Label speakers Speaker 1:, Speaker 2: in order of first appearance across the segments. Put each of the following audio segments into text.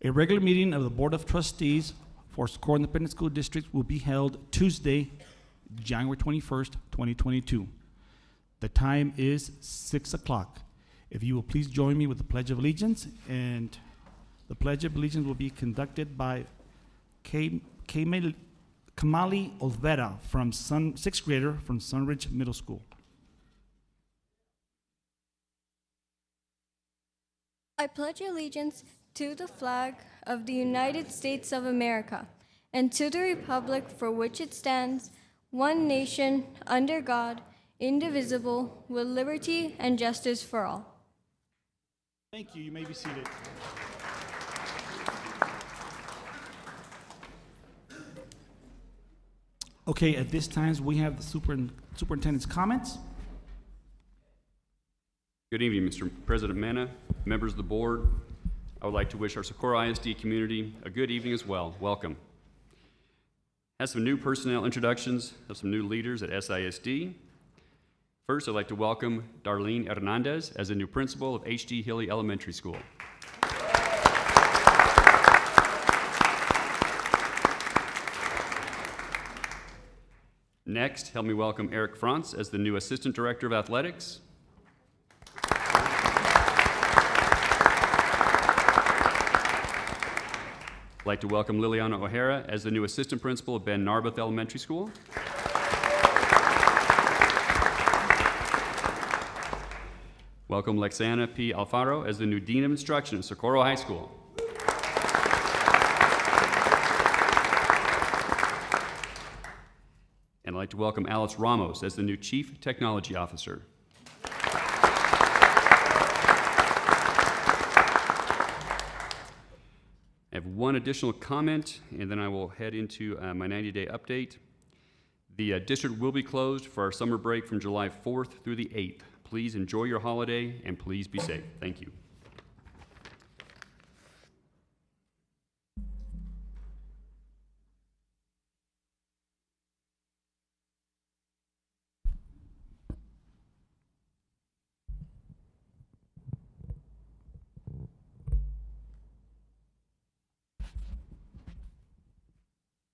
Speaker 1: A regular meeting of the Board of Trustees for Socorro Independent School District will be held Tuesday, January 21st, 2022. The time is 6 o'clock. If you will please join me with the Pledge of Allegiance, and the Pledge of Allegiance will be conducted by Kamali Olvera, from sixth grader from Sunridge Middle School.
Speaker 2: I pledge allegiance to the flag of the United States of America and to the republic for which it stands, one nation, under God, indivisible, with liberty and justice for all.
Speaker 1: Thank you. You may be seated. Okay, at this time, we have the superintendent's comments.
Speaker 3: Good evening, Mr. President Mena, members of the board. I would like to wish our Socorro ISD community a good evening as well. Welcome. Have some new personnel introductions of some new leaders at SISD. First, I'd like to welcome Darlene Hernandez as the new principal of H.D. Hilly Elementary School. Next, help me welcome Eric Franz as the new Assistant Director of Athletics. I'd like to welcome Liliana O'Hara as the new Assistant Principal of Ben Narbuth Elementary School. Welcome Lexana P. Alfaro as the new Dean of Instruction at Socorro High School. And I'd like to welcome Alice Ramos as the new Chief Technology Officer. I have one additional comment, and then I will head into my 90-day update. The district will be closed for our summer break from July 4th through the 8th. Please enjoy your holiday, and please be safe. Thank you.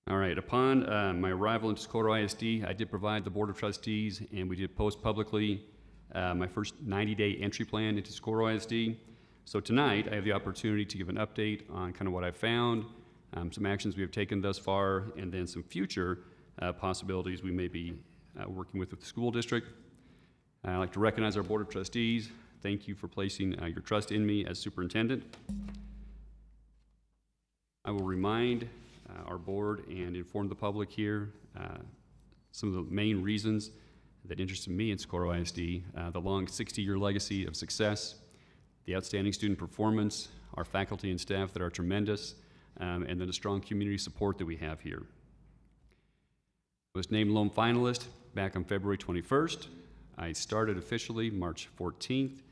Speaker 3: All right, upon my arrival into Socorro ISD, I did provide the Board of Trustees, and we did post publicly my first 90-day entry plan into Socorro ISD. So tonight, I have the opportunity to give an update on kind of what I found, some actions we have taken thus far, and then some future possibilities we may be working with the school district. I'd like to recognize our Board of Trustees. Thank you for placing your trust in me as superintendent. I will remind our board and inform the public here some of the main reasons that interested me in Socorro ISD, the long 60-year legacy of success, the outstanding student performance, our faculty and staff that are tremendous, and then the strong community support that we have here. I was named lone finalist back on February 21st. I started officially March 14th.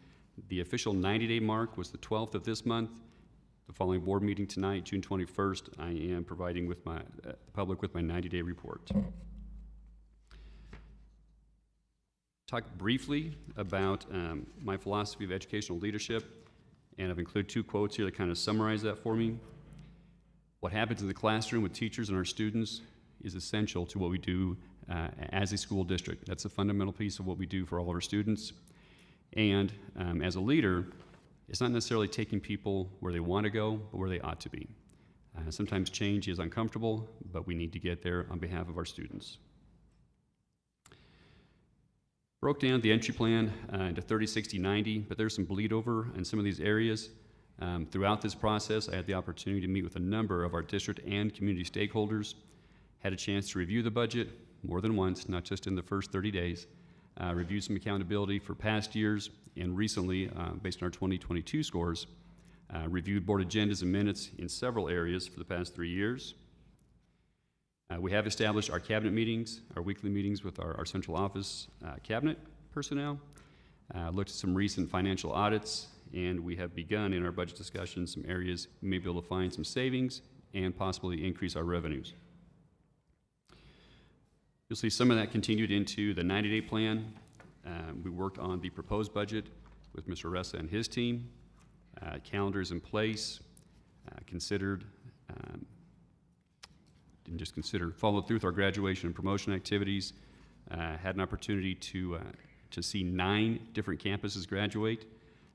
Speaker 3: The official 90-day mark was the 12th of this month. The following board meeting tonight, June 21st, I am providing with my public with my 90-day report. Talk briefly about my philosophy of educational leadership, and I've included two quotes here that kind of summarize that for me. What happens in the classroom with teachers and our students is essential to what we do as a school district. That's a fundamental piece of what we do for all of our students. And as a leader, it's not necessarily taking people where they want to go, but where they ought to be. Sometimes change is uncomfortable, but we need to get there on behalf of our students. Broke down the entry plan into 30, 60, 90, but there's some bleed over in some of these areas. Throughout this process, I had the opportunity to meet with a number of our district and community stakeholders, had a chance to review the budget more than once, not just in the first 30 days, reviewed some accountability for past years, and recently, based on our 2022 scores, reviewed board agendas and minutes in several areas for the past 3 years. We have established our cabinet meetings, our weekly meetings with our central office cabinet personnel, looked at some recent financial audits, and we have begun in our budget discussions some areas we may be able to find some savings and possibly increase our revenues. You'll see some of that continued into the 90-day plan. We worked on the proposed budget with Mr. Ressa and his team. Calendars in place. considered, followed through with our graduation and promotion activities, had an opportunity to see 9 different campuses graduate,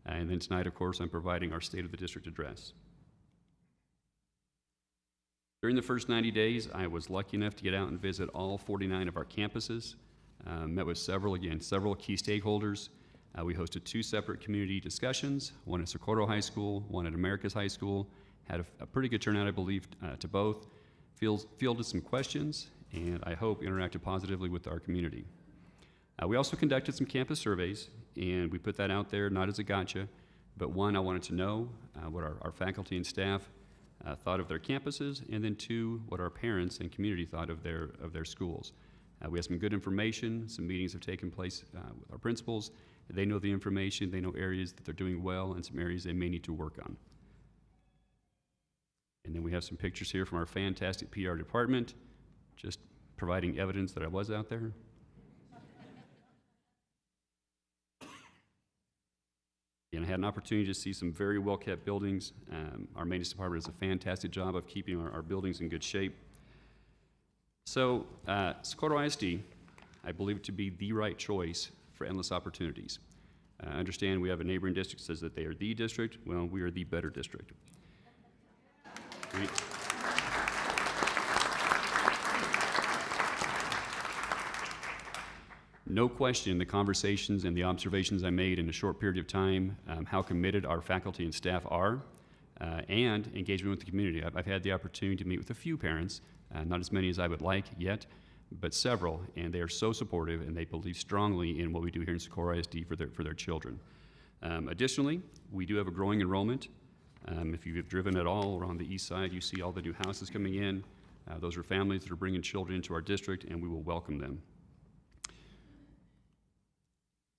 Speaker 3: and then tonight, of course, I'm providing our State of the District address. During the first 90 days, I was lucky enough to get out and visit all 49 of our campuses, met with several key stakeholders. We hosted 2 separate community discussions, one at Socorro High School, one at Americas High School. Had a pretty good turnout, I believe, to both. Fielded some questions, and I hope interacted positively with our community. We also conducted some campus surveys, and we put that out there not as a gotcha, but one, I wanted to know what our faculty and staff thought of their campuses, and then 2, what our parents and community thought of their schools. We have some good information. Some meetings have taken place with our principals. They know the information. They know areas that they're doing well and some areas they may need to work on. And then we have some pictures here from our fantastic PR department, just providing evidence that I was out there. And I had an opportunity to see some very well-kept buildings. Our maintenance department does a fantastic job of keeping our buildings in good shape. So, Socorro ISD, I believe to be the right choice for endless opportunities. I understand we have a neighboring district that says that they are the district. Well, we are the better district. No question, the conversations and the observations I made in a short period of time, how committed our faculty and staff are, and engagement with the community. I've had the opportunity to meet with a few parents, not as many as I would like yet, but several, and they are so supportive, and they believe strongly in what we do here in Socorro ISD for their children. Additionally, we do have a growing enrollment. If you've driven at all around the east side, you see all the new houses coming in. Those are families that are bringing children into our district, and we will welcome them.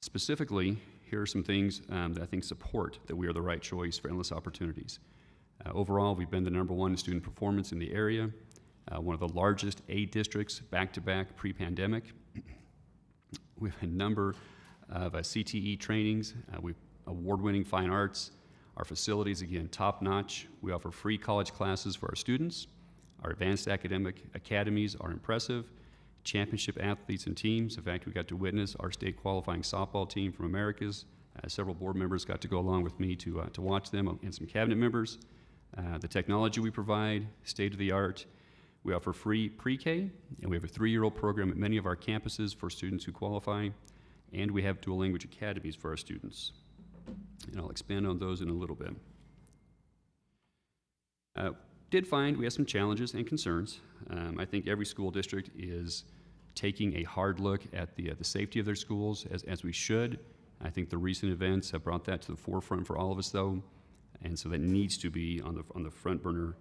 Speaker 3: Specifically, here are some things that I think support that we are the right choice for endless opportunities. Overall, we've been the #1 in student performance in the area, one of the largest A districts back-to-back pre-pandemic. We have a number of CTE trainings. We've award-winning fine arts. Our facilities, again, top-notch. We offer free college classes for our students. Our advanced academic academies are impressive. Championship athletes and teams. In fact, we got to witness our state qualifying softball team from Americas. Several board members got to go along with me to watch them, and some cabinet members. The technology we provide, state-of-the-art. We offer free pre-K, and we have a 3-year-old program at many of our campuses for students who qualify, and we have dual language academies for our students. And I'll expand on those in a little bit. Did find we have some challenges and concerns. I think every school district is taking a hard look at the safety of their schools, as we should. I think the recent events have brought that to the forefront for all of us, though, and so that needs to be on the front burner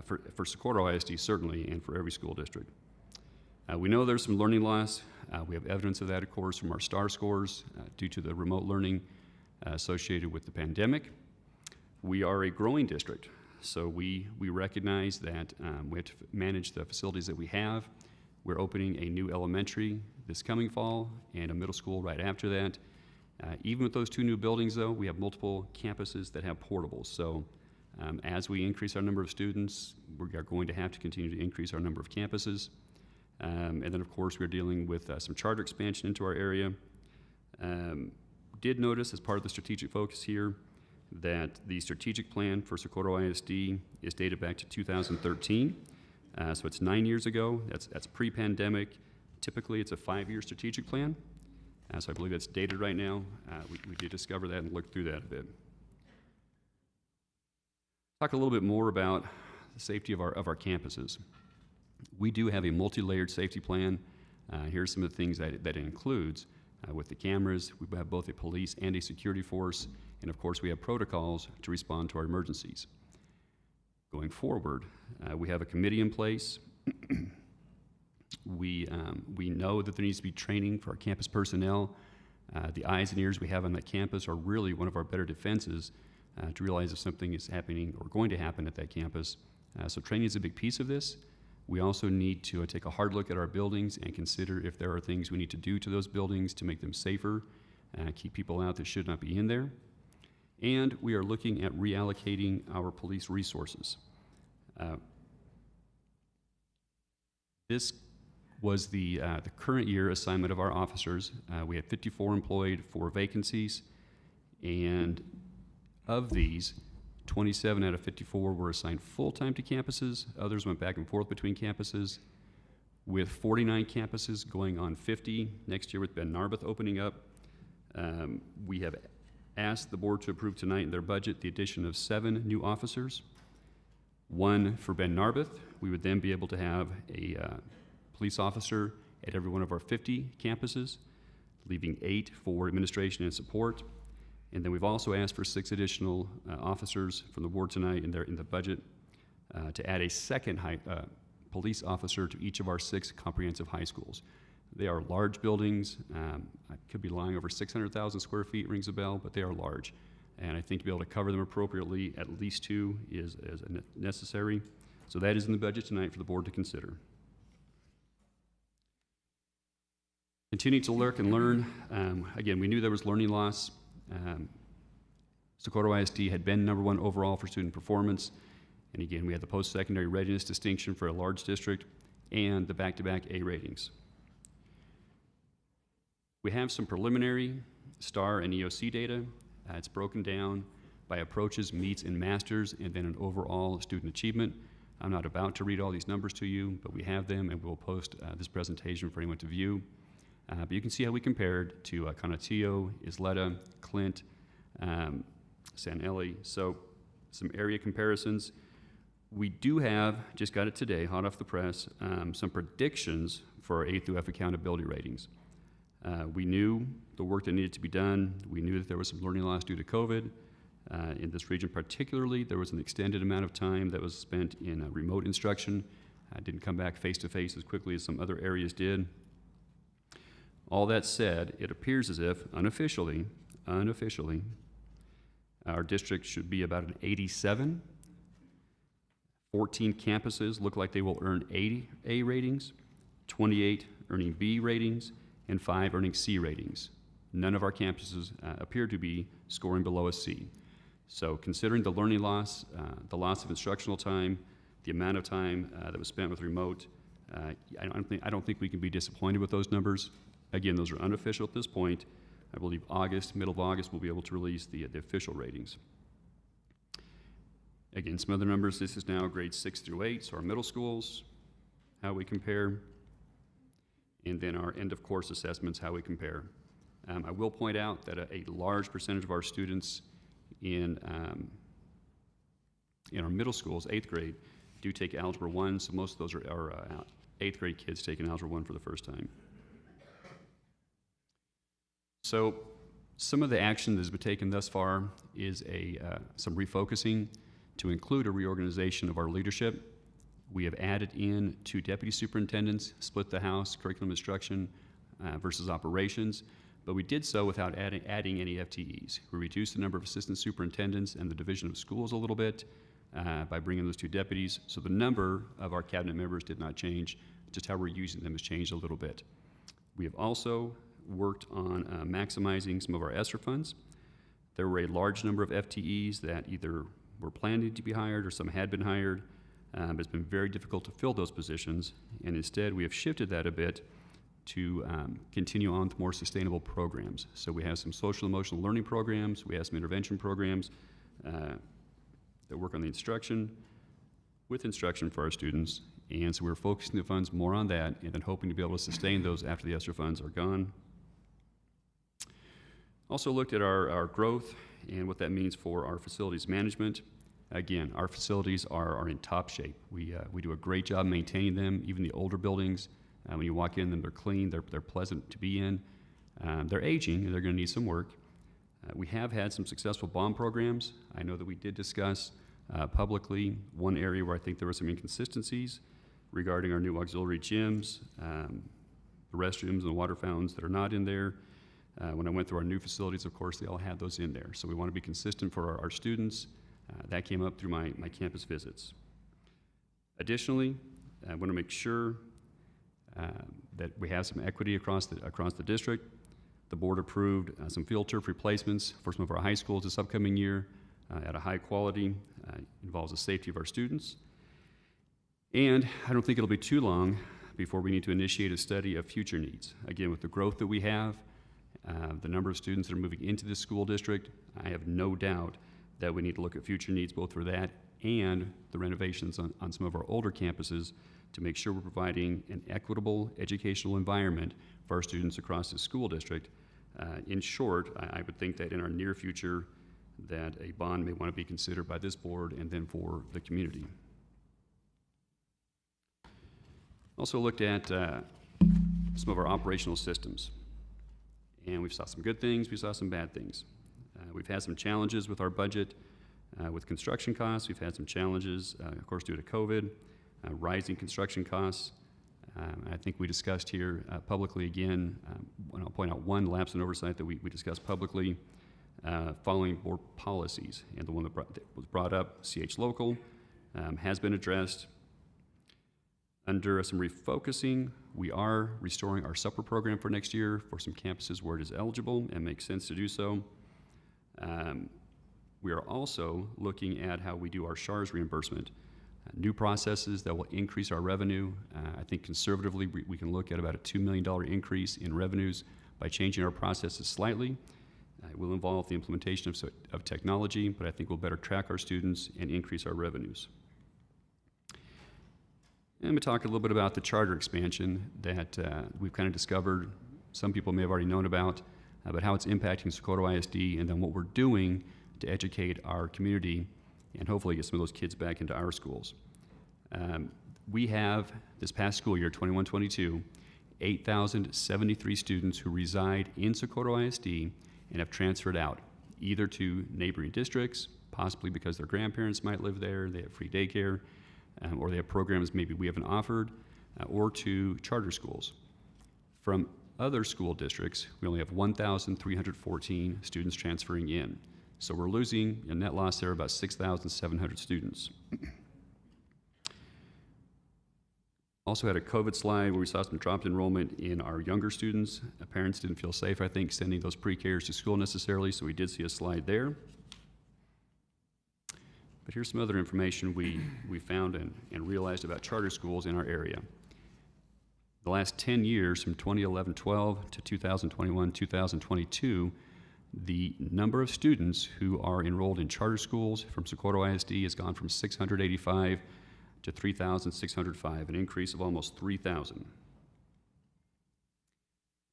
Speaker 3: for Socorro ISD, certainly, and for every school district. We know there's some learning loss. We have evidence of that, of course, from our STAR scores due to the remote learning associated with the pandemic. We are a growing district, so we recognize that we have to manage the facilities that we have. We're opening a new elementary this coming fall and a middle school right after that. Even with those 2 new buildings, though, we have multiple campuses that have portables. So as we increase our number of students, we are going to have to continue to increase our number of campuses. And then, of course, we're dealing with some charter expansion into our area. Did notice, as part of the strategic focus here, that the strategic plan for Socorro ISD is dated back to 2013. So it's 9 years ago. That's pre-pandemic. Typically, it's a 5-year strategic plan. So I believe that's dated right now. We did discover that and look through that a bit. Talk a little bit more about the safety of our campuses. We do have a multi-layered safety plan. Here's some of the things that it includes. With the cameras, we have both a police and a security force, and of course we have protocols to respond to our emergencies. Going forward, we have a committee in place. We know that there needs to be training for our campus personnel. The eyes and ears we have on that campus are really one of our better defenses to realize if something is happening or going to happen at that campus. So training is a big piece of this. We also need to take a hard look at our buildings and consider if there are things we need to do to those buildings to make them safer, keep people out that should not be in there. And we are looking at reallocating our police resources. This was the current year assignment of our officers. We had 54 employed, 4 vacancies, and of these, 27 out of 54 were assigned full-time to campuses. Others went back and forth between campuses, with 49 campuses going on 50 next year with Ben Narbeth opening up. We have asked the board to approve tonight in their budget the addition of 7 new officers, 1 for Ben Narbeth. We would then be able to have a police officer at every one of our 50 campuses, leaving 8 for administration and support. And then we've also asked for 6 additional officers from the board tonight in the budget to add a second police officer to each of our 6 comprehensive high schools. They are large buildings. I could be lying, over 600,000 square feet, rings a bell, but they are large. And I think to be able to cover them appropriately, at least 2 is necessary. So that is in the budget tonight for the board to consider. Continue to lurk and learn. Again, we knew there was learning loss. Socorro ISD had been #1 overall for student performance. And again, we had the post-secondary readiness distinction for a large district and the back-to-back A ratings. We have some preliminary STAR and EOC data. It's broken down by approaches, meets, and masters, and then an overall student achievement. I'm not about to read all these numbers to you, but we have them, and we'll post this presentation for anyone to view. But you can see how we compared to Conatillo, Isleta, Clint, San Eli. So some area comparisons. We do have, just got it today, hot off the press, some predictions for our A through F accountability ratings. We knew the work that needed to be done. We knew that there was some learning loss due to COVID. In this region particularly, there was an extended amount of time that was spent in remote instruction. Didn't come back face-to-face as quickly as some other areas did. All that said, it appears as if, unofficially, our district should be about an 87. 14 campuses look like they will earn 80 A ratings, 28 earning B ratings, and 5 earning C ratings. None of our campuses appear to be scoring below a C. So considering the learning loss, the loss of instructional time, the amount of time that was spent with remote, I don't think we can be disappointed with those numbers. Again, those are unofficial at this point. I believe middle of August, we'll be able to release the official ratings. Again, some other numbers. This is now grades 6 through 8, so our middle schools, how we compare, and then our end of course assessments, how we compare. I will point out that a large percentage of our students in our middle schools, 8th grade, do take Algebra 1, so most of those are 8th grade kids taking Algebra 1 for the first time. So some of the action that has been taken thus far is some refocusing to include a reorganization of our leadership. We have added in 2 deputy superintendents, split the house, curriculum instruction versus operations, but we did so without adding any FTEs. We reduced the number of assistant superintendents and the division of schools a little bit by bringing those 2 deputies, so the number of our cabinet members did not change, just how we're using them has changed a little bit. We have also worked on maximizing some of our ESSA funds. There were a large number of FTEs that either were planning to be hired or some had been hired, but it's been very difficult to fill those positions, and instead we have shifted that a bit to continue on with more sustainable programs. So we have some social emotional learning programs, we have some intervention programs that work on the instruction for our students, and so we're focusing the funds more on that and then hoping to be able to sustain those after the ESSA funds are gone. Also looked at our growth and what that means for our facilities management. Again, our facilities are in top shape. We do a great job maintaining them, even the older buildings. When you walk in them, they're clean, they're pleasant to be in. They're aging, and they're going to need some work. We have had some successful bond programs. I know that we did discuss publicly one area where I think there were some inconsistencies regarding our new auxiliary gyms, the restrooms and the water fountains that are not in there. When I went through our new facilities, of course, they all had those in there. So we want to be consistent for our students. That came up through my campus visits. Additionally, I want to make sure that we have some equity across the district. The board approved some field turf replacements for some of our high schools this upcoming year at a high quality, involves the safety of our students. And I don't think it'll be too long before we need to initiate a study of future needs. Again, with the growth that we have, the number of students that are moving into this school district, I have no doubt that we need to look at future needs both for that and the renovations on some of our older campuses to make sure we're providing an equitable educational environment for our students across the school district. In short, I would think that in our near future that a bond may want to be considered by this board and then for the community. Also looked at some of our operational systems. And we saw some good things, we saw some bad things. We've had some challenges with our budget, with construction costs. We've had some challenges, of course, due to COVID, rising construction costs. I think we discussed here publicly again, and I'll point out one lapse in oversight that we discussed publicly, following board policies. And the one that was brought up, CH Local, has been addressed. Under some refocusing, we are restoring our supper program for next year for some campuses where it is eligible and makes sense to do so. We are also looking at how we do our SHARS reimbursement. New processes that will increase our revenue. I think conservatively we can look at about a $2 million increase in revenues by changing our processes slightly. It will involve the implementation of technology, but I think we'll better track our students and increase our revenues. And we talk a little bit about the charter expansion that we've kind of discovered, some people may have already known about how it's impacting Socorro ISD, and then what we're doing to educate our community and hopefully get some of those kids back into our schools. We have, this past school year, 21-22, 8,073 students who reside in Socorro ISD and have transferred out, either to neighboring districts, possibly because their grandparents might live there, they have free daycare, or they have programs maybe we haven't offered, or to charter schools. From other school districts, we only have 1,314 students transferring in. So we're losing a net loss there about 6,700 students. Also had a COVID slide where we saw some dropped enrollment in our younger students. Parents didn't feel safe, I think, sending those pre-Kers to school necessarily, so we did see a slide there. But here's some other information we found and realized about charter schools in our area. The last 10 years, from 2011-12 to 2021-2022, the number of students who are enrolled in charter schools from Socorro ISD has gone from 685 to 3,605, an increase of almost 3,000.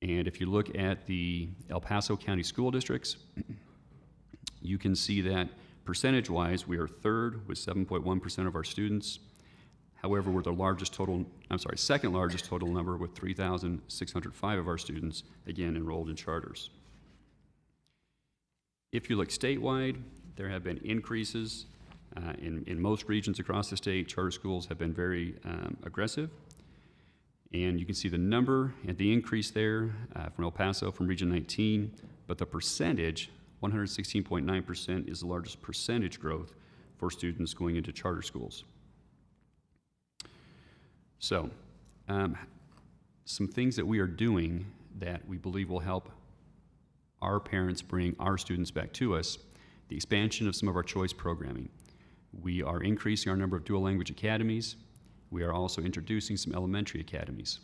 Speaker 3: And if you look at the El Paso County school districts, you can see that percentage-wise, we are third with 7.1% of our students. However, we're the second largest total number with 3,605 of our students, again, enrolled in charters. If you look statewide, there have been increases in most regions across the state. Charter schools have been very aggressive. And you can see the number and the increase there from El Paso, from Region 19, but the percentage, 116.9%, is the largest percentage growth for students going into charter schools. So, some things that we are doing that we believe will help our parents bring our students back to us: the expansion of some of our choice programming. We are increasing our number of dual language academies. We are also introducing some elementary academies.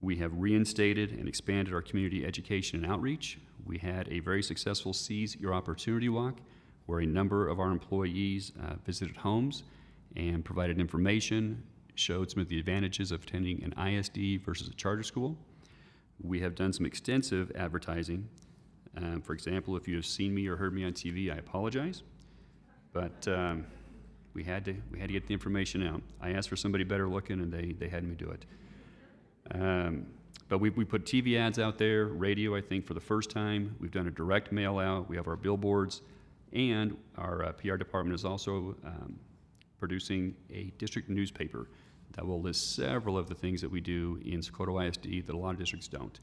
Speaker 3: We have reinstated and expanded our community education and outreach. We had a very successful Seize Your Opportunity Walk, where a number of our employees visited homes and provided information, showed some of the advantages of attending an ISD versus a charter school. We have done some extensive advertising. For example, if you have seen me or heard me on TV, I apologize. But we had to get the information out. I asked for somebody better looking, and they had me do it. But we put TV ads out there, radio, I think, for the first time. We've done a direct mail out. We have our billboards, and our PR department is also producing a district newspaper that will list several of the things that we do in Socorro ISD that a lot of districts don't.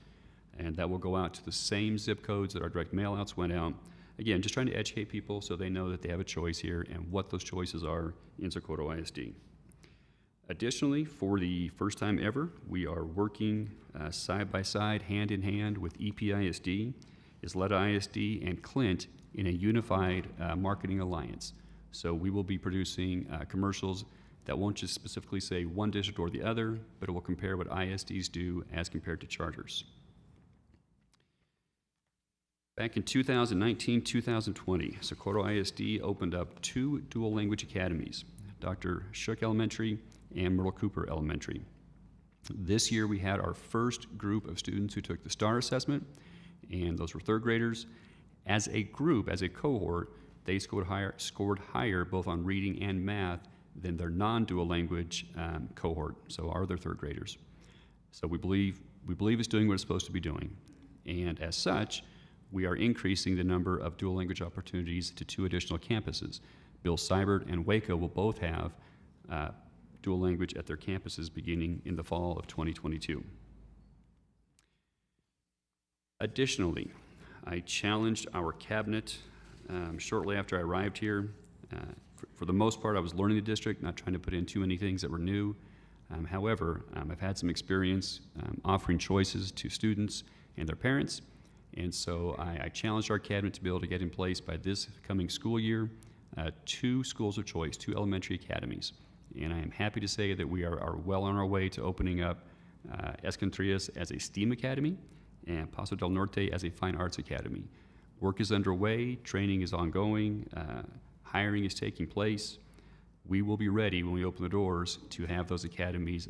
Speaker 3: And that will go out to the same zip codes that our direct mail outs went out. Again, just trying to educate people so they know that they have a choice here and what those choices are in Socorro ISD. Additionally, for the first time ever, we are working side by side, hand in hand with EPISD, Isleta ISD, and Clint in a unified marketing alliance. So we will be producing commercials that won't just specifically say one district or the other, but it will compare what ISDs do as compared to charters. Back in 2019-2020, Socorro ISD opened up 2 dual language academies, Dr. Shook Elementary and Myrtle Cooper Elementary. This year we had our first group of students who took the STAR assessment, and those were 3rd graders. As a group, as a cohort, they scored higher both on reading and math than their non-dual language cohort, so our other 3rd graders. So we believe it's doing what it's supposed to be doing. And as such, we are increasing the number of dual language opportunities to 2 additional campuses. Bill Seibert and Waco will both have dual language at their campuses beginning in the fall of 2022. Additionally, I challenged our cabinet shortly after I arrived here. For the most part, I was learning the district, not trying to put in too many things that were new. However, I've had some experience offering choices to students and their parents, and so I challenged our cabinet to be able to get in place by this coming school year 2 schools of choice, 2 elementary academies. And I am happy to say that we are well on our way to opening up Escontrias as a STEAM academy and Paso del Norte as a fine arts academy. Work is underway, training is ongoing, hiring is taking place. We will be ready when we open the doors to have those academies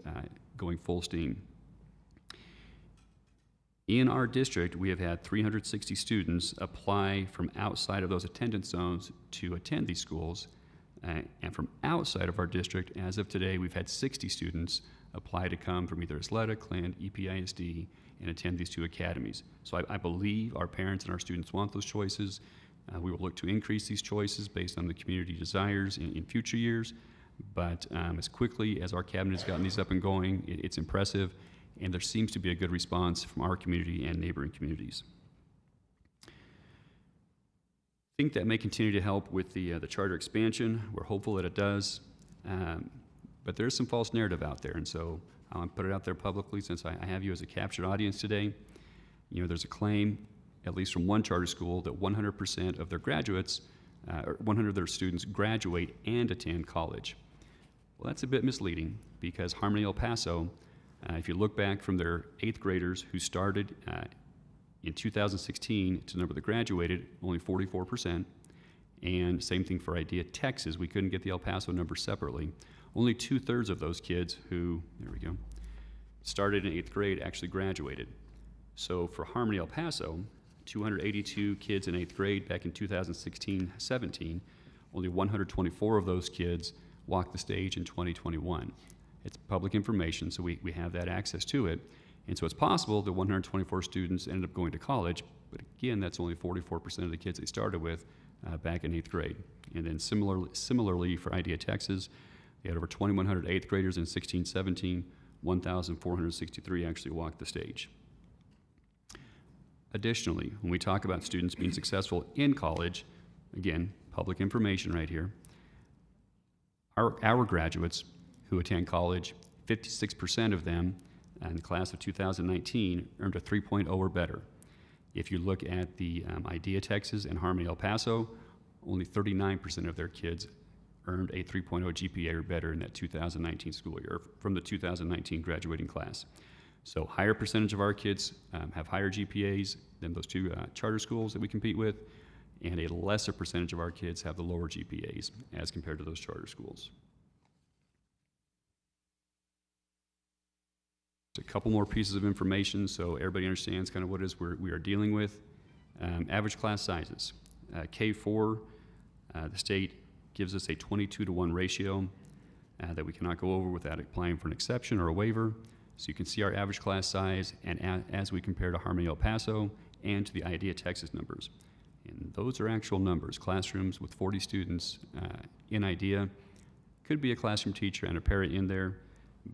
Speaker 3: going full steam. In our district, we have had 360 students apply from outside of those attendance zones to attend these schools. And from outside of our district, as of today, we've had 60 students apply to come from either Isleta, Clint, EPISD, and attend these 2 academies. So I believe our parents and our students want those choices. We will look to increase these choices based on the community desires in future years. But as quickly as our cabinet has gotten these up and going, it's impressive, and there seems to be a good response from our community and neighboring communities. I think that may continue to help with the charter expansion. We're hopeful that it does, but there's some false narrative out there, and so I want to put it out there publicly since I have you as a captured audience today. You know, there's a claim, at least from one charter school, that 100% of their graduates, or 100 of their students graduate and attend college. Well, that's a bit misleading because Harmony El Paso, if you look back from their 8th graders who started in 2016 to the number that graduated, only 44%. And same thing for IDEA Texas. We couldn't get the El Paso number separately. Only 2/3 of those kids who, there we go, started in 8th grade actually graduated. So for Harmony El Paso, 282 kids in 8th grade back in 2016-17, only 124 of those kids walked the stage in 2021. It's public information, so we have that access to it. And so it's possible that 124 students ended up going to college, but again, that's only 44% of the kids they started with back in 8th grade. And then similarly for IDEA Texas, they had over 2,100 8th graders in 16-17, 1,463 actually walked the stage. Additionally, when we talk about students being successful in college, again, public information right here, our graduates who attend college, 56% of them in the class of 2019 earned a 3.0 or better. If you look at the IDEA Texas and Harmony El Paso, only 39% of their kids earned a 3.0 GPA or better in that 2019 school year, from the 2019 graduating class. So higher percentage of our kids have higher GPAs than those 2 charter schools that we compete with, and a lesser percentage of our kids have the lower GPAs as compared to those charter schools. A couple more pieces of information so everybody understands kind of what it is we are dealing with. Average class sizes. K4, the state gives us a 22-to-1 ratio that we cannot go over without applying for an exception or a waiver. So you can see our average class size and as we compare to Harmony El Paso and to the IDEA Texas numbers. And those are actual numbers. Classrooms with 40 students in IDEA. Could be a classroom teacher and a parent in there,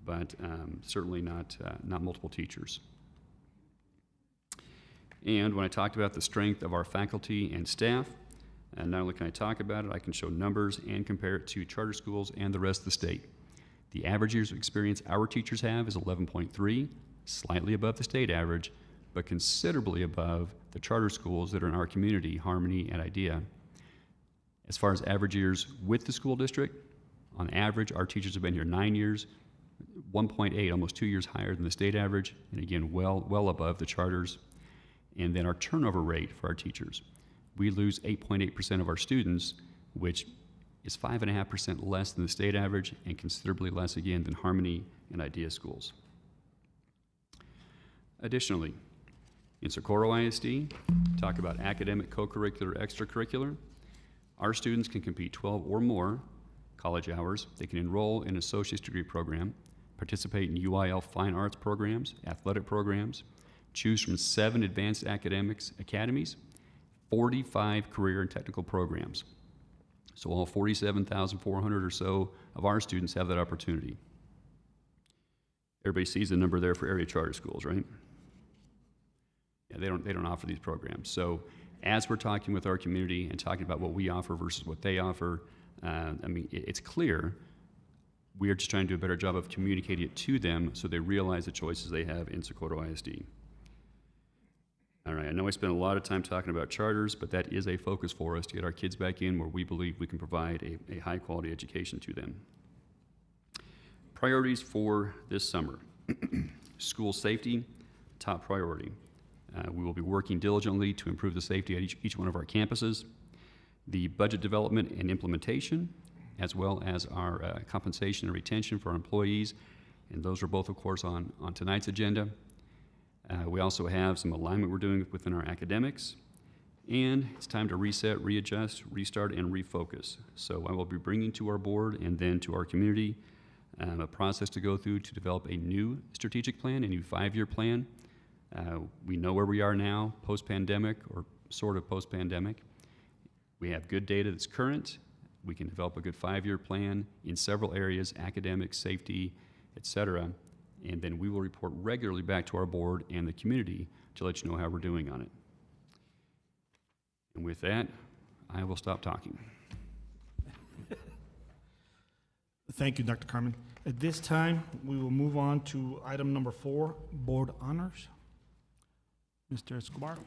Speaker 3: but certainly not multiple teachers. And when I talked about the strength of our faculty and staff, and not only can I talk about it, I can show numbers and compare it to charter schools and the rest of the state. The average years of experience our teachers have is 11.3, slightly above the state average, but considerably above the charter schools that are in our community, Harmony and IDEA. As far as average years with the school district, on average, our teachers have been here 9 years, 1.8, almost 2 years higher than the state average, and again, well above the charters. And then our turnover rate for our teachers. We lose 8.8% of our students, which is 5.5% less than the state average and considerably less again than Harmony and IDEA schools. Additionally, in Socorro ISD, talk about academic, co-curricular, extracurricular. Our students can compete 12 or more college hours. They can enroll in an associate's degree program, participate in UIL fine arts programs, athletic programs, choose from 7 advanced academics academies, 45 career and technical programs. So all 47,400 or so of our students have that opportunity. Everybody sees the number there for area charter schools, right? Yeah, they don't offer these programs. So as we're talking with our community and talking about what we offer versus what they offer, I mean, it's clear we are just trying to do a better job of communicating it to them so they realize the choices they have in Socorro ISD. All right, I know I spent a lot of time talking about charters, but that is a focus for us to get our kids back in where we believe we can provide a high-quality education to them. Priorities for this summer. School safety, top priority. We will be working diligently to improve the safety at each one of our campuses. The budget development and implementation, as well as our compensation and retention for our employees, and those are both, of course, on tonight's agenda. We also have some alignment we're doing within our academics, and it's time to reset, readjust, restart, and refocus. So I will be bringing to our board and then to our community a process to go through to develop a new strategic plan, a new 5-year plan. We know where we are now, post-pandemic, or sort of post-pandemic. We have good data that's current. We can develop a good 5-year plan in several areas, academics, safety, et cetera. And then we will report regularly back to our board and the community to let you know how we're doing on it. And with that, I will stop talking.
Speaker 1: Thank you, Dr. Carmen. At this time, we will move on to item number 4, board honors. Mr. Escobar.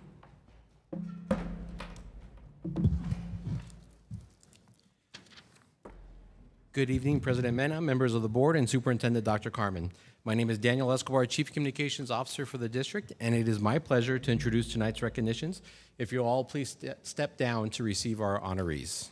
Speaker 4: Good evening, President Mena, members of the board, and Superintendent Dr. Carmen. My name is Daniel Escobar, Chief Communications Officer for the district, and it is my pleasure to introduce tonight's recognitions. If you'll all please step down to receive our honorees.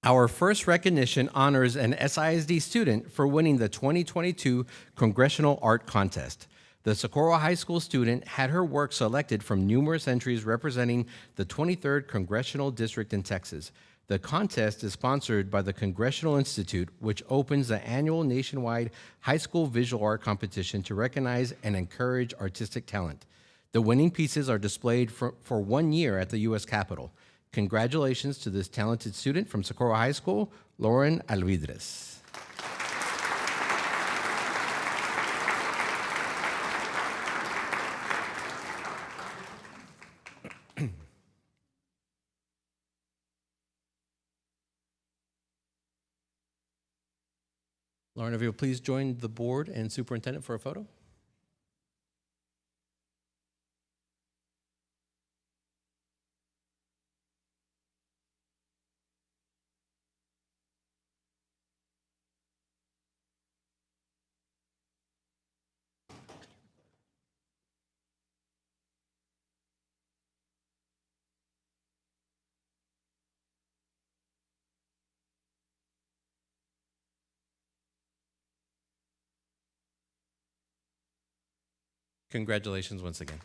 Speaker 4: Our first recognition honors an SISD student for winning the 2022 Congressional Art Contest. The Socorro High School student had her work selected from numerous entries representing the 23rd Congressional District in Texas. The contest is sponsored by the Congressional Institute, which opens the annual nationwide high school visual art competition to recognize and encourage artistic talent. The winning pieces are displayed for 1 year at the U.S. Capitol. Congratulations to this talented student from Socorro High School, Lauren Alvidres. Lauren, if you'll please join the board and superintendent for a photo. Congratulations once again.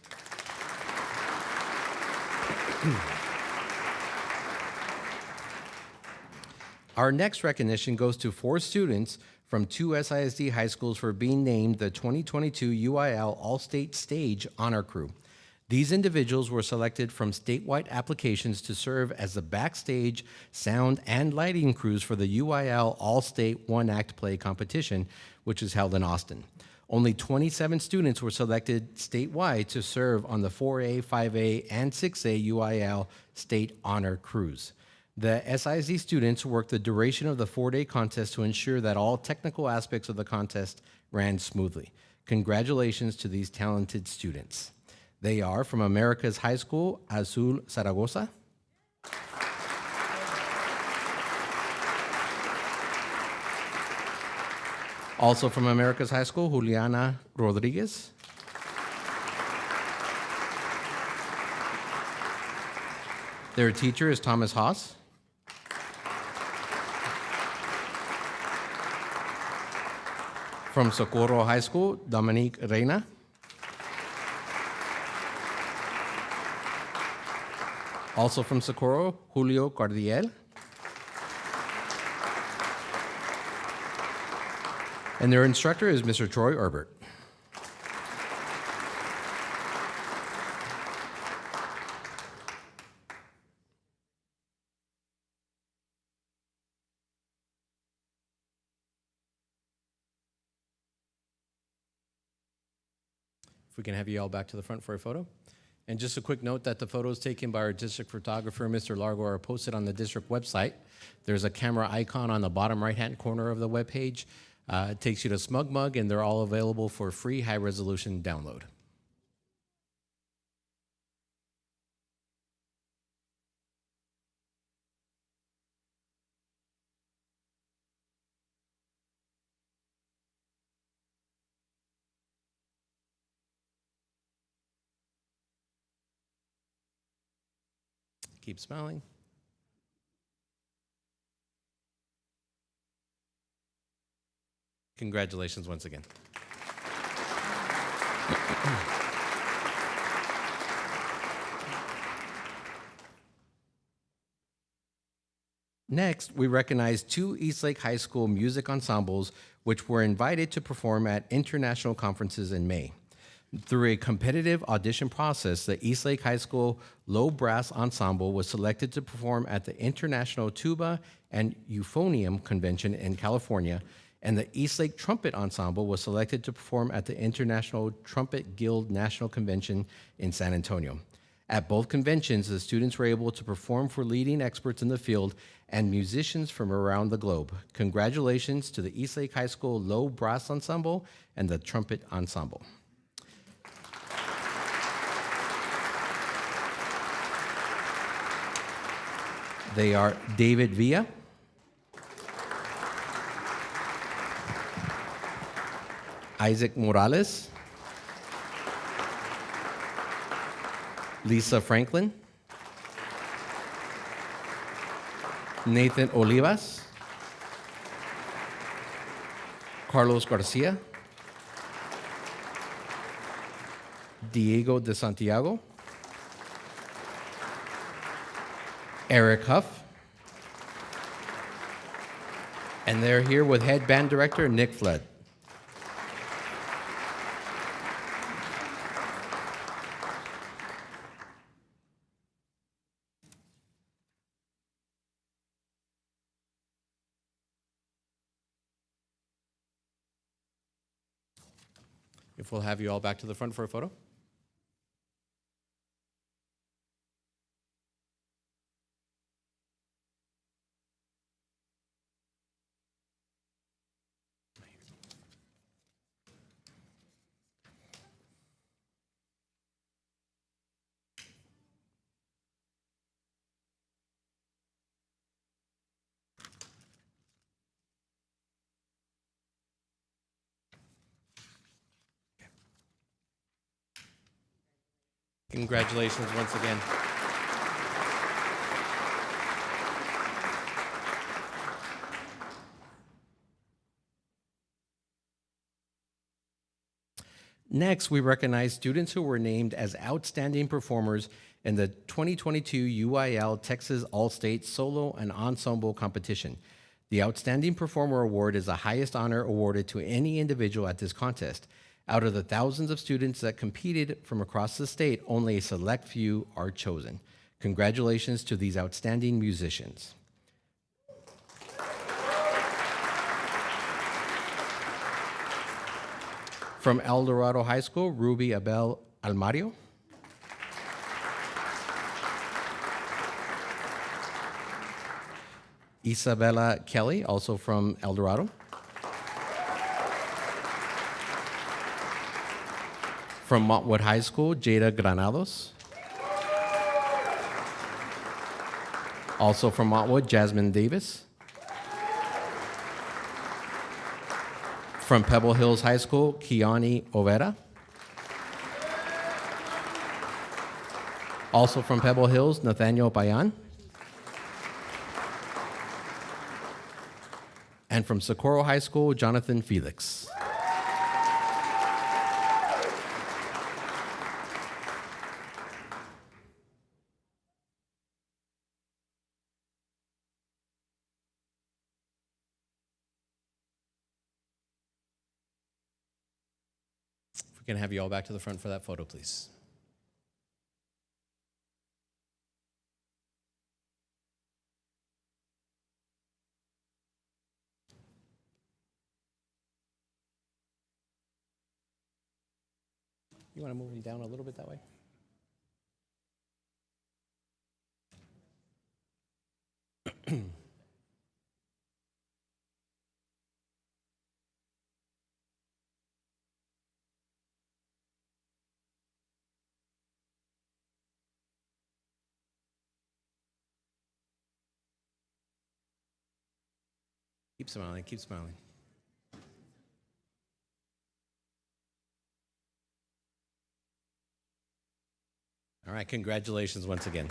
Speaker 4: Our next recognition goes to 4 students from 2 SISD high schools for being named the 2022 UIL All-State Stage Honor Crew. These individuals were selected from statewide applications to serve as the backstage, sound, and lighting crews for the UIL All-State One-Act Play competition, which is held in Austin. Only 27 students were selected statewide to serve on the 4A, 5A, and 6A UIL State Honor Crews. The SISD students worked the duration of the 4-day contest to ensure that all technical aspects of the contest ran smoothly. Congratulations to these talented students. They are from America's High School, Azul Zaragoza. Also from America's High School, Juliana Rodriguez. Their teacher is Thomas Haas. From Socorro High School, Dominique Reina. Also from Socorro, Julio Cardiel. And their instructor is Mr. Troy Herbert. If we can have you all back to the front for a photo. And just a quick note that the photos taken by our district photographer, Mr. Largo, are posted on the district website. There's a camera icon on the bottom right-hand corner of the webpage. It takes you to SmugMug, and they're all available for free high-resolution download. Keep smiling. Congratulations once again. Next, we recognize 2 Eastlake High School music ensembles which were invited to perform at international conferences in May. Through a competitive audition process, the Eastlake High School Low Brass Ensemble was selected to perform at the International Tuba and Euphonium Convention in California, and the Eastlake Trumpet Ensemble was selected to perform at the International Trumpet Guild National Convention in San Antonio. At both conventions, the students were able to perform for leading experts in the field and musicians from around the globe. Congratulations to the Eastlake High School Low Brass Ensemble and the Trumpet Ensemble. They are David Villa, Isaac Morales, Lisa Franklin, Nathan Olivas, Carlos Garcia, Diego de Santiago, Eric Huff, and they're here with head band director Nick Flood. If we'll have you all back to the front for a photo. Congratulations once again. Next, we recognize students who were named as outstanding performers in the 2022 UIL Texas All-State Solo and Ensemble Competition. The Outstanding Performer Award is the highest honor awarded to any individual at this contest. Out of the thousands of students that competed from across the state, only a select few are chosen. Congratulations to these outstanding musicians. From El Dorado High School, Ruby Abel Almario. Isabella Kelly, also from El Dorado. From Montwood High School, Jada Granados. Also from Montwood, Jasmine Davis. From Pebble Hills High School, Kiani Overa. Also from Pebble Hills, Nathaniel Payan. And from Socorro High School, Jonathan Felix. If we can have you all back to the front for that photo, please. You want to move them down a little bit that way? Keep smiling, keep smiling. All right, congratulations once again.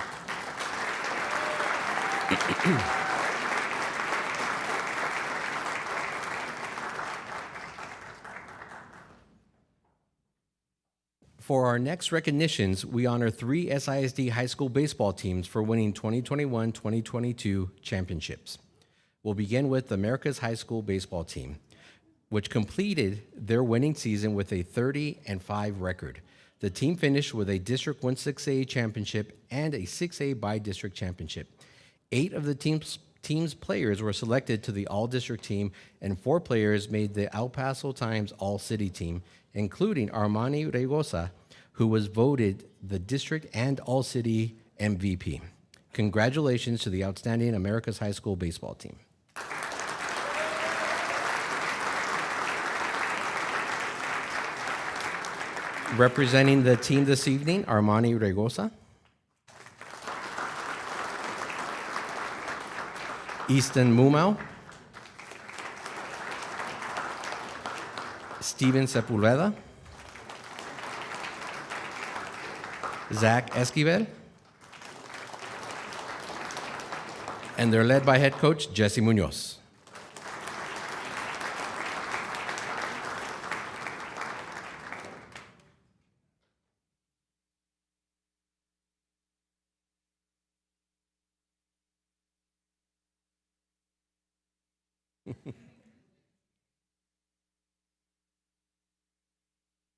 Speaker 4: For our next recognitions, we honor 3 SISD high school baseball teams for winning 2021-2022 championships. We'll begin with the America's High School baseball team, which completed their winning season with a 30-5 record. The team finished with a District 1-6A championship and a 6A by-district championship. 8 of the team's players were selected to the all-district team, and 4 players made the El Paso Times all-city team, including Armani Regosa, who was voted the district and all-city MVP. Congratulations to the outstanding America's High School baseball team. Representing the team this evening, Armani Regosa. Easton Mumau. Steven Sepulveda. Zach Esquivel. And they're led by head coach Jesse Munoz.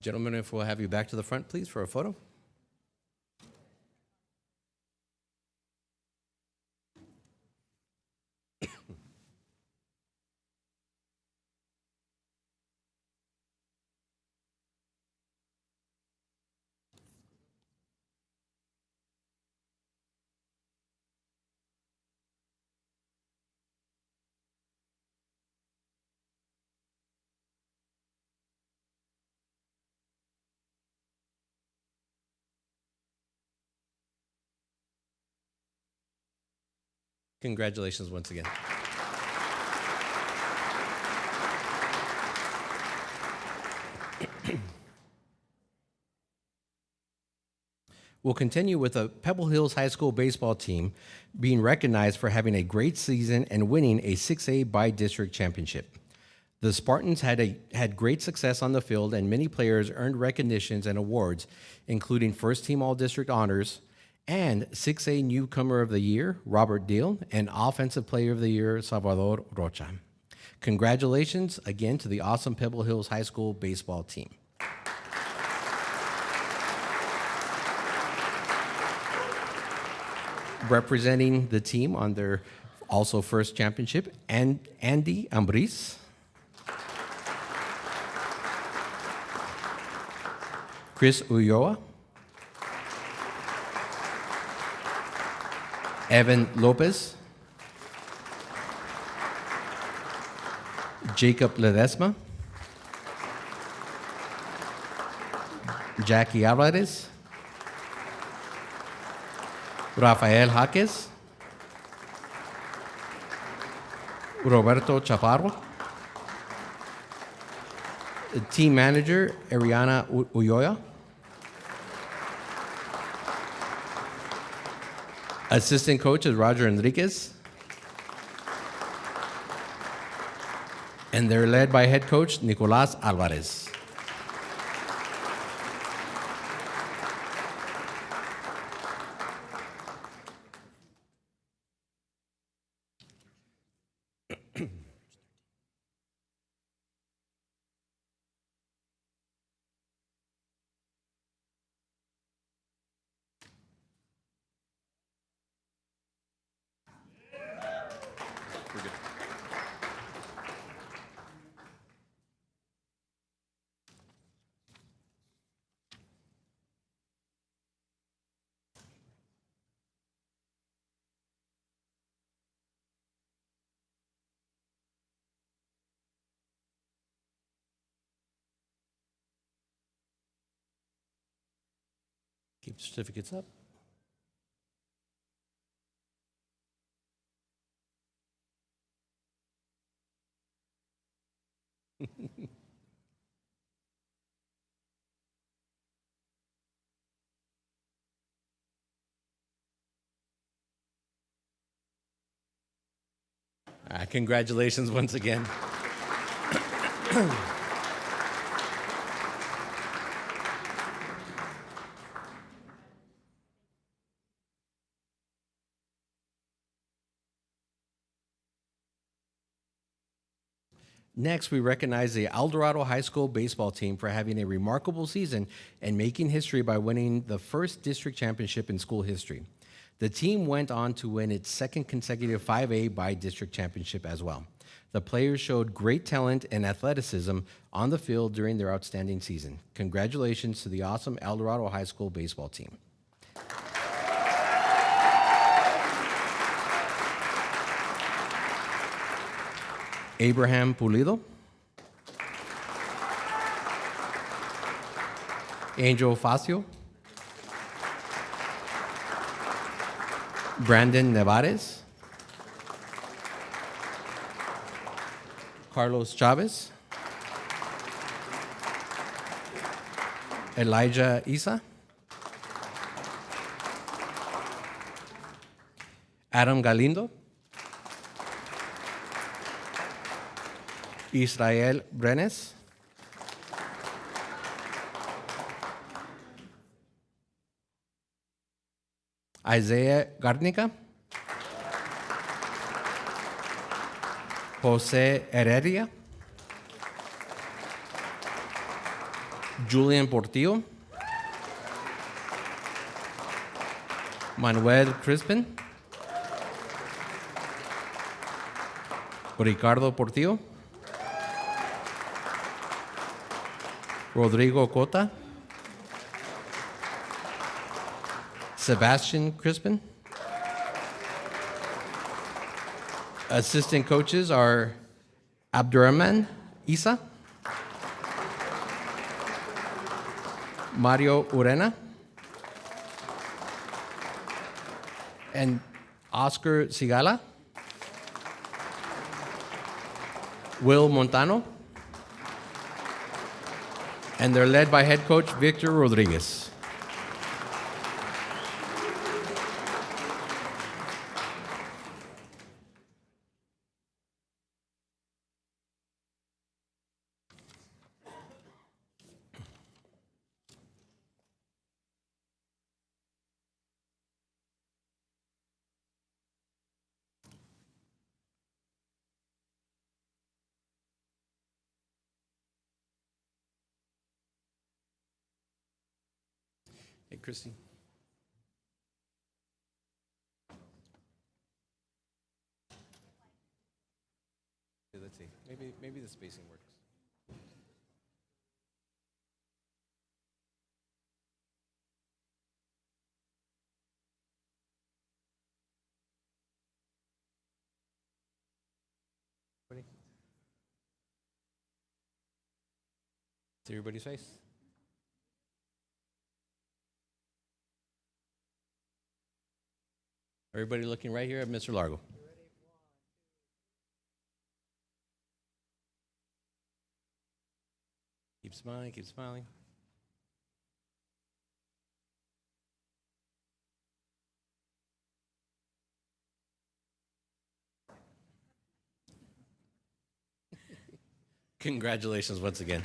Speaker 4: Gentlemen, if we'll have you back to the front, please, for a photo. Congratulations once again. We'll continue with the Pebble Hills High School baseball team being recognized for having a great season and winning a 6A by-district championship. The Spartans had great success on the field, and many players earned recognitions and awards, including first-team all-district honors And 6A Newcomer of the Year, Robert Deal, and Offensive Player of the Year, Salvador Rocha. Congratulations again to the awesome Pebble Hills High School baseball team. Representing the team on their also first championship, and Andy Ambris, Chris Ulloa, Evan Lopez, Jacob Ledesma, Jackie Alvarez, Rafael Jaques, Roberto Chaparro, team manager Ariana Ulloa, assistant coach is Roger Enriquez, and they're led by head coach Nicolas Alvarez. Keep certificates up. Congratulations once again. Next, we recognize the El Dorado High School baseball team for having a remarkable season and making history by winning the first district championship in school history. The team went on to win its second consecutive 5A by district championship as well. The players showed great talent and athleticism on the field during their outstanding season. Congratulations to the awesome El Dorado High School baseball team. Abraham Pulido, Angel Facio, Brandon Nevares, Carlos Chavez, Elijah Isa, Adam Galindo, Israel Brenes, Isaiah Garnica, Jose Heredia, Julian Portillo, Manuel Crispin, Ricardo Portillo, Rodrigo Cota, Sebastian Crispin. Assistant coaches are Abdurrahman Isa, Mario Urena, and Oscar Sigala, Will Montano, and they're led by head coach Victor Rodriguez. Hey, Christy. Let's see. Maybe the spacing works. See everybody's face? Everybody looking right here at Mr. Largo. Keep smiling, keep smiling. Congratulations once again.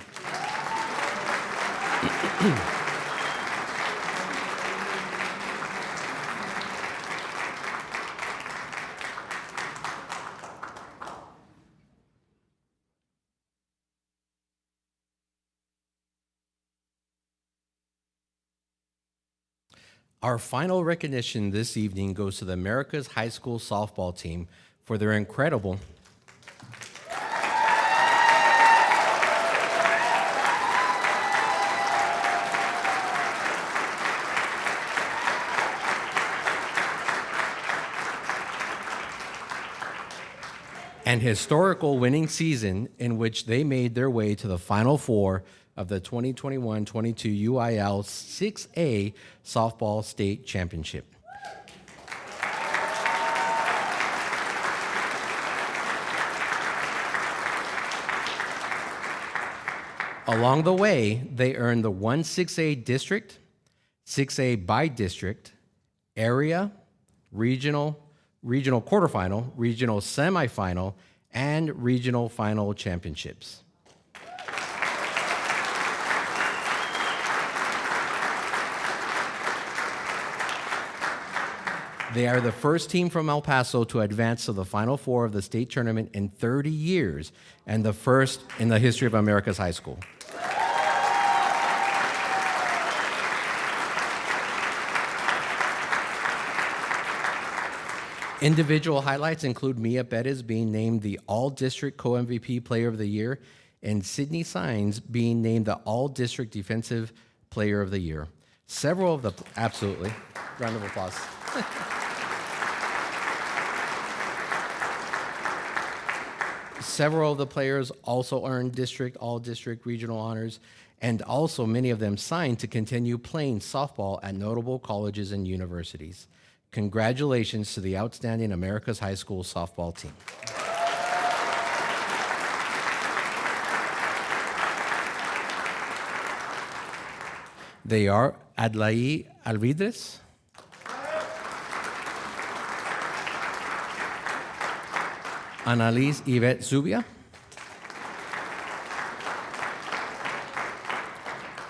Speaker 4: Our final recognition this evening goes to the America's High School softball team for their incredible and historical winning season in which they made their way to the Final Four of the 2021-22 UIL 6A Softball State Championship. Along the way, they earned the 1-6A district, 6A by district, area, regional quarterfinal, regional semifinal, and regional final championships. They are the first team from El Paso to advance to the Final Four of the state tournament in 30 years, and the first in the history of America's high school. Individual highlights include Mia Perez being named the All-District Co-MVP Player of the Year and Sydney Sines being named the All-District Defensive Player of the Year. Several of the, absolutely, round of applause. Several of the players also earned district, all-district, regional honors, and also many of them signed to continue playing softball at notable colleges and universities. Congratulations to the outstanding America's High School softball team. They are Adlai Alvidres, Annalise Yvette Zubia,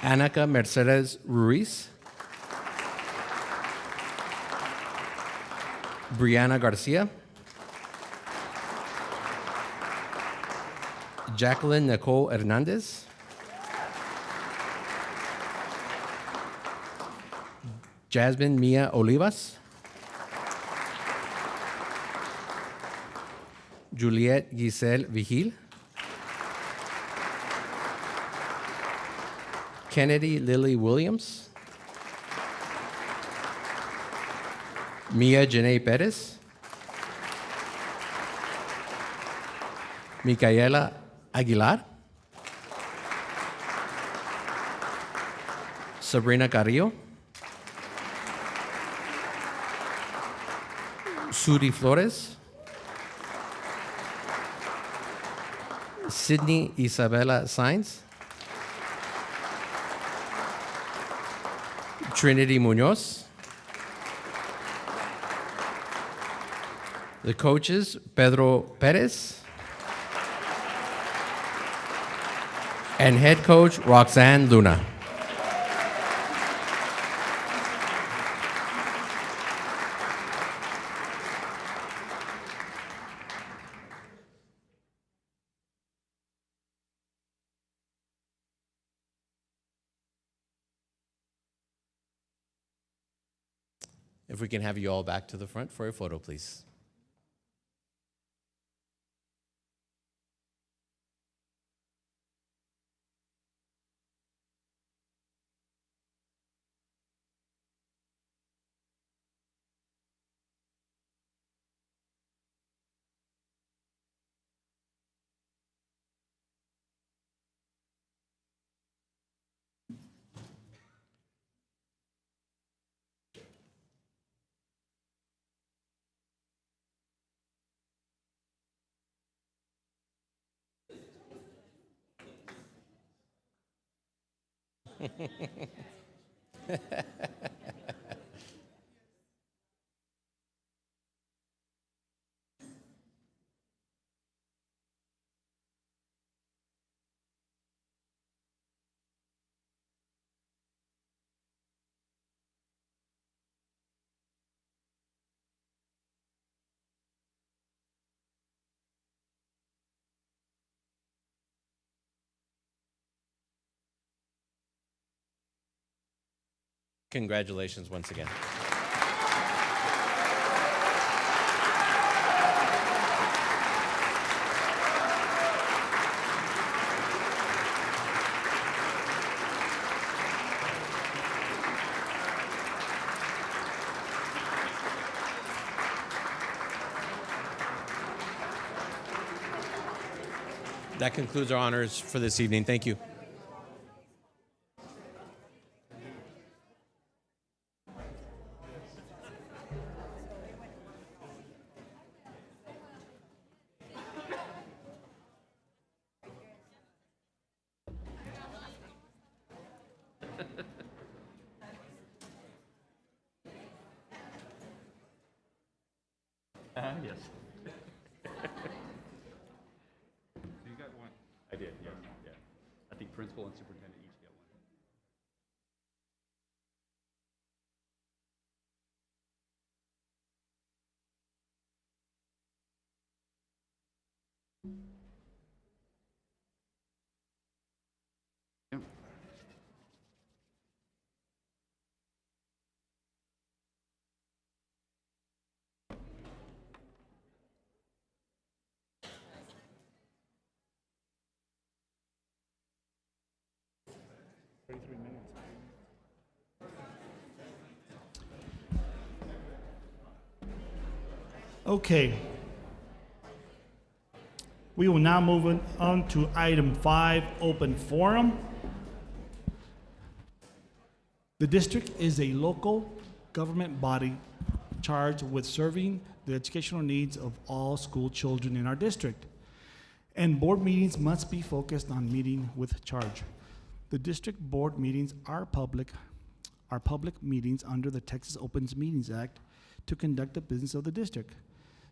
Speaker 4: Annika Mercedes Ruiz, Brianna Garcia, Jacqueline Nicole Hernandez, Jasmine Mia Olivas, Juliette Giselle Vigil, Kennedy Lily Williams, Mia Janae Perez, Micaela Aguilar, Sabrina Carrillo, Suri Flores, Sydney Isabella Sainz, Trinity Munoz. The coaches, Pedro Perez, and head coach, Roxanne Luna. If we can have you all back to the front for a photo, please. Congratulations once again. That concludes our honors for this evening. Thank you.
Speaker 3: Yes. You got one? I did, yeah, yeah. I think principal and superintendent each get one. Yep.
Speaker 1: Okay. We will now move on to item 5, open forum. The district is a local government body charged with serving the educational needs of all school children in our district. And board meetings must be focused on meeting with charge. The district board meetings are public meetings under the Texas Opens Meetings Act to conduct the business of the district.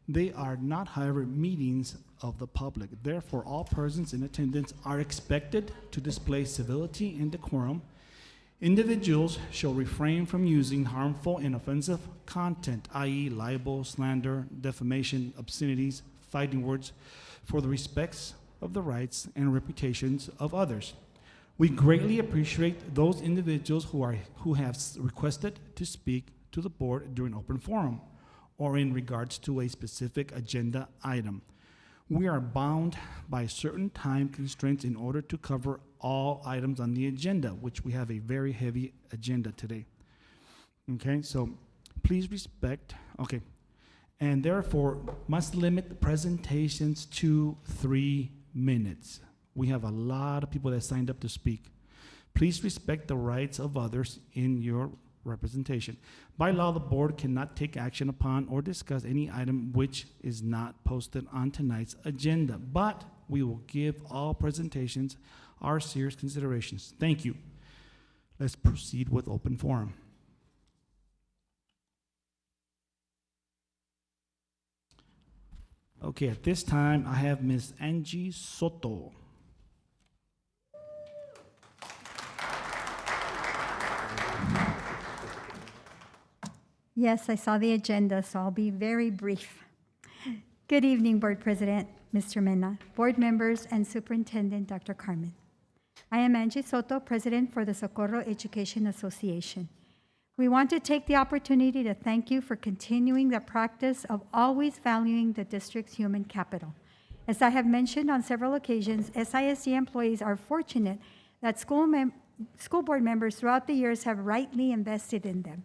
Speaker 1: They are not, however, meetings of the public. Therefore, all persons in attendance are expected to display civility and decorum. Individuals shall refrain from using harmful and offensive content, i.e. libel, slander, defamation, obscenities, fighting words, for the respects of the rights and reputations of others. We greatly appreciate those individuals who have requested to speak to the board during open forum or in regards to a specific agenda item. We are bound by certain time constraints in order to cover all items on the agenda, which we have a very heavy agenda today. Okay, so please respect, okay, and therefore must limit the presentations to 3 minutes. We have a lot of people that signed up to speak. Please respect the rights of others in your representation. By law, the board cannot take action upon or discuss any item which is not posted on tonight's agenda, but we will give all presentations our serious considerations. Thank you. Let's proceed with open forum. Okay, at this time, I have Ms. Angie Soto.
Speaker 5: Yes, I saw the agenda, so I'll be very brief. Good evening, Board President, Mr. Mena, board members, and Superintendent Dr. Carmen. I am Angie Soto, President for the Socorro Education Association. We want to take the opportunity to thank you for continuing the practice of always valuing the district's human capital. As I have mentioned on several occasions, SISD employees are fortunate that school board members throughout the years have rightly invested in them.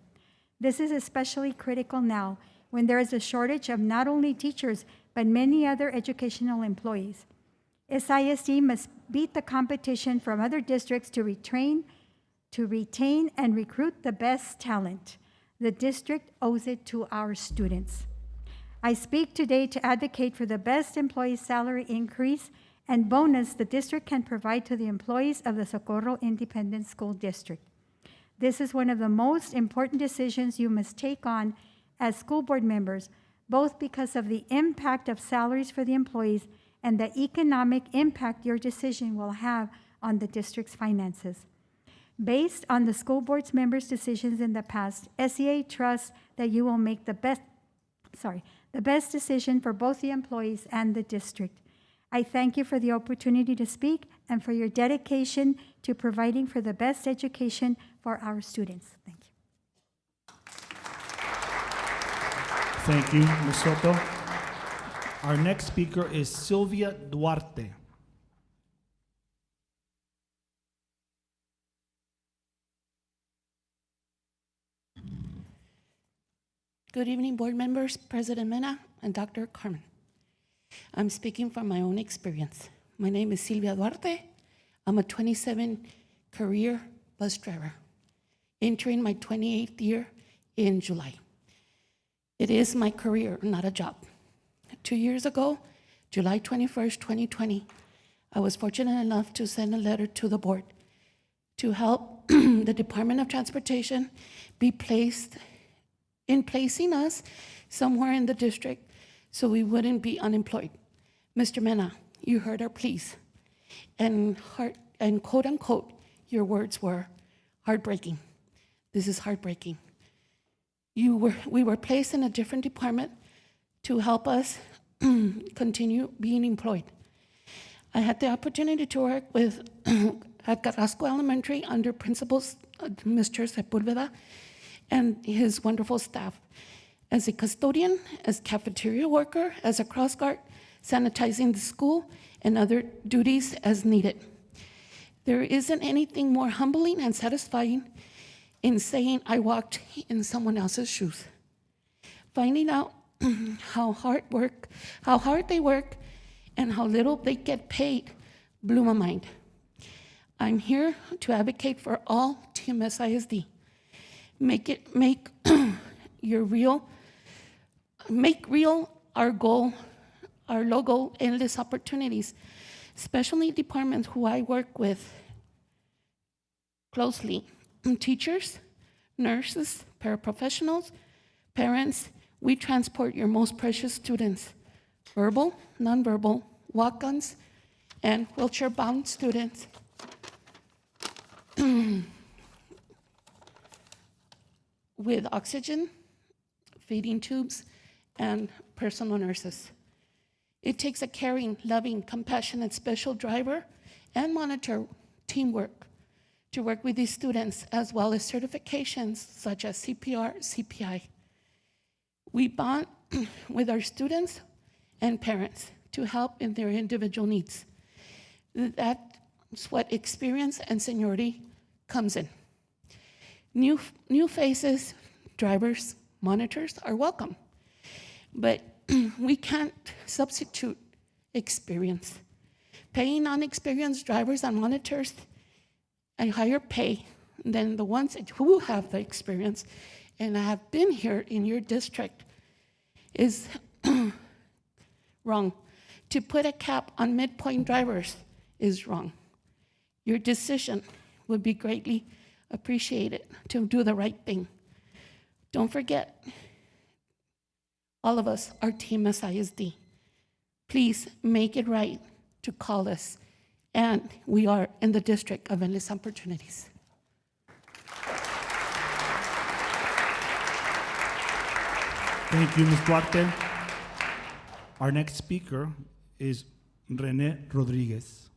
Speaker 5: This is especially critical now when there is a shortage of not only teachers, but many other educational employees. SISD must beat the competition from other districts to retain and recruit the best talent. The district owes it to our students. I speak today to advocate for the best employee salary increase and bonus the district can provide to the employees of the Socorro Independent School District. This is one of the most important decisions you must take on as school board members, both because of the impact of salaries for the employees and the economic impact your decision will have on the district's finances. Based on the school board's members' decisions in the past, SEA trusts that you will make the best decision for both the employees and the district. I thank you for the opportunity to speak and for your dedication to providing for the best education for our students. Thank you.
Speaker 1: Thank you, Ms. Soto. Our next speaker is Sylvia Duarte.
Speaker 6: Good evening, board members, President Mena, and Dr. Carmen. I'm speaking from my own experience. My name is Sylvia Duarte. I'm a 27 career bus driver, entering my 28th year in July. It is my career, not a job. 2 years ago, July 21st, 2020, I was fortunate enough to send a letter to the board to help the Department of Transportation be placing us somewhere in the district so we wouldn't be unemployed. Mr. Mena, you heard our pleas, and quote unquote, your words were heartbreaking. This is heartbreaking. We were placed in a different department to help us continue being employed. I had the opportunity to work with at Carrasco Elementary under principals Mr. Sepulveda and his wonderful staff, as a custodian, as cafeteria worker, as a cross guard, sanitizing the school, and other duties as needed. There isn't anything more humbling and satisfying in saying I walked in someone else's shoes. Finding out how hard they work, and how little they get paid blew my mind. I'm here to advocate for all Team SISD. Make real our goal, our logo, endless opportunities, especially departments who I work with closely. Teachers, nurses, paraprofessionals, parents, we transport your most precious students, verbal, nonverbal, walk-ons, and wheelchair-bound students. With oxygen, feeding tubes, and personal nurses. It takes a caring, loving, compassionate special driver and monitor teamwork to work with these students, as well as certifications such as CPR, CPI. We bond with our students and parents to help in their individual needs. That's what experience and seniority comes in. New faces, drivers, monitors are welcome, but we can't substitute experience. Paying non-experienced drivers and monitors a higher pay than the ones who have the experience and have been here in your district is wrong. To put a cap on midpoint drivers is wrong. Your decision would be greatly appreciated to do the right thing. Don't forget, all of us are Team SISD. Please make it right to call us, and we are in the District of Endless Opportunities.
Speaker 1: Thank you, Ms. Duarte. Our next speaker is Rene Rodriguez.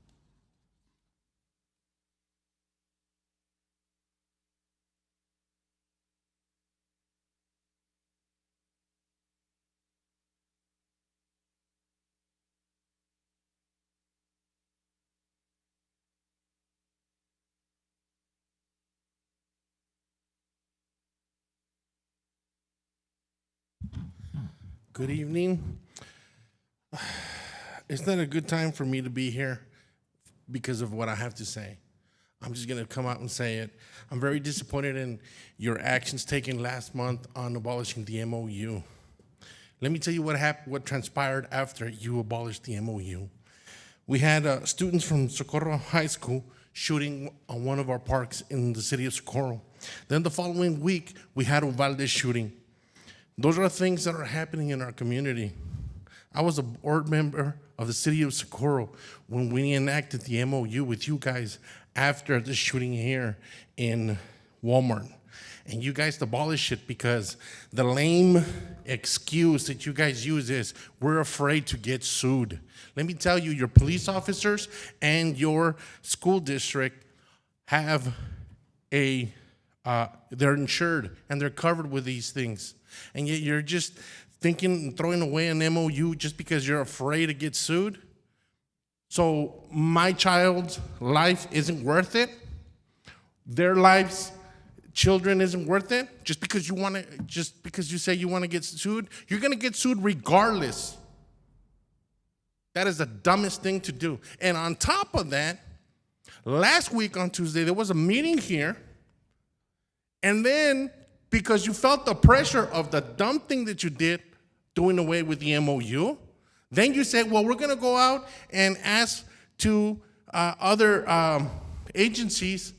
Speaker 7: Good evening. It's not a good time for me to be here because of what I have to say. I'm just going to come out and say it. I'm very disappointed in your actions taken last month on abolishing the MOU. Let me tell you what happened, what transpired after you abolished the MOU. We had students from Socorro High School shooting on one of our parks in the city of Socorro. Then the following week, we had a Valdez shooting. Those are things that are happening in our community. I was a board member of the city of Socorro when we enacted the MOU with you guys after the shooting here in Walmart. And you guys abolished it because the lame excuse that you guys use is we're afraid to get sued. Let me tell you, your police officers and your school district have they're insured and they're covered with these things. And yet you're just thinking and throwing away an MOU just because you're afraid to get sued? So my child's life isn't worth it? Their lives, children isn't worth it? Just because you say you want to get sued? You're going to get sued regardless. That is the dumbest thing to do. And on top of that, last week on Tuesday, there was a meeting here, and then because you felt the pressure of the dumb thing that you did, doing away with the MOU, then you said, well, we're going to go out and ask to other agencies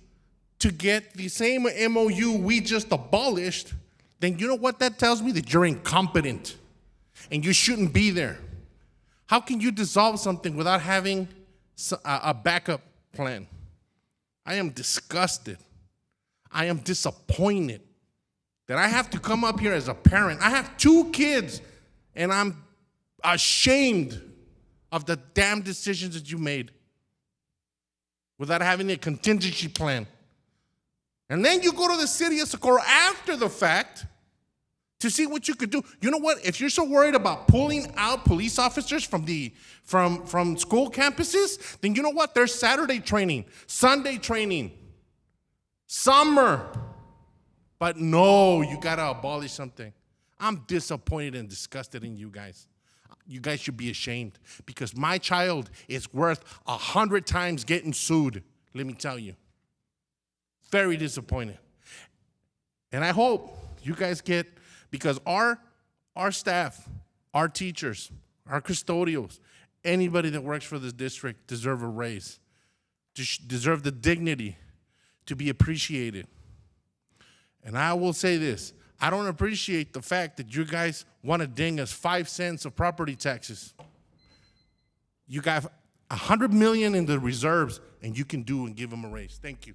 Speaker 7: to get the same MOU we just abolished. Then you know what that tells me? That you're incompetent and you shouldn't be there. How can you dissolve something without having a backup plan? I am disgusted. I am disappointed that I have to come up here as a parent. I have 2 kids, and I'm ashamed of the damn decisions that you made without having a contingency plan. And then you go to the city of Socorro after the fact to see what you could do. You know what? If you're so worried about pulling out police officers from school campuses, then you know what? There's Saturday training, Sunday training, summer. But no, you got to abolish something. I'm disappointed and disgusted in you guys. You guys should be ashamed because my child is worth 100 times getting sued, let me tell you. Very disappointed. And I hope you guys get, because our staff, our teachers, our custodials, anybody that works for this district deserve a raise, deserve the dignity to be appreciated. And I will say this, I don't appreciate the fact that you guys want to ding us 5 cents of property taxes. You got $100 million in the reserves, and you can do and give them a raise. Thank you.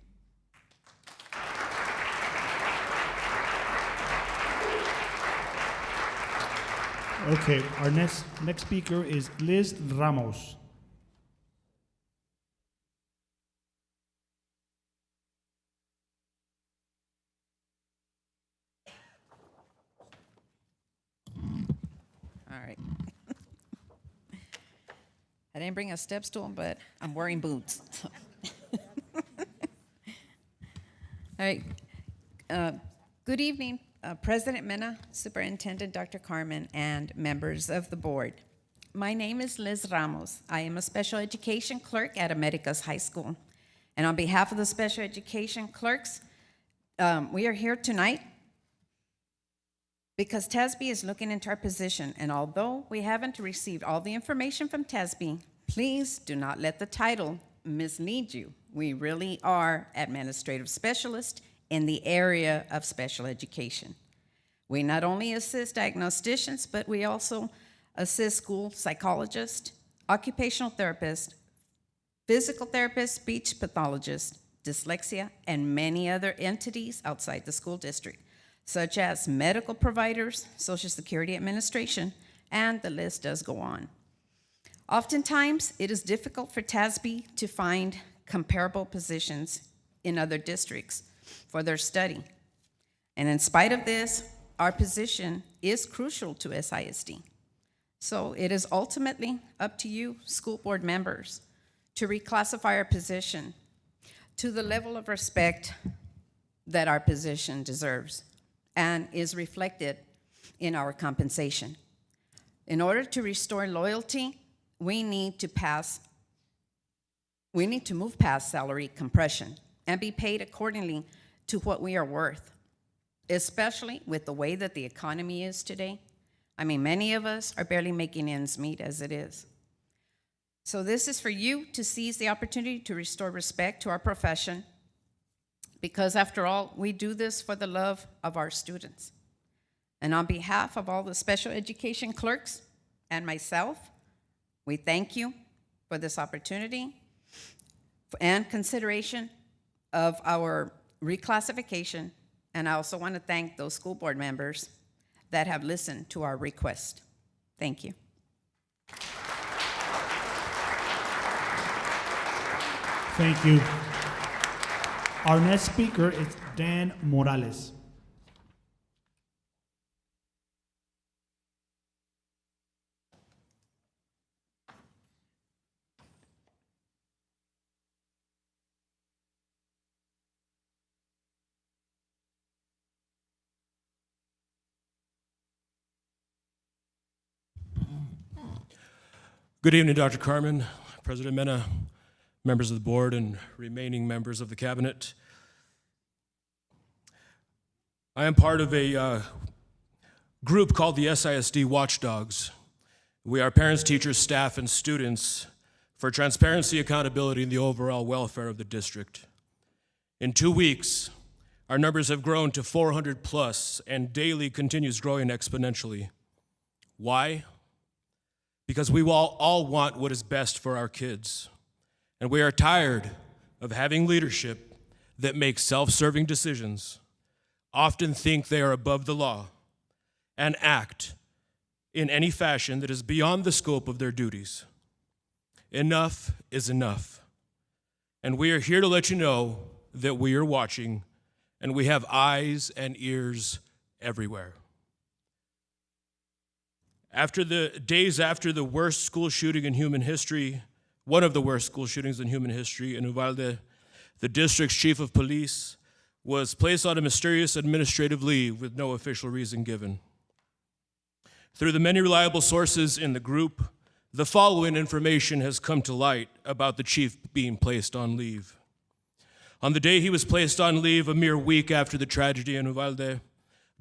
Speaker 1: Okay, our next speaker is Liz Ramos.
Speaker 8: All right. I didn't bring a step stool, but I'm wearing boots. All right. Good evening, President Mena, Superintendent Dr. Carmen, and members of the board. My name is Liz Ramos. I am a special education clerk at Americas High School. And on behalf of the special education clerks, we are here tonight because TASB is looking into our position, and although we haven't received all the information from TASB, please do not let the title mislead you. We really are administrative specialists in the area of special education. We not only assist diagnosticians, but we also assist school psychologists, occupational therapists, physical therapists, speech pathologists, dyslexia, and many other entities outside the school district, such as medical providers, Social Security Administration, and the list does go on. Oftentimes, it is difficult for TASB to find comparable positions in other districts for their study. And in spite of this, our position is crucial to SISD. So it is ultimately up to you, school board members, to reclassify our position to the level of respect that our position deserves and is reflected in our compensation. In order to restore loyalty, we need to move past salary compression and be paid accordingly to what we are worth, especially with the way that the economy is today. I mean, many of us are barely making ends meet as it is. So this is for you to seize the opportunity to restore respect to our profession, because after all, we do this for the love of our students. And on behalf of all the special education clerks and myself, we thank you for this opportunity and consideration of our reclassification. And I also want to thank those school board members that have listened to our request. Thank you.
Speaker 1: Thank you. Our next speaker is Dan Morales.
Speaker 9: Good evening, Dr. Carmen, President Mena, members of the board, and remaining members of the cabinet. I am part of a group called the SISD Watchdogs. We are parents, teachers, staff, and students for transparency, accountability, and the overall welfare of the district. In 2 weeks, our numbers have grown to 400 plus and daily continues growing exponentially. Why? Because we all want what is best for our kids. And we are tired of having leadership that makes self-serving decisions, often think they are above the law, and act in any fashion that is beyond the scope of their duties. Enough is enough. And we are here to let you know that we are watching, and we have eyes and ears everywhere. After the days after the worst school shooting in human history, one of the worst school shootings in human history in Uvalde, the district's chief of police was placed on a mysterious administrative leave with no official reason given. Through the many reliable sources in the group, the following information has come to light about the chief being placed on leave. On the day he was placed on leave, a mere week after the tragedy in Uvalde,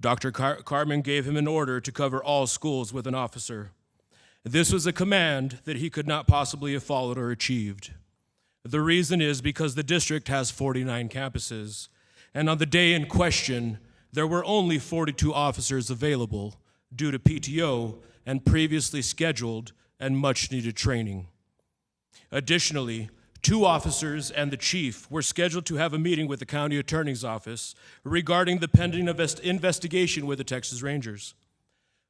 Speaker 9: Dr. Carmen gave him an order to cover all schools with an officer. This was a command that he could not possibly have followed or achieved. The reason is because the district has 49 campuses, and on the day in question, there were only 42 officers available due to PTO and previously scheduled and much-needed training. Additionally, 2 officers and the chief were scheduled to have a meeting with the county attorney's office regarding the pending investigation with the Texas Rangers.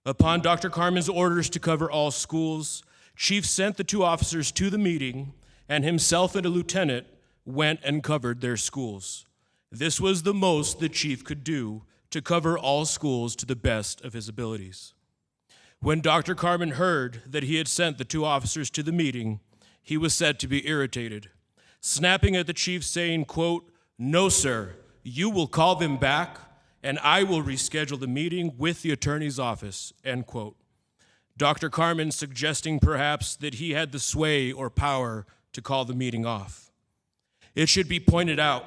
Speaker 9: Upon Dr. Carmen's orders to cover all schools, Chief sent the 2 officers to the meeting, and himself and a lieutenant went and covered their schools. This was the most the chief could do to cover all schools to the best of his abilities. When Dr. Carmen heard that he had sent the 2 officers to the meeting, he was said to be irritated, snapping at the chief saying, quote, "No, sir, you will call them back and I will reschedule the meeting with the attorney's office," end quote. Dr. Carmen suggesting perhaps that he had the sway or power to call the meeting off. It should be pointed out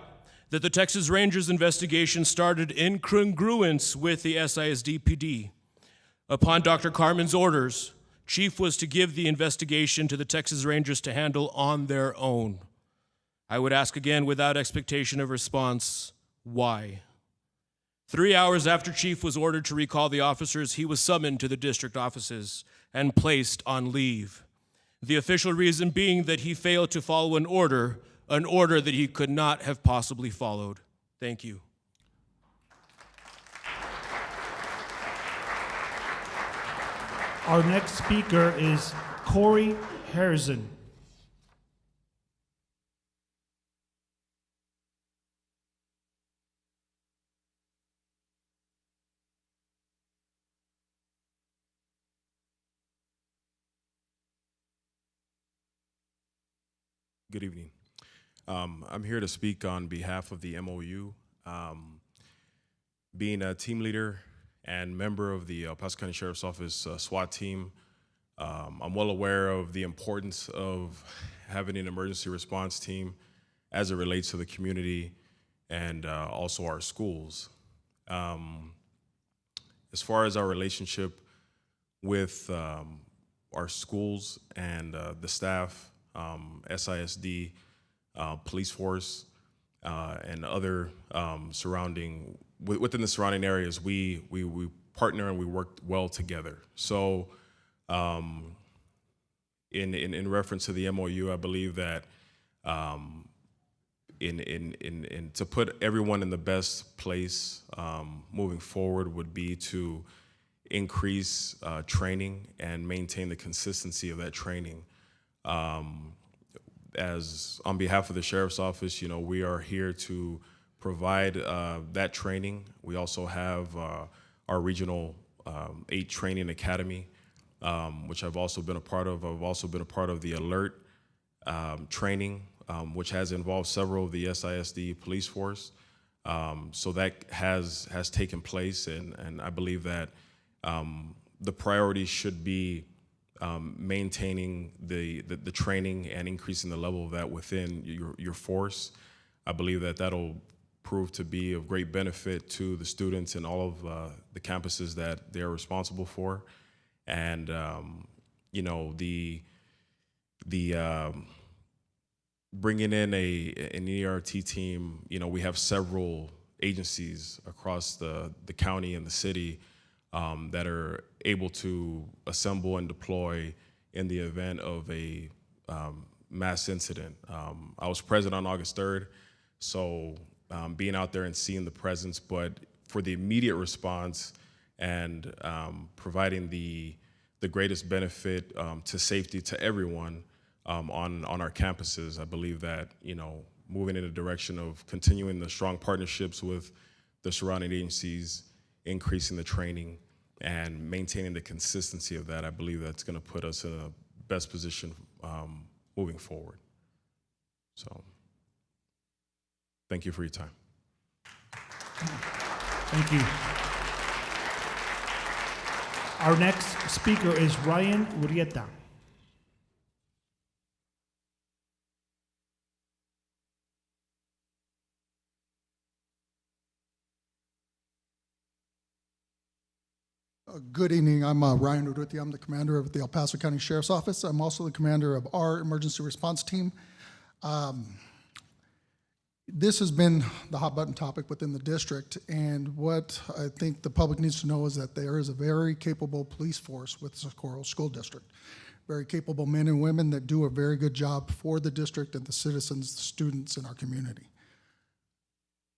Speaker 9: that the Texas Rangers investigation started in congruence with the SISD PD. Upon Dr. Carmen's orders, Chief was to give the investigation to the Texas Rangers to handle on their own. I would ask again, without expectation of response, why? 3 hours after Chief was ordered to recall the officers, he was summoned to the district offices and placed on leave. The official reason being that he failed to follow an order that he could not have possibly followed. Thank you.
Speaker 1: Our next speaker is Corey Harrison.
Speaker 10: Good evening. I'm here to speak on behalf of the MOU. Being a team leader and member of the El Paso County Sheriff's Office SWAT team, I'm well aware of the importance of having an emergency response team as it relates to the community and also our schools. As far as our relationship with our schools and the staff, SISD, police force, and other within the surrounding areas, we partner and we work well together. So in reference to the MOU, I believe that to put everyone in the best place moving forward would be to increase training and maintain the consistency of that training. As on behalf of the Sheriff's Office, we are here to provide that training. We also have our Regional 8 Training Academy, which I've also been a part of. I've also been a part of the Alert training, which has involved several of the SISD police force. So that has taken place, and I believe that the priority should be maintaining the training and increasing the level of that within your force. I believe that that'll prove to be of great benefit to the students in all of the campuses that they're responsible for. And the bringing in an ERT team, we have several agencies across the county and the city that are able to assemble and deploy in the event of a mass incident. I was present on August 3rd, so being out there and seeing the presence, but for the immediate response and providing the greatest benefit to safety to everyone on our campuses, I believe that, moving in the direction of continuing the strong partnerships with the surrounding agencies, increasing the training, and maintaining the consistency of that, I believe that's going to put us in a best position moving forward. So, thank you for your time.
Speaker 1: Thank you. Our next speaker is Ryan Urieta.
Speaker 11: Good evening. I'm Ryan Urrutia. I'm the commander of the El Paso County Sheriff's Office. I'm also the commander of our emergency response team. This has been the hot button topic within the district, and what I think the public needs to know is that there is a very capable police force with the Socorro School District. Very capable men and women that do a very good job for the district and the citizens, the students in our community.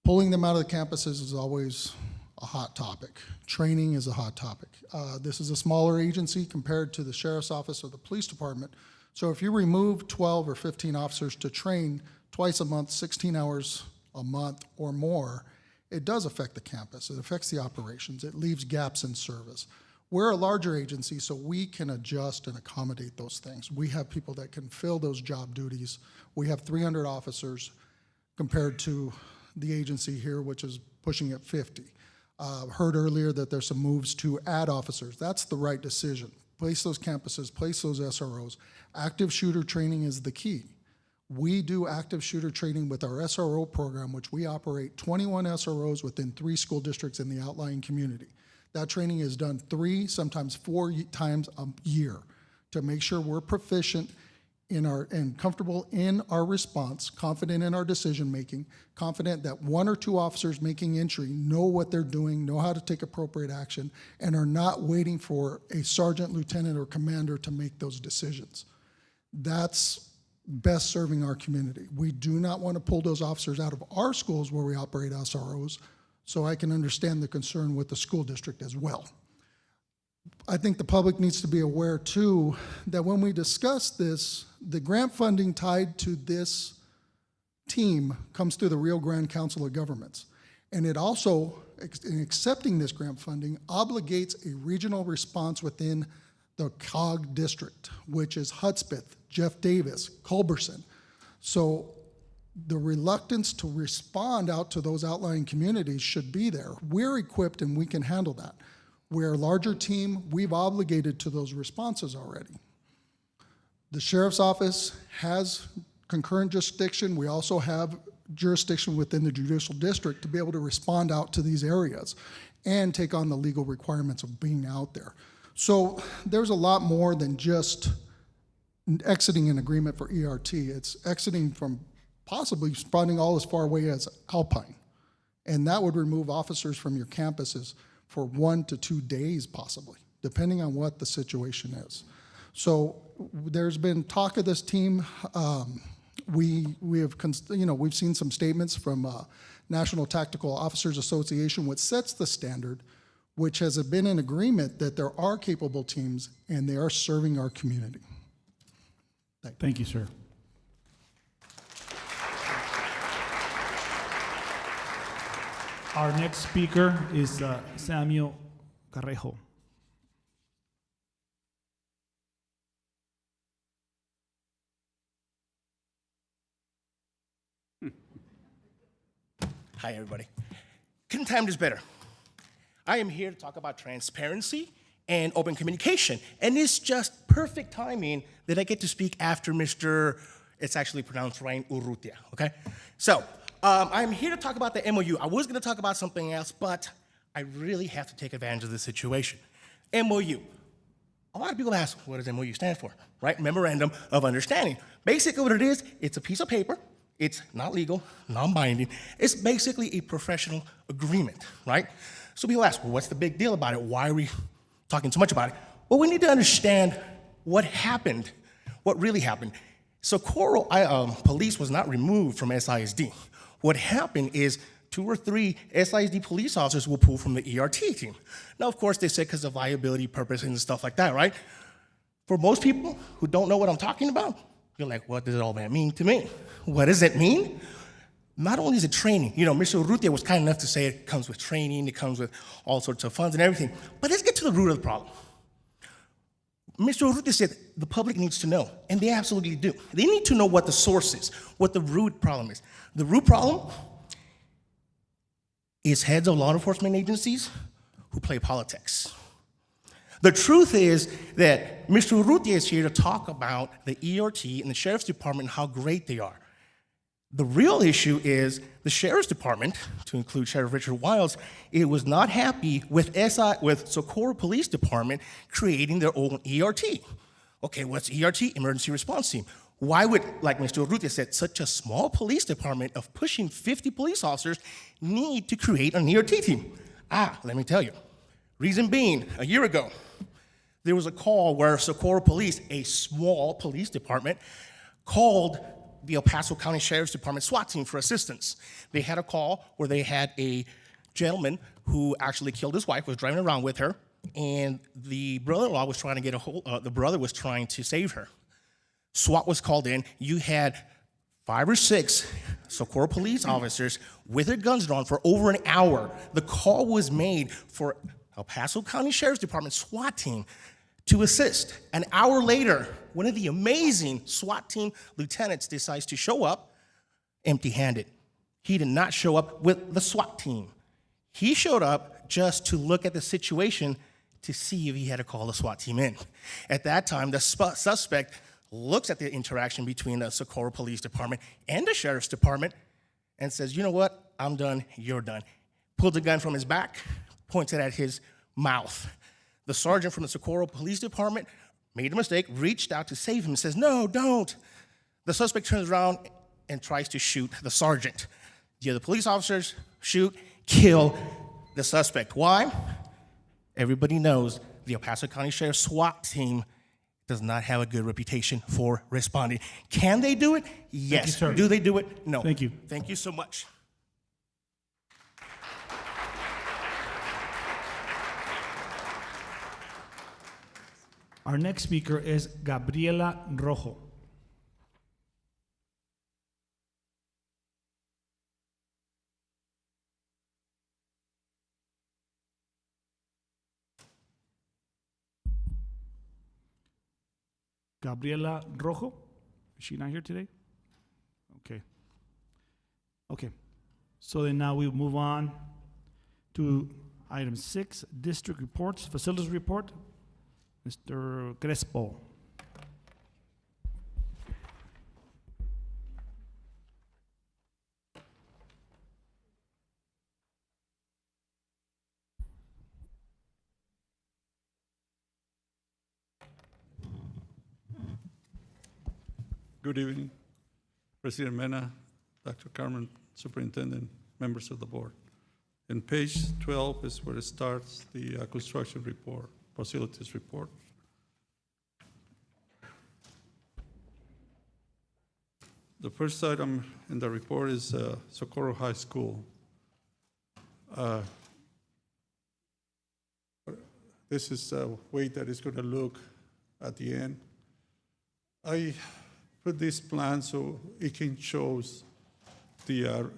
Speaker 11: Pulling them out of the campuses is always a hot topic. Training is a hot topic. This is a smaller agency compared to the Sheriff's Office or the Police Department. So if you remove 12 or 15 officers to train twice a month, 16 hours a month or more, it does affect the campus. It affects the operations. It leaves gaps in service. We're a larger agency, so we can adjust and accommodate those things. We have people that can fill those job duties. We have 300 officers compared to the agency here, which is pushing at 50. Heard earlier that there's some moves to add officers. That's the right decision. Place those campuses, place those SROs. Active shooter training is the key. We do active shooter training with our SRO program, which we operate 21 SROs within 3 school districts in the outlying community. That training is done 3, sometimes 4 times a year to make sure we're proficient and comfortable in our response, confident in our decision making, confident that 1 or 2 officers making entry know what they're doing, know how to take appropriate action, and are not waiting for a sergeant, lieutenant, or commander to make those decisions. That's best serving our community. We do not want to pull those officers out of our schools where we operate SROs, so I can understand the concern with the school district as well. I think the public needs to be aware too that when we discuss this, the grant funding tied to this team comes through the Rio Grande Council of Governments. And it also, in accepting this grant funding, obligates a regional response within the COG district, which is Hudspeth, Jeff Davis, Culberson. So the reluctance to respond out to those outlying communities should be there. We're equipped and we can handle that. We're a larger team. We've obligated to those responses already. The sheriff's office has concurrent jurisdiction. We also have jurisdiction within the judicial district to be able to respond out to these areas and take on the legal requirements of being out there. So there's a lot more than just exiting an agreement for ERT. It's exiting from possibly responding all as far away as Alpine. And that would remove officers from your campuses for 1 to 2 days possibly, depending on what the situation is. So there's been talk of this team. We've seen some statements from National Tactical Officers Association, which sets the standard, which has been in agreement that there are capable teams and they are serving our community.
Speaker 1: Thank you, sir. Our next speaker is Samuel Carrejo.
Speaker 12: Hi, everybody. Couldn't time this better. I am here to talk about transparency and open communication, and it's just perfect timing that I get to speak after Mr. It's actually pronounced Ryan Urrutia, okay? So, I'm here to talk about the MOU. I was gonna talk about something else, but I really have to take advantage of this situation. MOU. A lot of people ask, what does MOU stand for, right? Memorandum of Understanding. Basically what it is, it's a piece of paper. It's not legal, non-binding. It's basically a professional agreement, right? So people ask, well, what's the big deal about it? Why are we talking so much about it? Well, we need to understand what happened, what really happened. Socorro police was not removed from SISD. What happened is 2 or 3 SISD police officers were pulled from the ERT team. Now, of course, they said because of liability purposes and stuff like that, right? For most people who don't know what I'm talking about, you're like, what does all that mean to me? What does it mean? Not only is it training, Mr. Urrutia was kind enough to say it comes with training, it comes with all sorts of funds and everything, but let's get to the root of the problem. Mr. Urrutia said the public needs to know, and they absolutely do. They need to know what the source is, what the root problem is. The root problem is heads of law enforcement agencies who play politics. The truth is that Mr. Urrutia is here to talk about the ERT and the Sheriff's Department and how great they are. The real issue is the Sheriff's Department, to include Sheriff Richard Wiles, it was not happy with Socorro Police Department creating their own ERT. Okay, what's ERT? Emergency Response Team. Why would, like Mr. Urrutia said, such a small police department of pushing 50 police officers need to create an ERT team? Let me tell you. Reason being, a year ago, there was a call where Socorro Police, a small police department, called the El Paso County Sheriff's Department SWAT team for assistance. They had a call where they had a gentleman who actually killed his wife, was driving around with her, and the brother-in-law was trying to get the brother was trying to save her. SWAT was called in. You had 5 or 6 Socorro police officers with their guns drawn for over an hour. The call was made for El Paso County Sheriff's Department SWAT team to assist. An hour later, one of the amazing SWAT team lieutenants decides to show up empty-handed. He did not show up with the SWAT team. He showed up just to look at the situation to see if he had to call the SWAT team in. At that time, the suspect looks at the interaction between the Socorro Police Department and the Sheriff's Department and says, you know what, I'm done, you're done. Pulled the gun from his back, points it at his mouth. The sergeant from the Socorro Police Department made a mistake, reached out to save him, and says, no, don't. The suspect turns around and tries to shoot the sergeant. The other police officers shoot, kill the suspect. Why? Everybody knows the El Paso County Sheriff's SWAT team does not have a good reputation for responding. Can they do it? Yes.
Speaker 1: Thank you, sir.
Speaker 12: Do they do it? No.
Speaker 1: Thank you.
Speaker 12: Thank you so much.
Speaker 1: Our next speaker is Gabriela Rojo. Gabriela Rojo? Is she not here today? Okay. Okay. So then now we'll move on to Item 6, district reports, facilities report. Mr. Crespo.
Speaker 13: Good evening, President Mena, Dr. Carmen, Superintendent, members of the board. And page 12 is where it starts, the construction report, facilities report. The first item in the report is Socorro High School. This is a way that it's going to look at the end. I put this plan so it can show the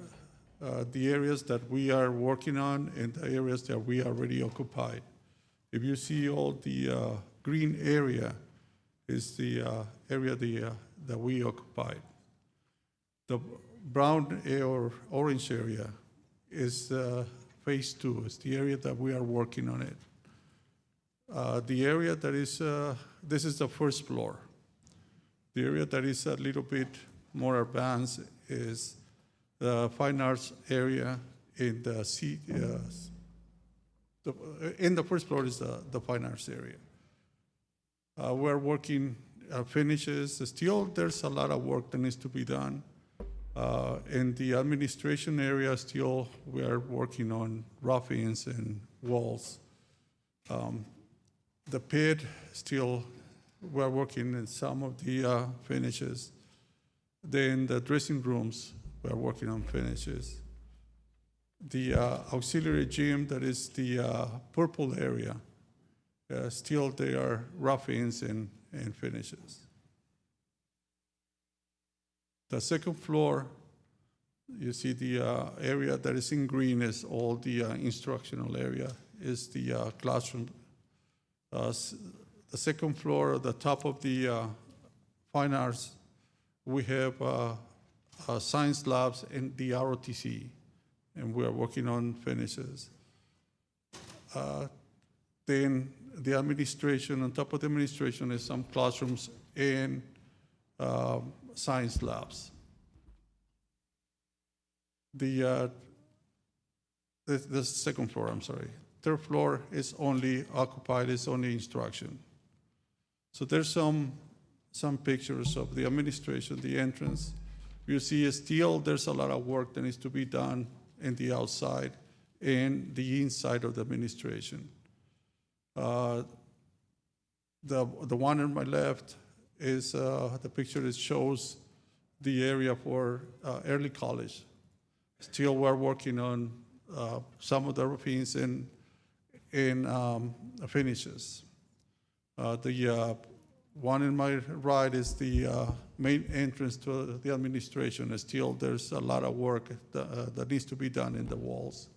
Speaker 13: areas that we are working on and the areas that we already occupied. If you see all the green area is the area that we occupied. The brown or orange area is phase 2. It's the area that we are working on it. The area that is, this is the first floor. The area that is a little bit more advanced is the fine arts area in the in the first floor is the fine arts area. We're working finishes. Still, there's a lot of work that needs to be done. In the administration area, still we are working on roofings and walls. The pit, still we're working in some of the finishes. Then the dressing rooms, we're working on finishes. The auxiliary gym, that is the purple area, still there are roofings and finishes. The second floor, you see the area that is in green is all the instructional area, is the classroom. The second floor, the top of the fine arts, we have science labs and the ROTC, and we are working on finishes. Then the administration, on top of the administration is some classrooms and science labs. The second floor, I'm sorry. Third floor is only occupied, is only instruction. So there's some pictures of the administration, the entrance. You see still there's a lot of work that needs to be done in the outside and the inside of the administration. The one on my left is the picture that shows the area for early college. Still we're working on some of the roofings and finishes. The one in my right is the main entrance to the administration. And still, there's a lot of work that needs to be done in the walls.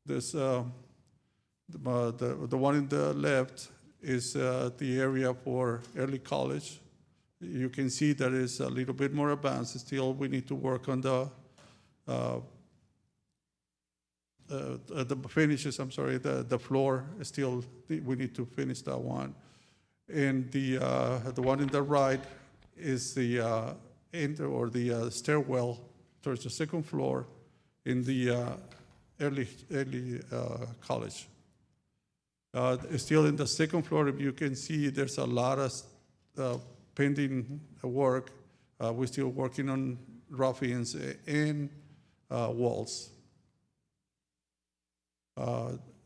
Speaker 13: There's the one in the left is the area for early college. You can see that is a little bit more advanced. Still, we need to work on the finishes, I'm sorry, the floor, still, we need to finish that one. And the one in the right is the stairwell towards the second floor in the early college. Still in the second floor, if you can see, there's a lot of pending work. We're still working on roofings and walls.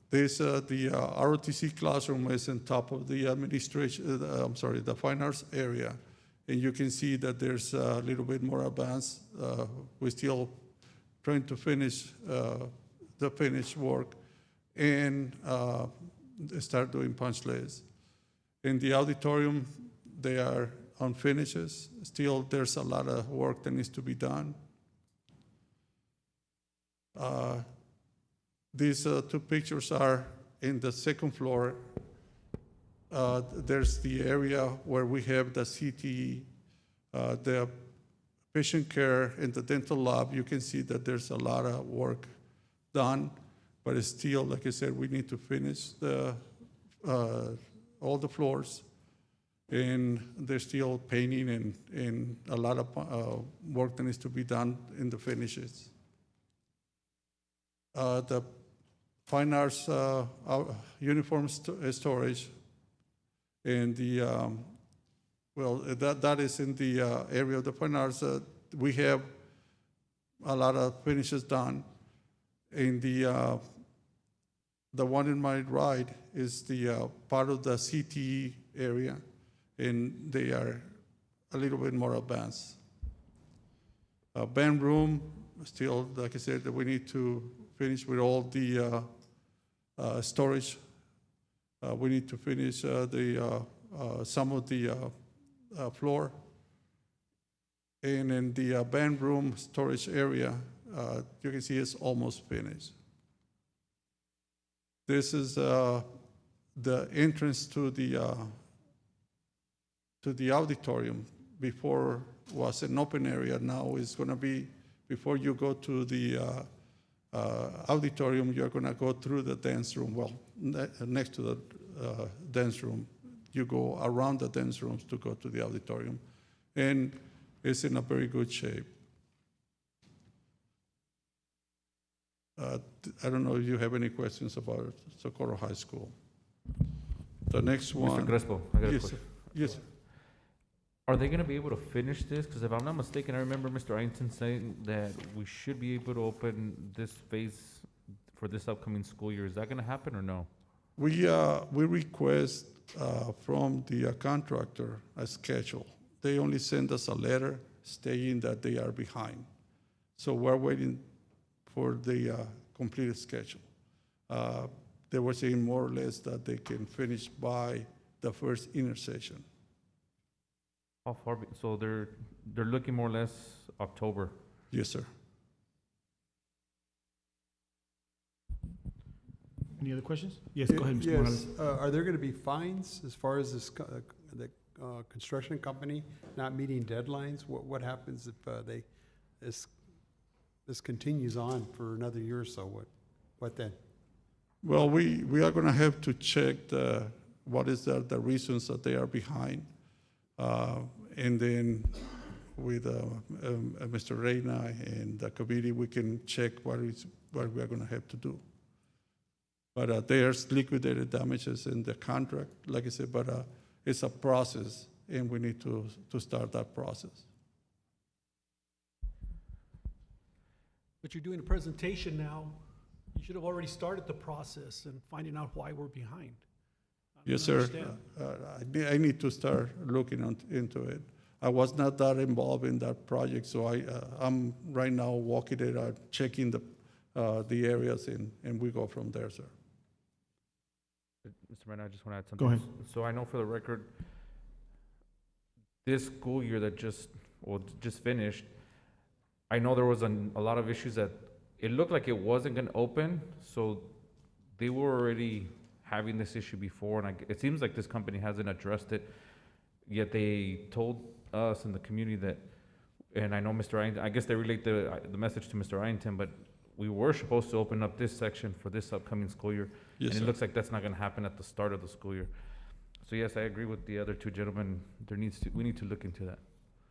Speaker 13: There's the ROTC classroom is on top of the administration, the fine arts area. And you can see that there's a little bit more advanced. We're still trying to finish the finished work and start doing punch lists. In the auditorium, they are on finishes. Still, there's a lot of work that needs to be done. These two pictures are in the second floor. There's the area where we have the CTE, the patient care, and the dental lab. You can see that there's a lot of work done, but it's still, like I said, we need to finish all the floors, and there's still painting and a lot of work that needs to be done in the finishes. The fine arts uniform storage, and that is in the area of the fine arts. We have a lot of finishes done. In the one in my right is the part of the CTE area, and they are a little bit more advanced. Band room, still, like I said, we need to finish with all the storage. We need to finish some of the floor. And in the band room storage area, you can see it's almost finished. This is the entrance to the auditorium. Before was an open area, now it's going to be, before you go to the auditorium, you're going to go through the dance room. Well, next to the dance room, you go around the dance rooms to go to the auditorium. And it's in a very good shape. I don't know if you have any questions about Socorro High School. The next one.
Speaker 14: Mr. Crespo, I got a
Speaker 13: Yes,
Speaker 14: question.
Speaker 13: yes.
Speaker 14: Are they gonna be able to finish this? Because if I'm not mistaken, I remember Mr. Ianton saying that we should be able to open this phase for this upcoming school year. Is that gonna happen or no?
Speaker 13: We request from the contractor a schedule. They only send us a letter stating that they are behind. So we're waiting for the completed schedule. They were saying more or less that they can finish by the first intersection.
Speaker 14: How far, so they're looking more or less October?
Speaker 13: Yes, sir.
Speaker 1: Any other questions? Yes, go ahead, Mr. Morales.
Speaker 15: Yes, are there going to be fines as far as this, the construction company not meeting deadlines? What happens if this continues on for another year or so? What then?
Speaker 13: Well, we are going to have to check what is the reasons that they are behind. And then with Mr. Reyna and the committee, we can check what we are going to have to do. But there's liquidated damages in the contract, like I said, but it's a process, and we need to start that process.
Speaker 16: But you're doing a presentation now. You should have already started the process and finding out why we're behind.
Speaker 13: Yes, sir. I need to start looking into it. I was not that involved in that project, so I'm right now walking it out, checking the areas, and we go from there, sir.
Speaker 14: Mr. Mayor, I just want to add something.
Speaker 1: Go ahead.
Speaker 14: So I know for the record, this school year that just finished, I know there was a lot of issues that it looked like it wasn't going to open, so they were already having this issue before, and it seems like this company hasn't addressed it, yet they told us in the community that, and I know Mr. Ianton, I guess they relate the message to Mr. Ianton, but we were supposed to open up this section for this upcoming school year,
Speaker 13: Yes,
Speaker 14: and
Speaker 13: sir.
Speaker 14: it looks like that's not going to happen at the start of the school year. So yes, I agree with the other two gentlemen. We need to look into that.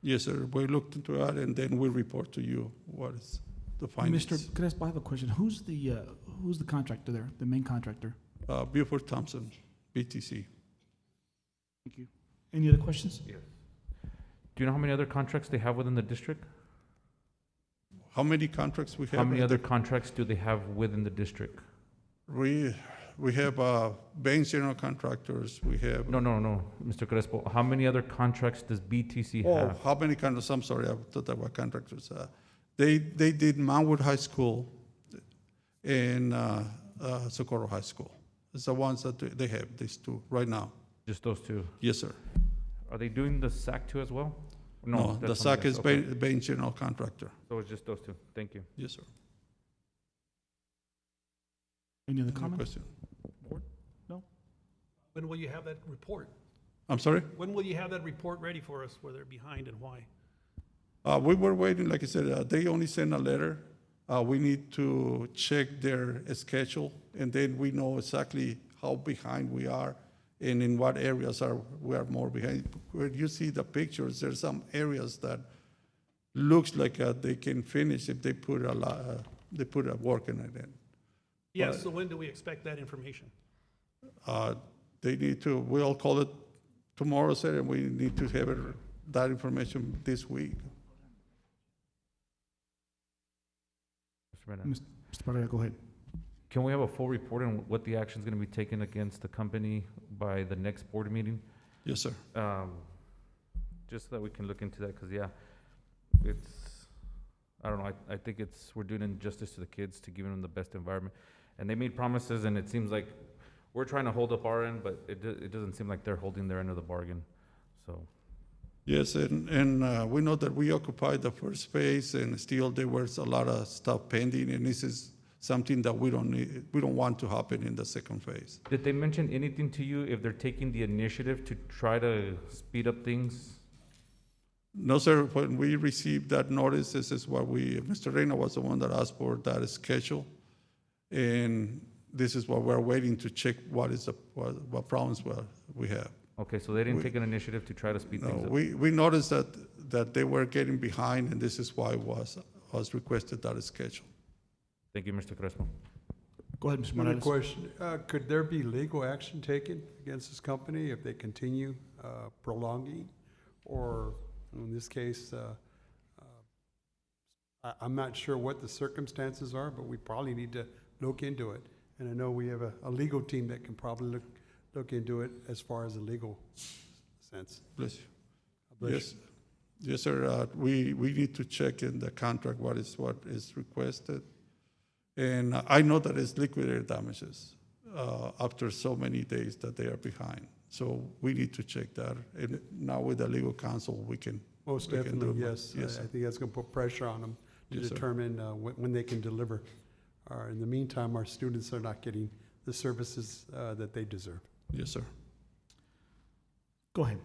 Speaker 13: Yes, sir. We looked into that, and then we'll report to you what is the findings.
Speaker 1: Mr. Crespo, I have a question. Who's the contractor there, the main contractor?
Speaker 13: Buford Thompson, BTC.
Speaker 1: Thank you. Any other questions?
Speaker 14: Yes. Do you know how many other contracts they have within the district?
Speaker 13: How many contracts we have?
Speaker 14: How many other contracts do they have within the district?
Speaker 13: We have banks, general contractors. We have.
Speaker 14: No, Mr. Crespo. How many other contracts does BTC
Speaker 13: Oh,
Speaker 14: have?
Speaker 13: how many contractors? I'm sorry, I thought that were contractors. They did Mountwood High School and Socorro High School. It's the ones that they have, these two, right now.
Speaker 14: Just those two?
Speaker 13: Yes, sir.
Speaker 14: Are they doing the SAC too as well?
Speaker 13: No, the
Speaker 14: that's
Speaker 13: SAC
Speaker 14: something
Speaker 13: is
Speaker 14: else. Okay.
Speaker 13: Bain General Contractor.
Speaker 14: So it's just those two. Thank you.
Speaker 13: Yes, sir.
Speaker 1: Any other
Speaker 13: Any
Speaker 1: comments?
Speaker 13: question?
Speaker 1: Board? No?
Speaker 16: When will you have that report?
Speaker 13: I'm sorry?
Speaker 16: When will you have that report ready for us, where they're behind and why?
Speaker 13: We were waiting, like I said, they only sent a letter We need to check their schedule, and then we know exactly how behind we are and in what areas we are more behind. When you see the pictures, there's some areas that looks like they can finish if they put a work in it.
Speaker 16: Yeah,
Speaker 13: But-
Speaker 16: so when do we expect that information?
Speaker 13: They need to, we'll call it tomorrow, sir, and we need to have that information this week.
Speaker 14: Mr. Mena,
Speaker 1: Mr. Pereira, go ahead.
Speaker 14: can we have a full report on what the action is going to be taken against the company by the next board meeting?
Speaker 13: Yes, sir.
Speaker 14: Just so that we can look into that, because, yeah, it's, I don't know, I think we're doing injustice to the kids to give them the best environment. And they made promises, and it seems like we're trying to hold up our end, but it doesn't seem like they're holding their end of the bargain, so.
Speaker 13: Yes, and we know that we occupied the first phase, and still there was a lot of stuff pending, and this is something that we don't want to happen in the second phase.
Speaker 14: Did they mention anything to you if they're taking the initiative to try to speed up things?
Speaker 13: No, sir, when we received that notice, this is what Mr. Reyna was the one that asked for that schedule, and this is what we're waiting to check what what problems we have.
Speaker 14: Okay, so they didn't take an initiative to try to speed things
Speaker 13: No,
Speaker 14: up?
Speaker 13: we noticed that they were getting behind, and this is why was requested that schedule.
Speaker 14: Thank you, Mr. Crespo.
Speaker 1: Go ahead, Mr.
Speaker 15: Another
Speaker 1: Morales.
Speaker 15: question, could there be legal action taken against this company if they continue prolonging? Or in this case, I'm not sure what the circumstances are, but we probably need to look into it. And I know we have a legal team that can probably look into it as far as a legal sense.
Speaker 13: Bless you.
Speaker 15: Bless
Speaker 13: Yes, yes, sir. We need to check in the contract what is requested. And I know that it's liquidated damages after so many days that they are behind. So we need to check that. And now with the legal counsel, we can.
Speaker 15: Most
Speaker 13: we can do
Speaker 15: definitely,
Speaker 13: it.
Speaker 15: yes.
Speaker 13: Yes,
Speaker 15: I
Speaker 13: sir.
Speaker 15: think that's going to put pressure on them to
Speaker 13: Yes, sir.
Speaker 15: determine when they can deliver. In the meantime, our students are not getting the services that they deserve.
Speaker 13: Yes, sir.
Speaker 1: Go ahead.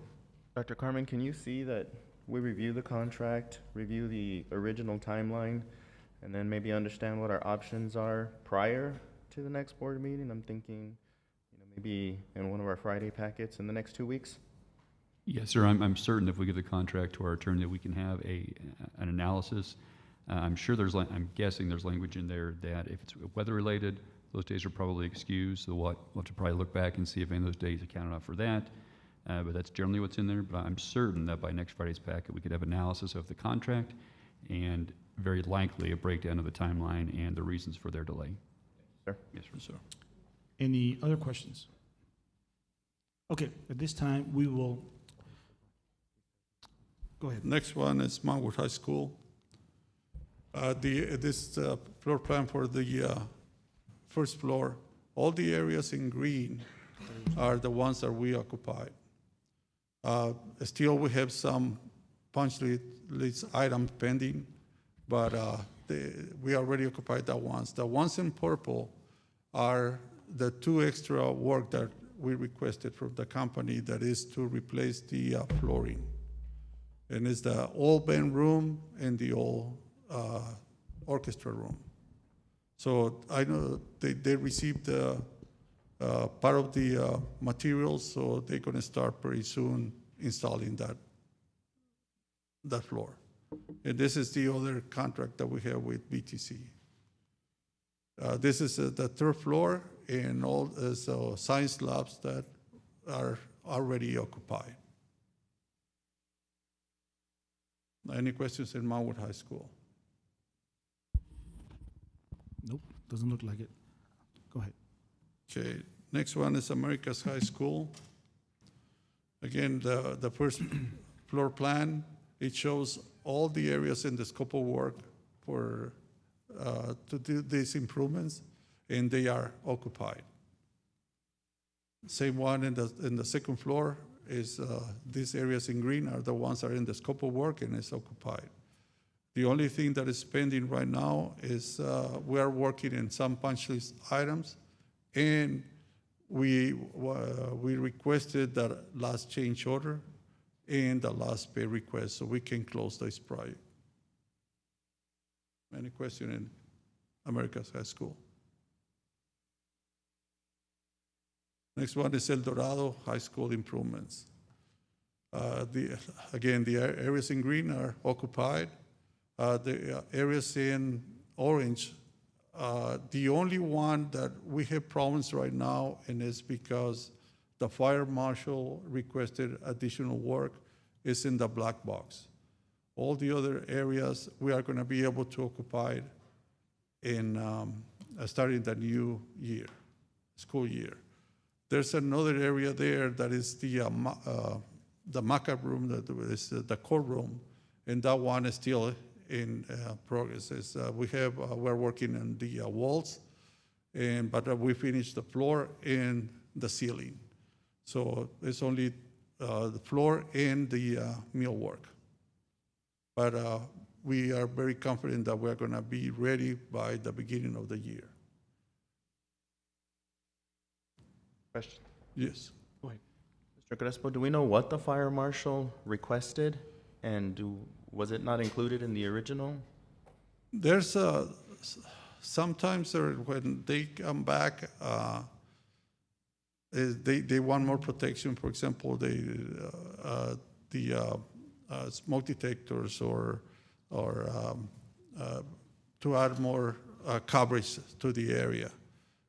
Speaker 17: Dr. Carmen, can you see that we review the contract, review the original timeline, and then maybe understand what our options are prior to the next board meeting? I'm thinking, maybe in one of our Friday packets in the next 2 weeks.
Speaker 3: Yes, sir. I'm certain if we give the contract to our attorney that we can have an analysis. I'm sure I'm guessing there's language in there that if it's weather-related, those days are probably excused. So we'll have to probably look back and see if any of those days are counted out for that. But that's generally what's in there. But I'm certain that by next Friday's packet, we could have analysis of the contract and very likely a breakdown of the timeline and the reasons for their delay.
Speaker 17: Sir?
Speaker 3: Yes, sir.
Speaker 1: Any other questions? Okay, at this time, we will, go ahead.
Speaker 13: Next one is Mountwood High School. This floor plan for the first floor, all the areas in green are the ones that we occupied. Still, we have some punch list items pending, but we already occupied the ones. The ones in purple are the 2 extra work that we requested from the company, that is to replace the flooring. And it's the old band room and the old orchestra room. So I know they received part of the materials, so they're going to start pretty soon installing that floor. And this is the other contract that we have with BTC. This is the 3rd floor and all science labs that are already occupied. Any questions in Mountwood High School?
Speaker 1: Nope, doesn't look like it. Go ahead.
Speaker 13: Okay, next one is America's High School. Again, the first floor plan, it shows all the areas in the scope of work for to do these improvements, and they are occupied. Same one in the 2nd floor is these areas in green are the ones that are in the scope of work and is occupied. The only thing that is pending right now is we are working in some punch list items, and we requested that last change order and the last pay request so we can close this project. Any question? America's High School. Next one is El Dorado High School improvements. Again, the areas in green are occupied. The areas in orange, the only one that we have problems right now, and it's because the fire marshal requested additional work, is in the black box. All the other areas we are going to be able to occupy in starting the new year, school year. There's another area there that is the maca room, that is the courtroom, and that one is still in progress. We're working on the walls, but we finished the floor and the ceiling. So it's only the floor and the millwork. But we are very confident that we're going to be ready by the beginning of the year.
Speaker 17: Question?
Speaker 13: Yes.
Speaker 17: Go ahead. Mr. Crespo, do we know what the fire marshal requested, and was it not included in the original?
Speaker 13: There's sometimes when they come back, they want more protection. For example, the smoke detectors or to add more coverage to the area.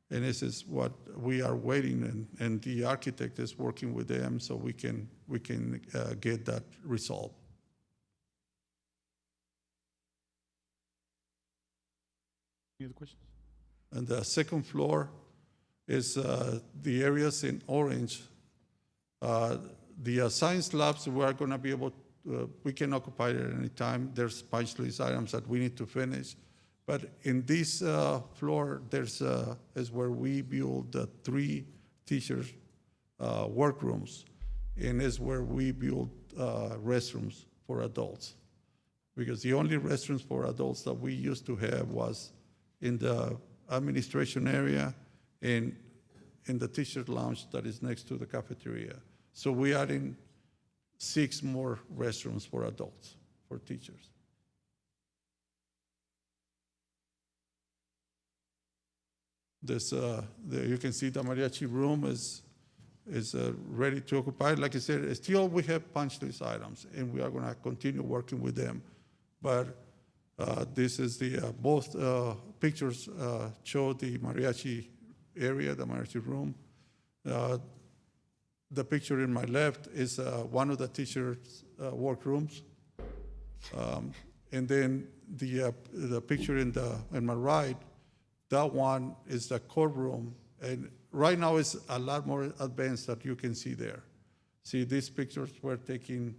Speaker 13: And this is what we are waiting, and the architect is working with them so we can get that resolved.
Speaker 1: Any other questions?
Speaker 13: And the second floor is the areas in orange. The science labs, we are going to be able to, we can occupy it at any time. There's punch list items that we need to finish. But in this floor, is where we build the 3 teachers' workrooms, and is where we build restrooms for adults. Because the only restrooms for adults that we used to have was in the administration area and in the teacher's lounge that is next to the cafeteria. So we are in 6 more restrooms for adults, for teachers. You can see the mariachi room is ready to occupy. Like I said, still we have punch list items, and we are going to continue working with them. But this is both pictures show the mariachi area, the mariachi room. The picture in my left is one of the teachers' workrooms, and then the picture in my right. That one is the courtroom, and right now it's a lot more advanced that you can see there. See, these pictures were taken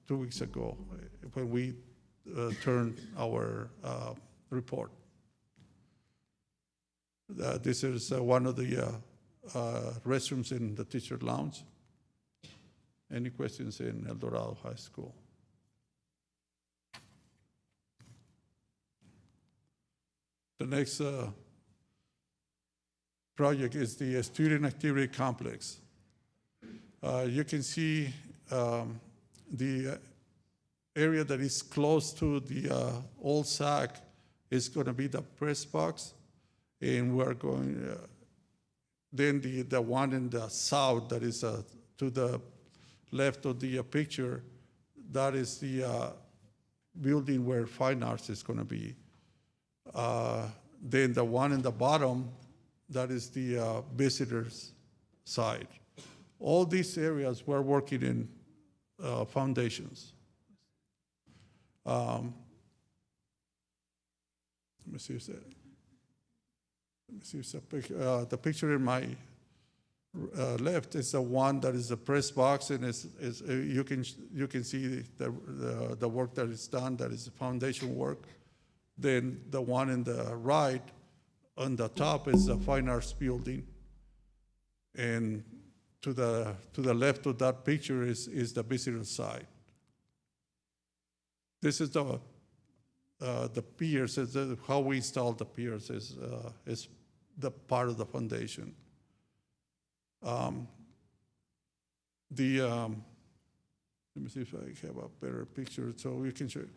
Speaker 13: 2 weeks ago when we turned our report. This is one of the restrooms in the teacher lounge. Any questions in El Dorado High School? The next project is the student activity complex. You can see the area that is close to the old SAC is going to be the press box, and we're going, then the one in the south that is to the left of the picture, that is the building where fine arts is going to be. Then the one in the bottom, that is the visitors side. All these areas we're working in foundations. Let me see if the picture in my left is the one that is the press box, and you can see the work that is done. That is the foundation work. Then the one in the right, on the top, is the fine arts building, and to the left of that picture is the visitor side. This is the piers. How we install the piers is the part of the foundation. Let me see if I have a better picture so we can show it.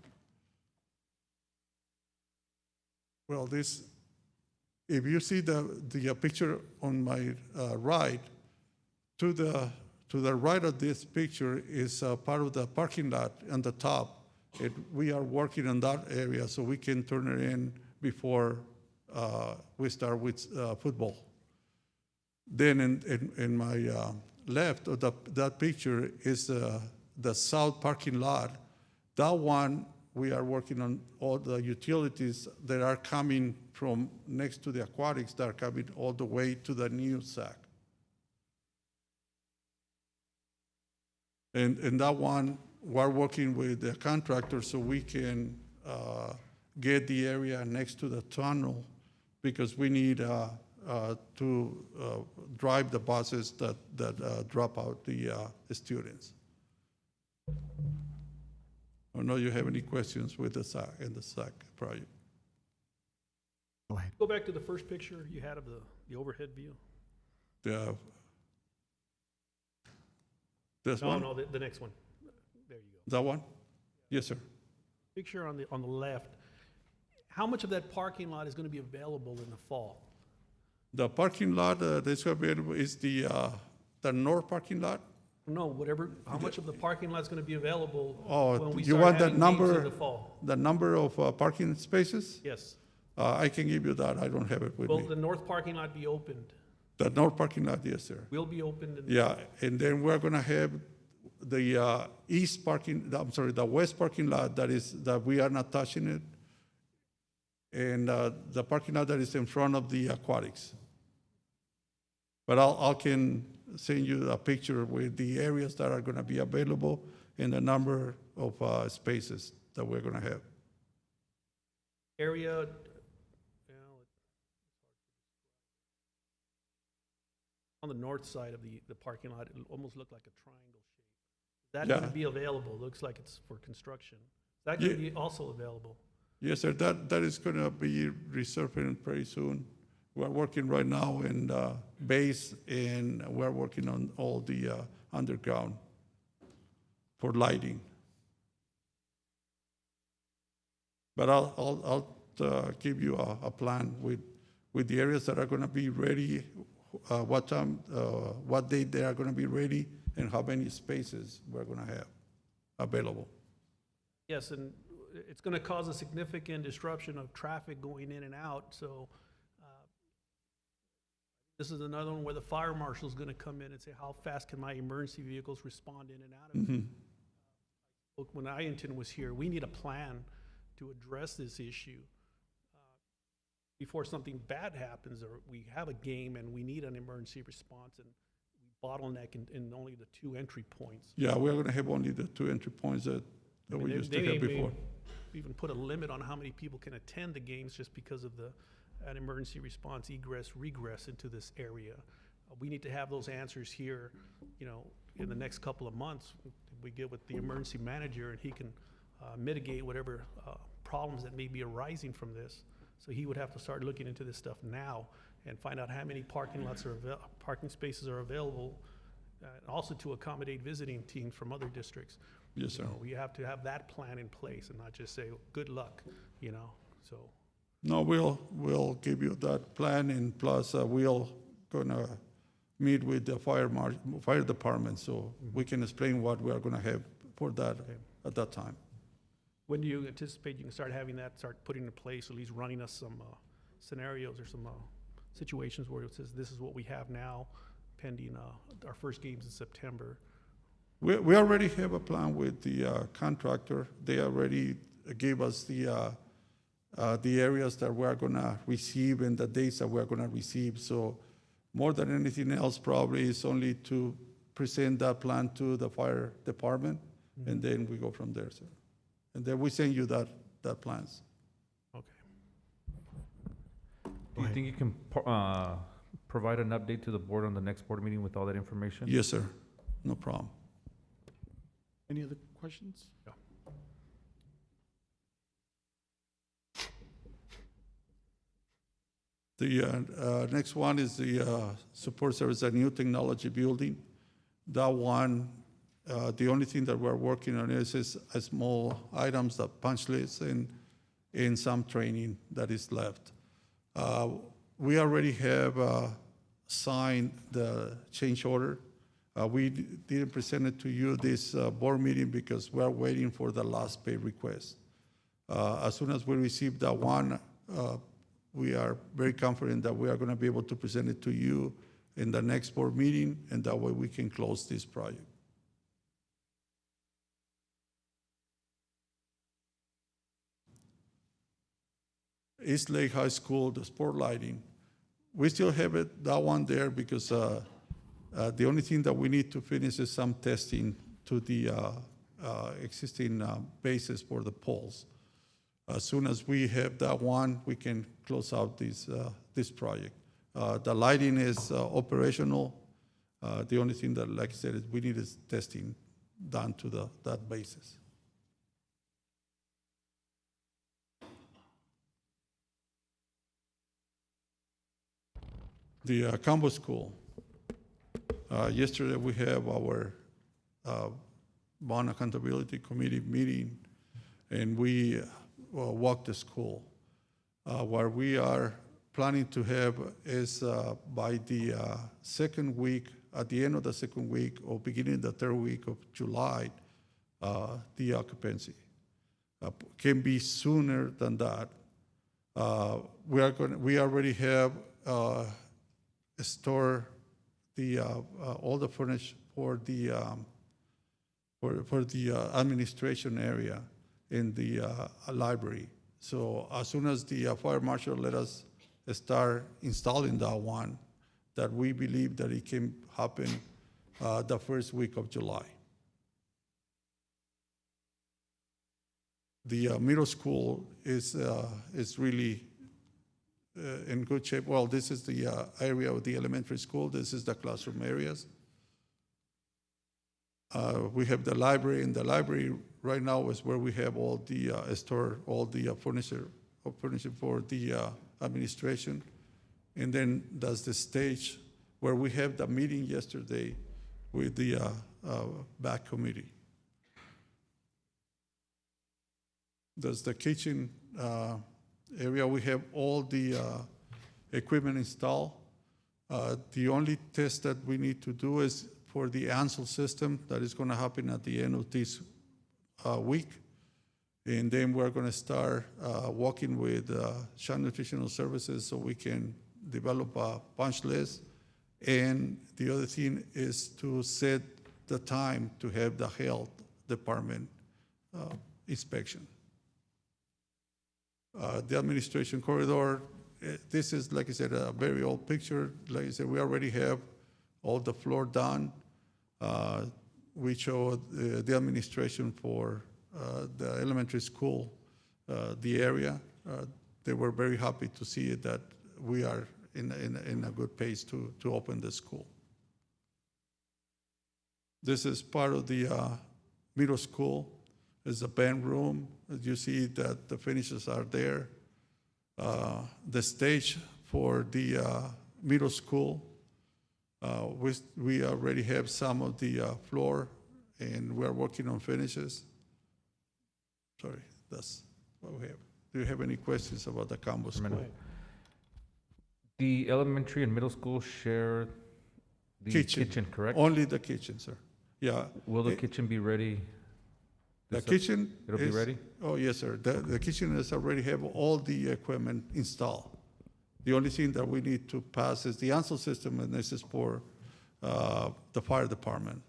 Speaker 13: Well, this, if you see the picture on my right, to the right of this picture is part of the parking lot on the top. We are working on that area so we can turn it in before we start with football. Then in my left of that picture is the south parking lot. That one, we are working on all the utilities that are coming from next to the aquatics that are coming all the way to the new SAC. And that one, we're working with the contractor so we can get the area next to the tunnel because we need to drive the buses that drop out the students. I don't know if you have any questions with the SAC and the SAC project.
Speaker 1: Go ahead.
Speaker 16: Go back to the first picture you had of the overhead view.
Speaker 13: This one?
Speaker 16: No, the next one. There you go.
Speaker 13: That one? Yes, sir.
Speaker 16: Picture on the left. How much of that parking lot is going to be available in the fall?
Speaker 13: The parking lot that's available is the north parking lot.
Speaker 16: No, whatever. How much of the parking lot is going to be available
Speaker 13: Oh,
Speaker 16: when we
Speaker 13: you
Speaker 16: start
Speaker 13: want that
Speaker 16: having games
Speaker 13: number?
Speaker 16: in the fall?
Speaker 13: The number of parking spaces?
Speaker 16: Yes.
Speaker 13: I can give you that. I don't have it with
Speaker 16: Will
Speaker 13: me.
Speaker 16: the north parking lot be opened?
Speaker 13: The north parking lot, yes, sir.
Speaker 16: Will be opened in the
Speaker 13: Yeah, and then we're gonna have the the west parking lot that we are not touching it, and the parking lot that is in front of the aquatics. But I can send you a picture with the areas that are gonna be available and the number of spaces that we're gonna have.
Speaker 16: area. On the north side of the parking lot, it almost looked like a triangle shape. Is that going to be available? Looks like it's for construction. Is that going to be also available?
Speaker 13: Yes, sir. That is gonna be resurfacing pretty soon. We're working right now in base, and we're working on all the underground for lighting. But I'll give you a plan with the areas that are gonna be ready, what time, what date they are gonna be ready, and how many spaces we're gonna have available.
Speaker 16: Yes, and it's going to cause a significant disruption of traffic going in and out. So this is another one where the fire marshal is going to come in and say, how fast can my emergency vehicles respond in and out of it? Look, when Ianton was here, we need a plan to address this issue before something bad happens, or we have a game and we need an emergency response and we bottleneck in only the two entry points.
Speaker 13: Yeah, we're gonna have only the two entry points that we used to have before.
Speaker 16: Even put a limit on how many people can attend the games just because of an emergency response egress regress into this area. We need to have those answers here, in the next couple of months. We get with the emergency manager and he can mitigate whatever problems that may be arising from this. So he would have to start looking into this stuff now and find out how many parking spaces are available, and also to accommodate visiting teams from other districts.
Speaker 13: Yes, sir.
Speaker 16: We have to have that plan in place and not just say, good luck, so.
Speaker 13: No, we'll give you that plan, and plus we'll gonna meet with the fire department so we can explain what we are gonna have for that at that time.
Speaker 16: When do you anticipate you can start having that, start putting in place, at least running us some scenarios or some situations where it says this is what we have now pending our first games in September?
Speaker 13: We already have a plan with the contractor. They already gave us the areas that we're gonna receive and the dates that we're gonna receive. So more than anything else, probably is only to present that plan to the fire department, and then we go from there, sir. And then we send you that plans.
Speaker 16: Okay.
Speaker 14: Do you think you can provide an update to the board on the next board meeting with all that information?
Speaker 13: Yes, sir. No problem.
Speaker 1: Any other questions?
Speaker 16: Yeah.
Speaker 13: The next one is the support service and new technology building. That one, the only thing that we're working on is small items, the punch lists and some training that is left. We already have signed the change order. We didn't present it to you this board meeting because we're waiting for the last pay request. As soon as we receive that one, we are very confident that we are going to be able to present it to you in the next board meeting, and that way we can close this project. East Lake High School, the sport lighting, we still have that one there because the only thing that we need to finish is some testing to the existing bases for the poles. As soon as we have that one, we can close out this project. The lighting is operational. The only thing that, like I said, is we need is testing done to that basis. The combo school. Yesterday we have our bond accountability committee meeting, and we walked the school. What we are planning to have is by the second week, at the end of the second week or beginning the third week of July, the occupancy. Can be sooner than that. We already have store the all the furniture for the administration area in the library. So as soon as the fire marshal let us start installing that one, that we believe that it can happen the first week of July. The middle school is really in good shape. Well, this is the area of the elementary school. This is the classroom areas. We have the library. In the library right now is where we have all the store, all the furniture for the administration. And then there's the stage where we have the meeting yesterday with the back committee. There's the kitchen area. We have all the equipment installed. The only test that we need to do is for the Ansel system that is going to happen at the end of this week. And then we're going to start working with Shine Nutritional Services so we can develop a punch list. And the other thing is to set the time to have the health department inspection. The administration corridor, this is, like I said, a very old picture. Like I said, we already have all the floor done. We showed the administration for the elementary school, the area. They were very happy to see that we are in a good pace to open the school. This is part of the middle school. There's a band room. As you see that the finishes are there. The stage for the middle school, we already have some of the floor, and we're working on finishes. Sorry, that's what we have. Do you have any questions about the combo school?
Speaker 14: The elementary and middle school share the kitchen, correct?
Speaker 13: Only the kitchen, sir. Yeah.
Speaker 14: Will the kitchen be ready?
Speaker 13: The kitchen
Speaker 14: It'll be ready?
Speaker 13: Oh, yes, sir. The kitchen is already have all the equipment installed. The only thing that we need to pass is the Ansel system, and this is for the fire department.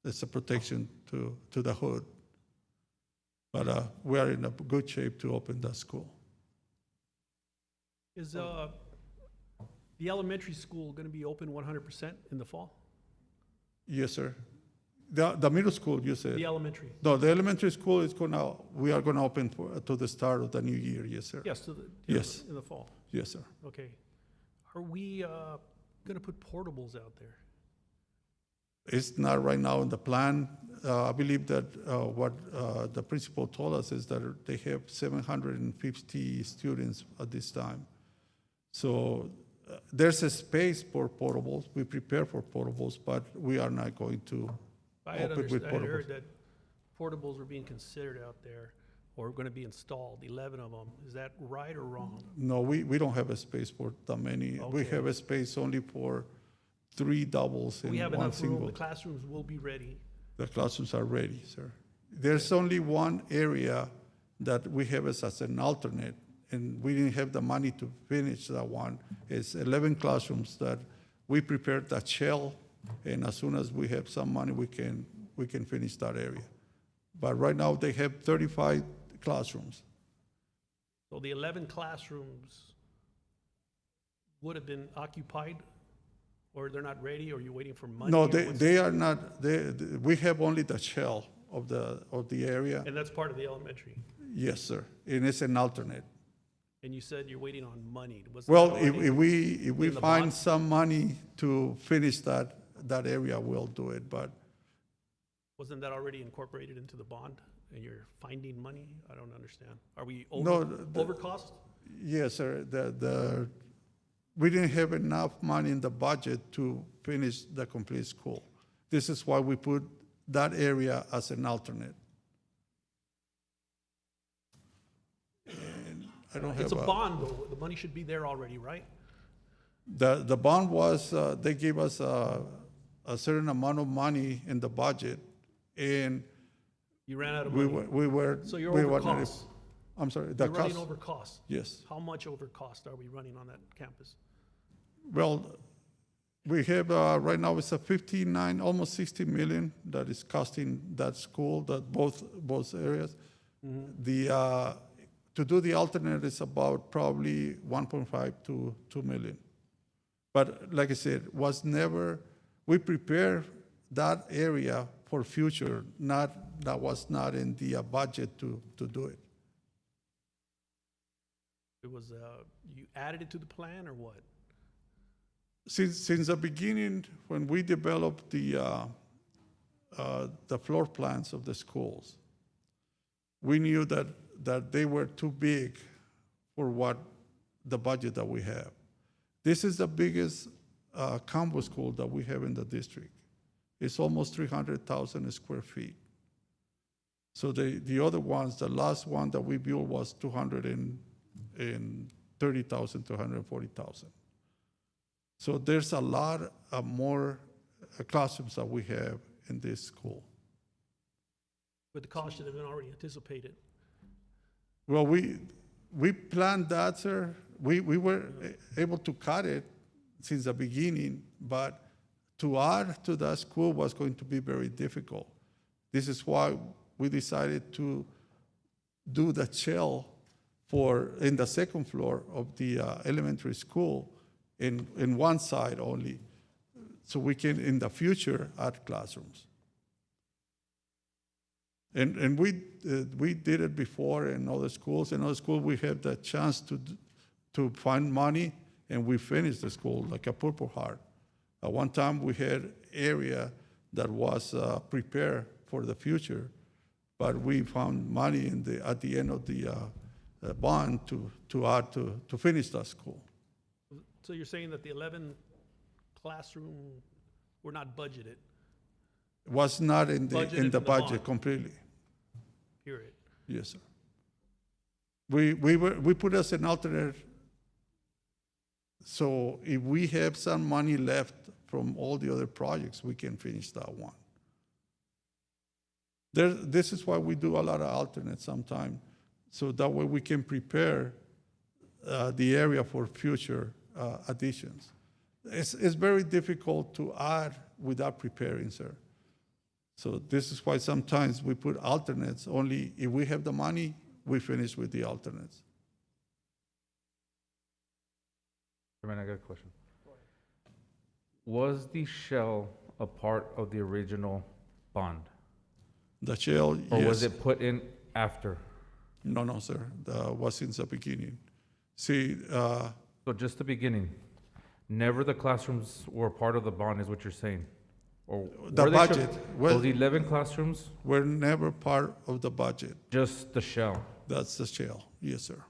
Speaker 13: It's a protection to the hood. But we are in a good shape to open that school.
Speaker 16: Is the elementary school going to be open 100% in the fall?
Speaker 13: Yes, sir. The middle school, you said?
Speaker 16: The elementary.
Speaker 13: No, the elementary school is we are gonna open to the start of the new year, yes, sir.
Speaker 16: Yes,
Speaker 13: Yes.
Speaker 16: in the fall.
Speaker 13: Yes, sir.
Speaker 16: Okay. Are we going to put portables out there?
Speaker 13: It's not right now in the plan. I believe that what the principal told us is that they have 750 students at this time. So there's a space for portables. We prepare for portables, but we are not going to
Speaker 16: I had
Speaker 13: open with
Speaker 16: heard
Speaker 13: portables.
Speaker 16: that portables were being considered out there. or going to be installed, 11 of them. Is that right or wrong?
Speaker 13: No, we don't have a space for that many. We
Speaker 16: Okay.
Speaker 13: have a space only for 3 doubles and
Speaker 16: We have
Speaker 13: 1
Speaker 16: enough room,
Speaker 13: single.
Speaker 16: the classrooms will be ready.
Speaker 13: The classrooms are ready, sir. There's only one area that we have as an alternate, and we didn't have the money to finish that one. It's 11 classrooms that we prepared that shell, and as soon as we have some money, we can finish that area. But right now, they have 35 classrooms.
Speaker 16: So the 11 classrooms would have been occupied, or they're not ready, or you're waiting for money?
Speaker 13: No,
Speaker 16: or what's-
Speaker 13: they are not, we have only the shell of the area.
Speaker 16: And that's part of the elementary?
Speaker 13: Yes, sir, and it's an alternate.
Speaker 16: And you said you're waiting on money. Was
Speaker 13: Well,
Speaker 16: that
Speaker 13: if
Speaker 16: already
Speaker 13: if we
Speaker 16: in the
Speaker 13: find
Speaker 16: bond?
Speaker 13: some money to finish that area, we'll do it, but
Speaker 16: Wasn't that already incorporated into the bond, and you're finding money? I don't understand. Are we
Speaker 13: No,
Speaker 16: over cost?
Speaker 13: yes, sir, we didn't have enough money in the budget to finish the complete school. This is why we put that area as an alternate. And I don't have
Speaker 16: It's a bond, though. The money should be there already, right?
Speaker 13: The bond was, they gave us a certain amount of money in the budget, and
Speaker 16: You ran out of
Speaker 13: we
Speaker 16: money.
Speaker 13: were.
Speaker 16: So you're
Speaker 13: we
Speaker 16: over
Speaker 13: were not-
Speaker 16: cost.
Speaker 13: I'm sorry,
Speaker 16: You're
Speaker 13: the
Speaker 16: running
Speaker 13: cost.
Speaker 16: over cost.
Speaker 13: Yes.
Speaker 16: How much over cost are we running on that campus?
Speaker 13: Well, we have, right now it's a 59, almost 60 million that is costing that school, that both areas. The, to do the alternate is about probably 1.5 to 2 million. But like I said, we prepare that area for future, that was not in the budget to do it.
Speaker 16: It was, you added it to the plan, or what?
Speaker 13: Since the beginning, when we developed the floor plans of the schools, we knew that they were too big for what the budget that we have. This is the biggest combo school that we have in the district. It's almost 300,000 square feet. So the other ones, the last one that we built was 230,000, 240,000. So there's a lot of more classrooms that we have in this school.
Speaker 16: But the cost should have been already anticipated.
Speaker 13: Well, we planned that, sir. We were able to cut it since the beginning, but to add to that school was going to be very difficult. This is why we decided to do the shell in the second floor of the elementary school in one side only, so we can, in the future, add classrooms. And we did it before in other schools. In other schools, we had the chance to find money, and we finished the school, like a Purple Heart. At one time, we had area that was prepared for the future, but we found money at the end of the bond to add to finish that school.
Speaker 16: So you're saying that the 11 classroom were not budgeted,
Speaker 13: Was not in
Speaker 16: Budgeted
Speaker 13: the
Speaker 16: in the
Speaker 13: budget
Speaker 16: bond.
Speaker 13: completely.
Speaker 16: period?
Speaker 13: Yes, sir. We put as an alternate, so if we have some money left from all the other projects, we can finish that one. This is why we do a lot of alternates sometimes, so that way we can prepare the area for future additions. It's very difficult to add without preparing, sir. So this is why sometimes we put alternates, only if we have the money, we finish with the alternates.
Speaker 14: I got a question. Was the shell a part of the original bond?
Speaker 13: The shell,
Speaker 14: Or
Speaker 13: yes.
Speaker 14: was it put in after?
Speaker 13: No, sir, that was since the beginning. See,
Speaker 14: So just the beginning. Never the classrooms were part of the bond, is what you're saying? Or
Speaker 13: the
Speaker 14: were they
Speaker 13: budget,
Speaker 14: those 11 classrooms,
Speaker 13: were never part of the budget.
Speaker 14: just the shell?
Speaker 13: That's the shell, yes, sir.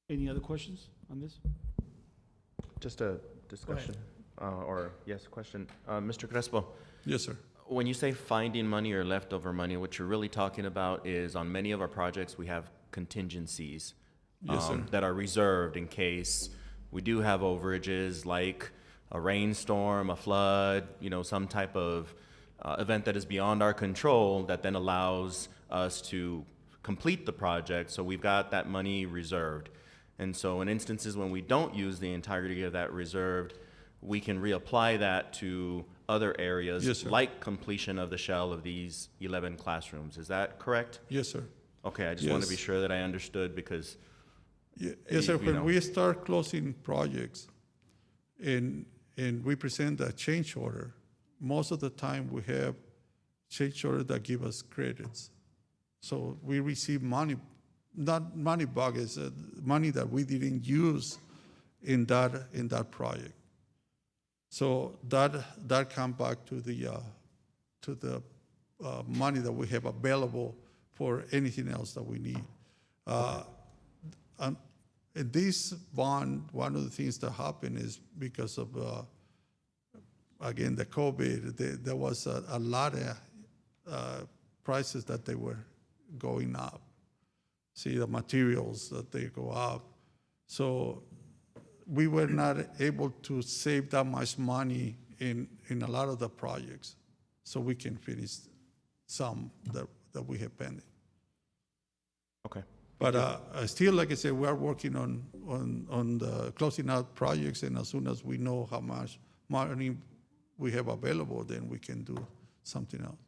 Speaker 1: Any other questions on this?
Speaker 17: Just a discussion. Question. Mr. Crespo,
Speaker 13: Yes, sir.
Speaker 17: when you say finding money or leftover money, what you're really talking about is on many of our projects, we have contingencies
Speaker 13: Yes, sir.
Speaker 17: that are reserved in case we do have overages like a rainstorm, a flood, some type of event that is beyond our control that then allows us to complete the project. So we've got that money reserved. And so in instances when we don't use the entirety of that reserved, we can reapply that to other areas,
Speaker 13: Yes, sir.
Speaker 17: like completion of the shell of these 11 classrooms. Is that correct?
Speaker 13: Yes, sir.
Speaker 17: Okay, I just want to be
Speaker 13: Yes.
Speaker 17: sure that I understood because.
Speaker 13: Yes, sir. When we start closing projects and we present a change order, most of the time we have change order that give us credits. So we receive money, not money buckets, money that we didn't use in that project. So that come back to the money that we have available for anything else that we need. In this bond, one of the things that happened is because of, again, the COVID, there was a lot of prices that they were going up. See, the materials that they go up. So we were not able to save that much money in a lot of the projects, so we can finish some that we have pending.
Speaker 17: Okay.
Speaker 13: But still, like I said, we are working on the closing out projects, and as soon as we know how much money we have available, then we can do something else.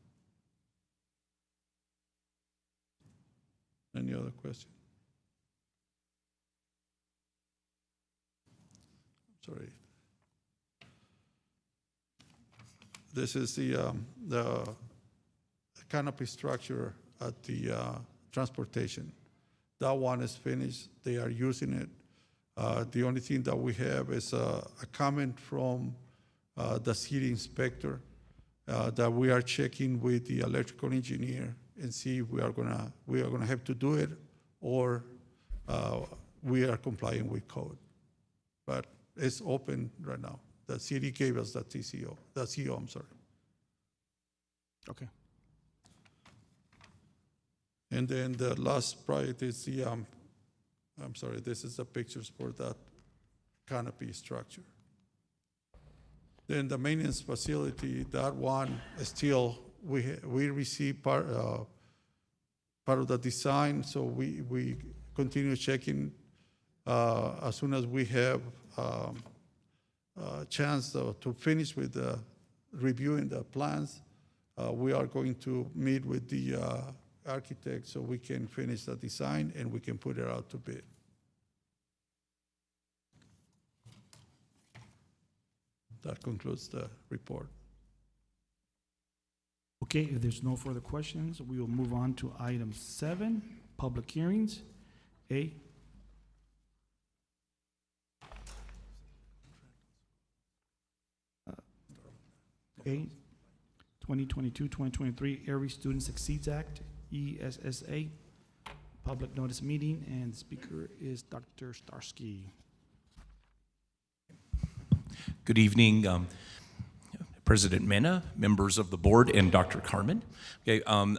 Speaker 13: Any other question? Sorry. This is the canopy structure at the transportation. That one is finished. They are using it. The only thing that we have is a comment from the city inspector that we are checking with the electrical engineer and see if we are gonna have to do it or we are complying with code. But it's open right now. The city gave us the CO, I'm sorry.
Speaker 1: Okay.
Speaker 13: And then the last project is the, I'm sorry, this is the pictures for that canopy structure. Then the maintenance facility, that one is still, we received part of the design, so we continue checking as soon as we have a chance to finish with reviewing the plans. We are going to meet with the architect so we can finish the design and we can put it out to bid. That concludes the report.
Speaker 1: Okay, if there's no further questions, we will move on to item 7, public hearings. A. A, 2022-2023 Every Student Succeeds Act, ESSA, public notice meeting, and the speaker is Dr. Starsky.
Speaker 18: Good evening, President Mena, members of the board, and Dr. Carmen. Okay, I'm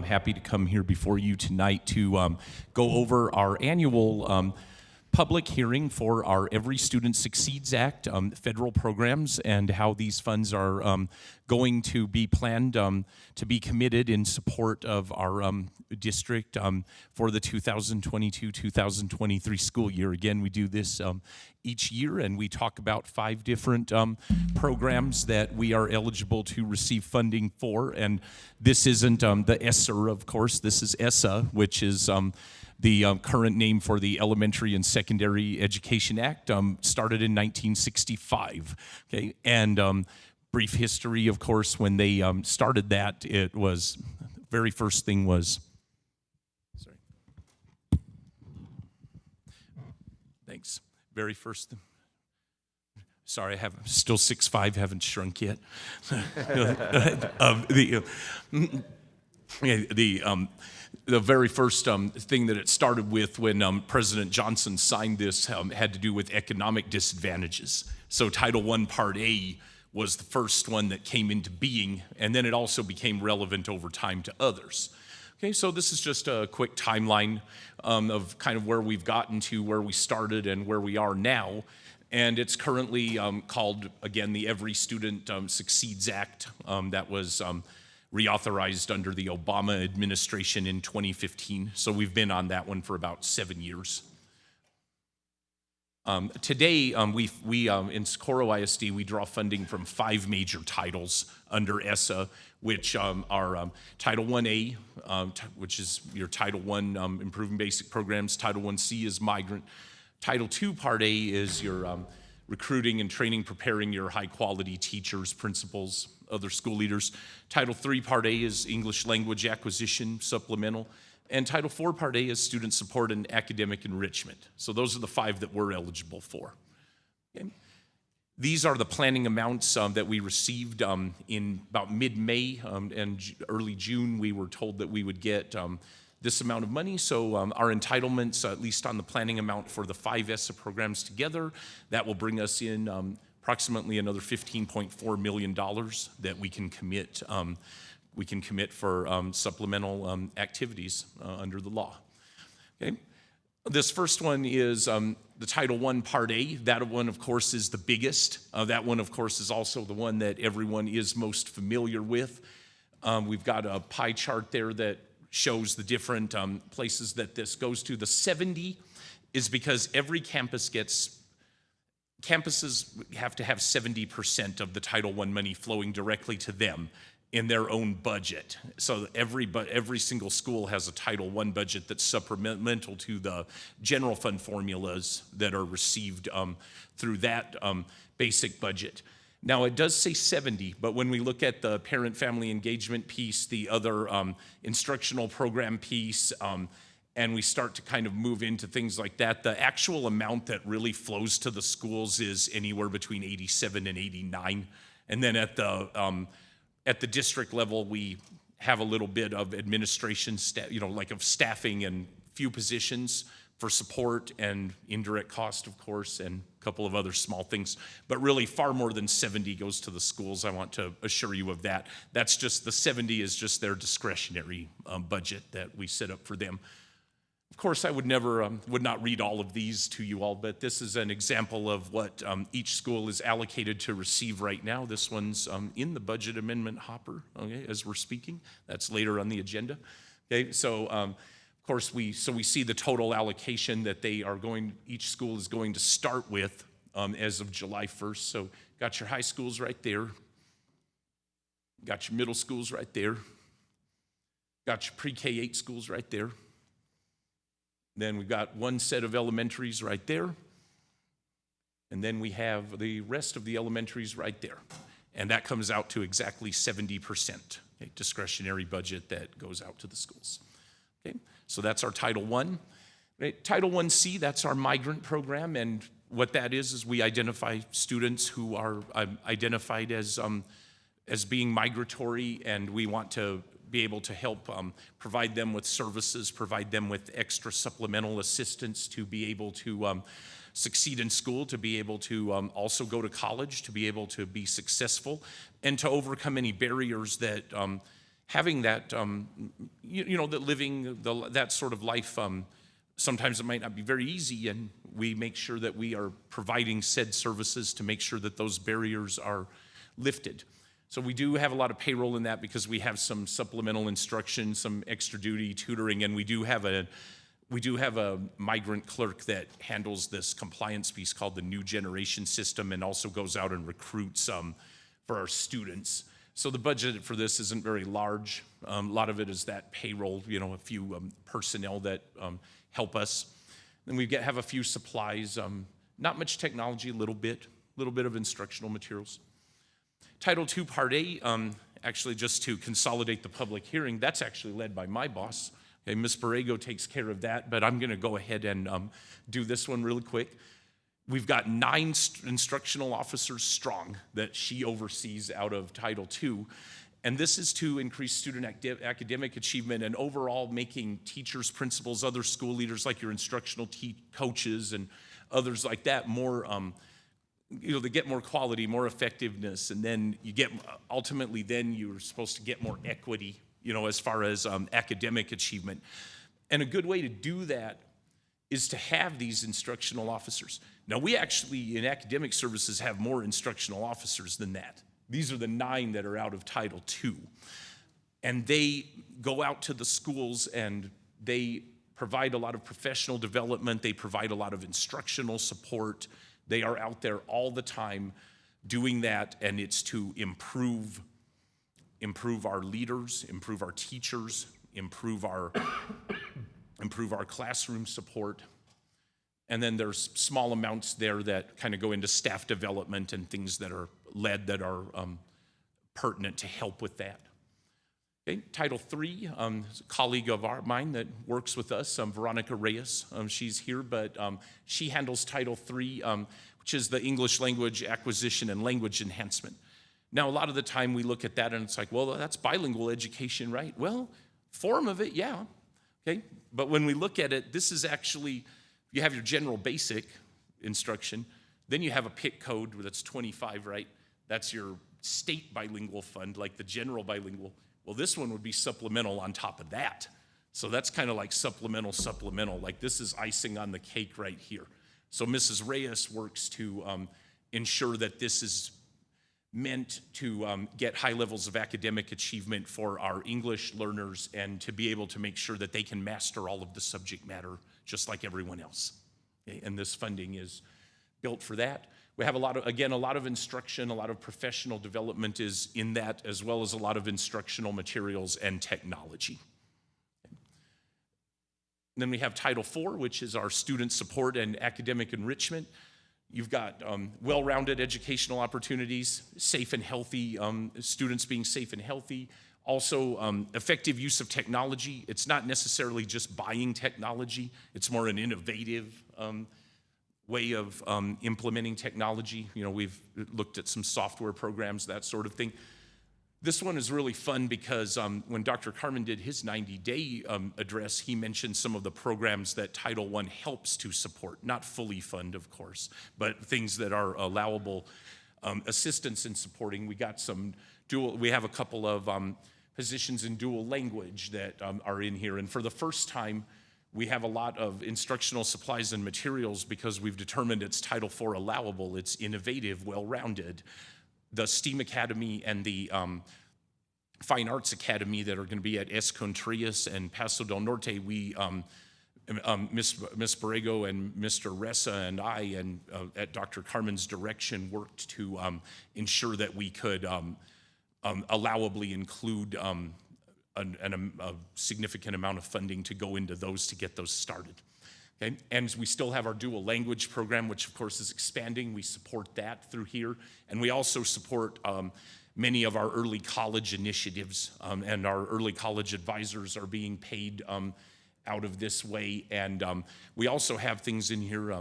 Speaker 18: happy to come here before you tonight to go over our annual public hearing for our Every Student Succeeds Act federal programs and how these funds are going to be planned to be committed in support of our district for the 2022-2023 school year. Again, we do this each year, and we talk about 5 different programs that we are eligible to receive funding for. And this isn't the ESSA, of course. This is ESSA, which is the current name for the Elementary and Secondary Education Act, started in 1965. Okay, and brief history, of course, when they started that, it was very first thing was. Sorry. Thanks. Very first. Sorry, I have still 6'5", haven't shrunk yet. The very first thing that it started with when President Johnson signed this had to do with economic disadvantages. So Title I Part A was the first one that came into being, and then it also became relevant over time to others. Okay, so this is just a quick timeline of kind of where we've gotten to, where we started, and where we are now. And it's currently called, again, the Every Student Succeeds Act. That was reauthorized under the Obama administration in 2015. So we've been on that one for about 7 years. Today, we in Socorro ISD, we draw funding from 5 major titles under ESSA, which are Title 1A, which is your Title I Improving Basic Programs. Title 1C is Migrant. Title II Part A is your recruiting and training, preparing your high-quality teachers, principals, other school leaders. Title III Part A is English Language Acquisition, Supplemental. And Title IV Part A is Student Support and Academic Enrichment. So those are the 5 that we're eligible for. Okay. These are the planning amounts that we received in about mid-May and early June. We were told that we would get this amount of money. So our entitlements, at least on the planning amount for the 5 ESSA programs together, that will bring us in approximately another $15.4 million that we can commit. We can commit for supplemental activities under the law. Okay. This first one is the Title I Part A. That one, of course, is the biggest. That one, of course, is also the one that everyone is most familiar with. We've got a pie chart there that shows the different places that this goes to. The 70 is because every campuses have to have 70% of the Title I money flowing directly to them in their own budget. So every single school has a Title I budget that's supplemental to the general fund formulas that are received through that basic budget. Now, it does say 70, but when we look at the parent-family engagement piece, the other instructional program piece, and we start to kind of move into things like that, the actual amount that really flows to the schools is anywhere between 87 and 89. And then at the district level, we have a little bit of administration, like of staffing and few positions for support and indirect cost, of course, and a couple of other small things. But really, far more than 70 goes to the schools. I want to assure you of that. That's just, the 70 is just their discretionary budget that we set up for them. Of course, I would not read all of these to you all, but this is an example of what each school is allocated to receive right now. This one's in the budget amendment hopper, okay, as we're speaking. That's later on the agenda. Okay, so of course we see the total allocation that each school is going to start with as of July 1st. So got your high schools right there, got your middle schools right there, got your pre-K-8 schools right there. Then we've got one set of elementaries right there. And then we have the rest of the elementaries right there. And that comes out to exactly 70%, okay, discretionary budget that goes out to the schools. Okay, so that's our Title I. Right? Title 1C, that's our migrant program. And what that is we identify students who are identified as being migratory, and we want to be able to help provide them with services, provide them with extra supplemental assistance to be able to succeed in school, to be able to also go to college, to be able to be successful, and to overcome any barriers that having that, that living that sort of life, sometimes it might not be very easy, and we make sure that we are providing said services to make sure that those barriers are lifted. So we do have a lot of payroll in that because we have some supplemental instruction, some extra duty tutoring, and we do have a migrant clerk that handles this compliance piece called the New Generation System, and also goes out and recruits for our students. So the budget for this isn't very large. A lot of it is that payroll, a few personnel that help us. Then we have a few supplies, not much technology, a little bit of instructional materials. Title II Part A, actually just to consolidate the public hearing, that's actually led by my boss. Okay, Ms. Borrego takes care of that, but I'm gonna go ahead and do this one really quick. We've got 9 instructional officers strong that she oversees out of Title II. And this is to increase student academic achievement and overall making teachers, principals, other school leaders like your instructional coaches and others like that more, they get more quality, more effectiveness, and then you get, ultimately then you're supposed to get more equity, as far as academic achievement. And a good way to do that is to have these instructional officers. Now, we actually, in academic services, have more instructional officers than that. These are the 9 that are out of Title II. And they go out to the schools and they provide a lot of professional development. They provide a lot of instructional support. They are out there all the time doing that, and it's to improve our leaders, improve our teachers, improve our classroom support. And then there's small amounts there that kind of go into staff development and things that are led that are pertinent to help with that. Okay, Title III, a colleague of mine that works with us, Veronica Reyes, she's here, but she handles Title III, which is the English language acquisition and language enhancement. Now, a lot of the time we look at that and it's like, well, that's bilingual education, right? Well, form of it, yeah, okay? But when we look at it, this is actually, you have your general basic instruction, then you have a PIC code that's 25, right? That's your state bilingual fund, like the general bilingual. Well, this one would be supplemental on top of that. So that's kind of like supplemental, like this is icing on the cake right here. So Mrs. Reyes works to ensure that this is meant to get high levels of academic achievement for our English learners and to be able to make sure that they can master all of the subject matter just like everyone else. Okay? And this funding is built for that. We have a lot of instruction, a lot of professional development is in that, as well as a lot of instructional materials and technology. And then we have Title IV, which is our student support and academic enrichment. You've got well-rounded educational opportunities, safe and healthy, students being safe and healthy. Also, effective use of technology. It's not necessarily just buying technology. It's more an innovative way of implementing technology. We've looked at some software programs, that sort of thing. This one is really fun because when Dr. Carmen did his 90-day address, he mentioned some of the programs that Title I helps to support, not fully fund, of course, but things that are allowable assistance in supporting. We have a couple of positions in dual language that are in here, and for the first time, we have a lot of instructional supplies and materials because we've determined it's Title IV allowable, it's innovative, well-rounded. The STEAM Academy and the Fine Arts Academy that are going to be at Escontrias and Paso del Norte, we, Ms. Borrego and Mr. Ressa and I, and at Dr. Carmen's direction, worked to ensure that we could allowably include a significant amount of funding to go into those to get those started. Okay? And we still have our dual language program, which of course is expanding. We support that through here. And we also support many of our early college initiatives, and our early college advisors are being paid out of this way. And we also have things in here,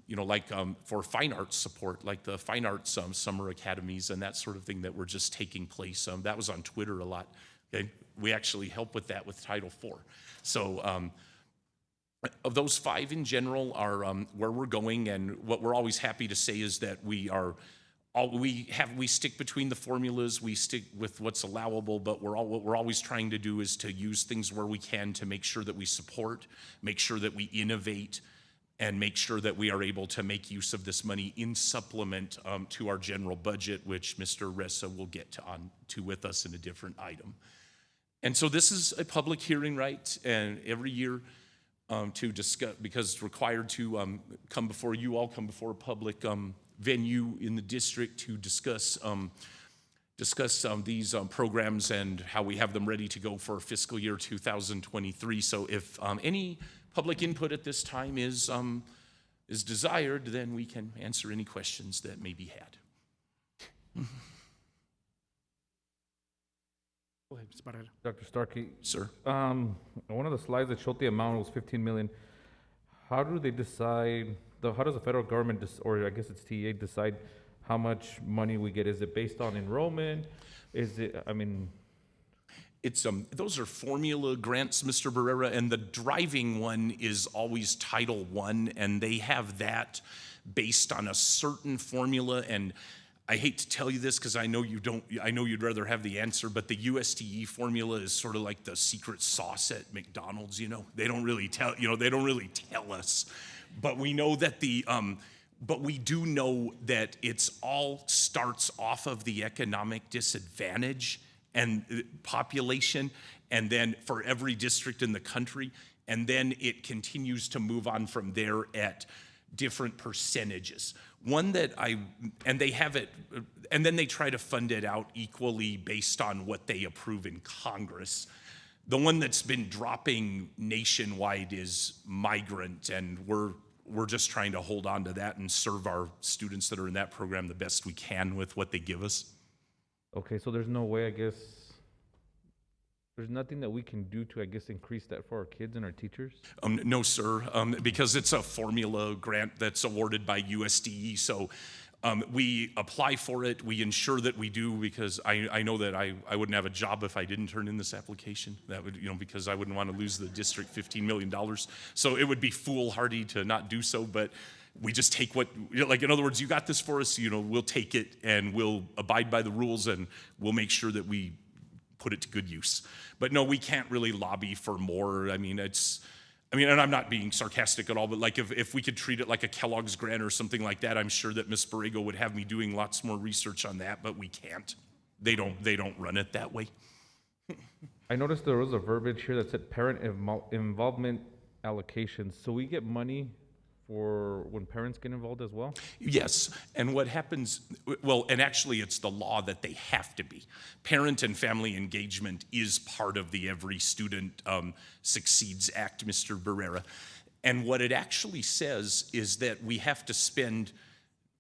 Speaker 18: like for fine arts support, like the fine arts summer academies and that sort of thing that were just taking place. That was on Twitter a lot. Okay? We actually help with that with Title IV. So of those 5 in general are where we're going, and what we're always happy to say is that we stick between the formulas, we stick with what's allowable, but what we're always trying to do is to use things where we can to make sure that we support, make sure that we innovate, and make sure that we are able to make use of this money in supplement to our general budget, which Mr. Ressa will get to with us in a different item. And so this is a public hearing, right? And every year to discuss, because it's required to come before a public venue in the district to discuss these programs and how we have them ready to go for fiscal year 2023. So if any public input at this time is desired, then we can answer any questions that may be had.
Speaker 1: Go ahead, Mr. Barrera.
Speaker 14: Dr. Starkey.
Speaker 18: Sir.
Speaker 14: One of the slides that showed the amount was 15 million. How do they decide, how does the federal government, or I guess it's TA, decide how much money we get? Is it based on enrollment? Is it,
Speaker 18: It's those are formula grants, Mr. Barrera, and the driving one is always Title I, and they have that based on a certain formula. And I hate to tell you this because I know you don't. I know you'd rather have the answer, but the USDE formula is sort of like the secret sauce at McDonald's. You know, they don't really tell. You know, they don't really tell us, but we know that the. But we do know that it's all starts off of the economic disadvantage and population, and then for every district in the country, and then it continues to move on from there at different percentages. One that and they have it, and then they try to fund it out equally based on what they approve in Congress. The one that's been dropping nationwide is migrant, and we're just trying to hold on to that and serve our students that are in that program the best we can with what they give us.
Speaker 14: Okay, so there's no way, I guess, there's nothing that we can do to, I guess, increase that for our kids and our teachers?
Speaker 18: No, sir, because it's a formula grant that's awarded by USDE. So we apply for it, we ensure that we do, because I know that I wouldn't have a job if I didn't turn in this application. That would, because I wouldn't want to lose the district $15 million. So it would be foolhardy to not do so, but we just take what, like, in other words, you got this for us, we'll take it and we'll abide by the rules and we'll make sure that we put it to good use. But no, we can't really lobby for more. And I'm not being sarcastic at all, but like if we could treat it like a Kellogg's grant or something like that, I'm sure that Ms. Borrego would have me doing lots more research on that, but we can't. They don't run it that way.
Speaker 14: I noticed there was a verbiage here that said parent involvement allocations. So we get money for when parents get involved as well?
Speaker 18: Yes, and what happens, well, and actually it's the law that they have to be. Parent and family engagement is part of the Every Student Succeeds Act, Mr. Barrera. And what it actually says is that we have to spend,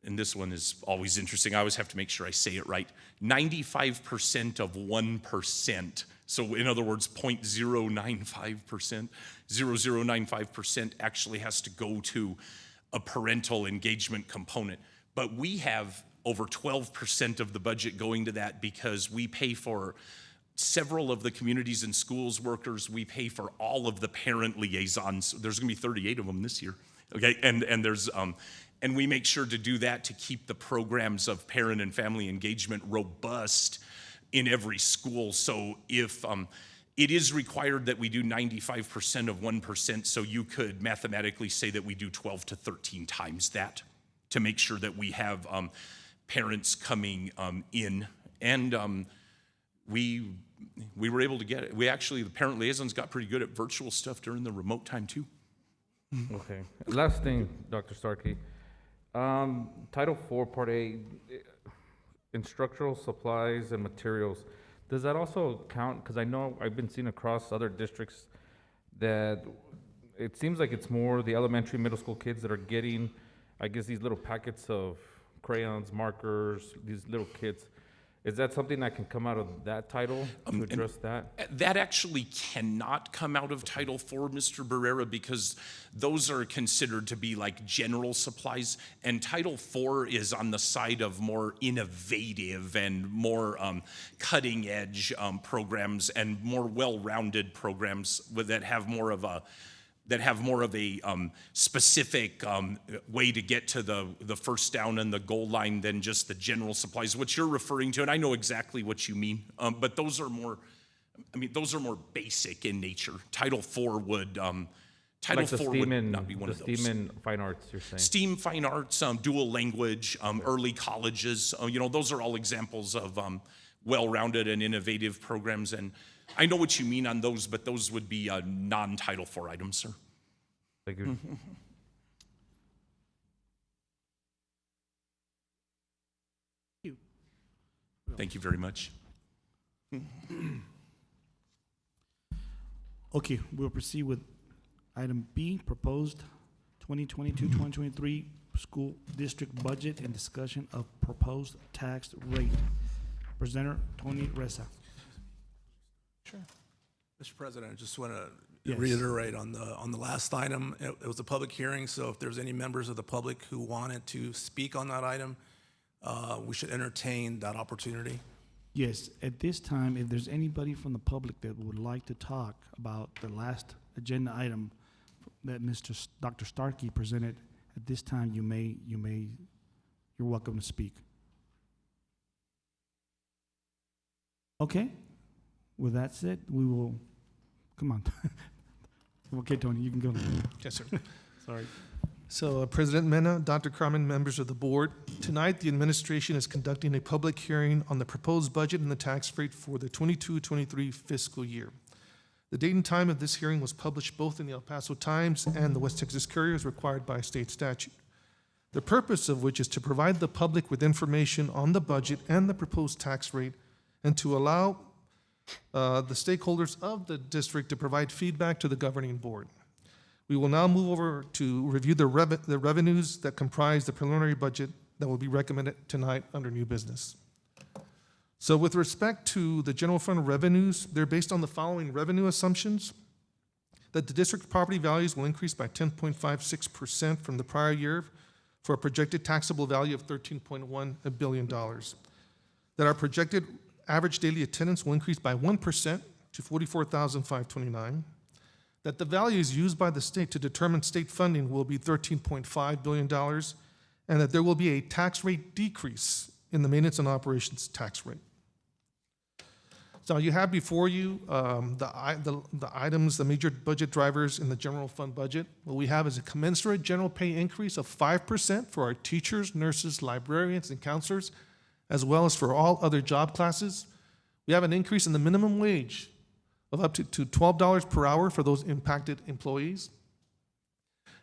Speaker 18: and this one is always interesting, I always have to make sure I say it right, 95% of 1%. So in other words, 0.095%, 0.0095% actually has to go to a parental engagement component. But we have over 12% of the budget going to that because we pay for several of the communities and schools workers. We pay for all of the parent liaisons. There's gonna be 38 of them this year, okay? And there's, and we make sure to do that to keep the programs of parent and family engagement robust in every school. So if it is required that we do 95% of 1%, so you could mathematically say that we do 12 to 13 times that to make sure that we have parents coming in. And we were able to get it. We actually, the parent liaisons got pretty good at virtual stuff during the remote time too.
Speaker 14: Okay. Last thing, Dr. Starkey. Title IV, Part A, instructional supplies and materials. Does that also count? Because I know I've been seeing across other districts that it seems like it's more the elementary, middle school kids that are getting, I guess, these little packets of crayons, markers, these little kits. Is that something that can come out of that title to address that?
Speaker 18: That actually cannot come out of Title IV, Mr. Barrera, because those are considered to be like general supplies, and Title IV is on the side of more innovative and more cutting-edge programs and more well-rounded programs that have more of a specific way to get to the first down and the goal line than just the general supplies, which you're referring to, and I know exactly what you mean, but those are more basic in nature. Title IV would, Title
Speaker 14: like
Speaker 18: IV would not be one of those.
Speaker 14: The STEAM and fine arts, you're saying?
Speaker 18: STEAM, fine arts, dual language, early colleges, those are all examples of well-rounded and innovative programs, and I know what you mean on those, but those would be non-Title IV items, sir.
Speaker 14: Thank you.
Speaker 18: Thank you very much.
Speaker 1: Okay, we'll proceed with item B, proposed 2022-2023 school district budget and discussion of proposed tax rate. Presenter Tony Reza.
Speaker 19: Sure. Mr. President, I just want to
Speaker 1: Yes.
Speaker 19: reiterate on the last item. It was a public hearing, so if there's any members of the public who wanted to speak on that item, we should entertain that opportunity.
Speaker 1: Yes, at this time, if there's anybody from the public that would like to talk about the last agenda item that Dr. Starkey presented, at this time, you're welcome to speak. Okay, with that said, we will, come on. Okay, Tony, you can go.
Speaker 20: Yes, sir.
Speaker 1: Sorry.
Speaker 20: So, President Mena, Dr. Carmen, members of the board, tonight the administration is conducting a public hearing on the proposed budget and the tax rate for the 22-23 fiscal year. The date and time of this hearing was published both in the El Paso Times and the West Texas Courier as required by state statute. The purpose of which is to provide the public with information on the budget and the proposed tax rate, and to allow the stakeholders of the district to provide feedback to the governing board. We will now move over to review the revenues that comprise the preliminary budget that will be recommended tonight under new business. So with respect to the general fund revenues, they're based on the following revenue assumptions: that the district property values will increase by 10.56% from the prior year for a projected taxable value of $13.1 billion. That our projected average daily attendance will increase by 1% to 44,529. That the values used by the state to determine state funding will be $13.5 billion, and that there will be a tax rate decrease in the maintenance and operations tax rate. So you have before you the items, the major budget drivers in the general fund budget. What we have is a commensurate general pay increase of 5% for our teachers, nurses, librarians, and counselors, as well as for all other job classes. We have an increase in the minimum wage of up to $12 per hour for those impacted employees.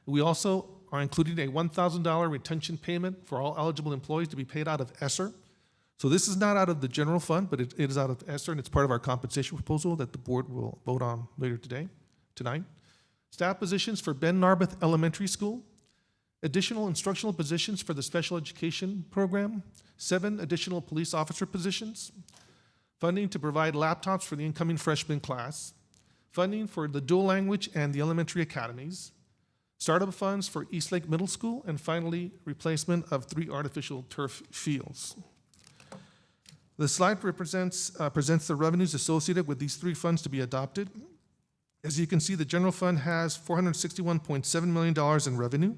Speaker 20: We also are including a $1,000 retention payment for all eligible employees to be paid out of ESSA. So this is not out of the general fund, but it is out of ESSA, and it's part of our compensation proposal that the board will vote on later tonight. Staff positions for Ben Narbeth Elementary School, additional instructional positions for the special education program, 7 additional police officer positions, funding to provide laptops for the incoming freshman class, funding for the dual language and the elementary academies, startup funds for Eastlake Middle School, and finally, replacement of 3 artificial turf fields. The slide presents the revenues associated with these 3 funds to be adopted. As you can see, the general fund has $461.7 million in revenue.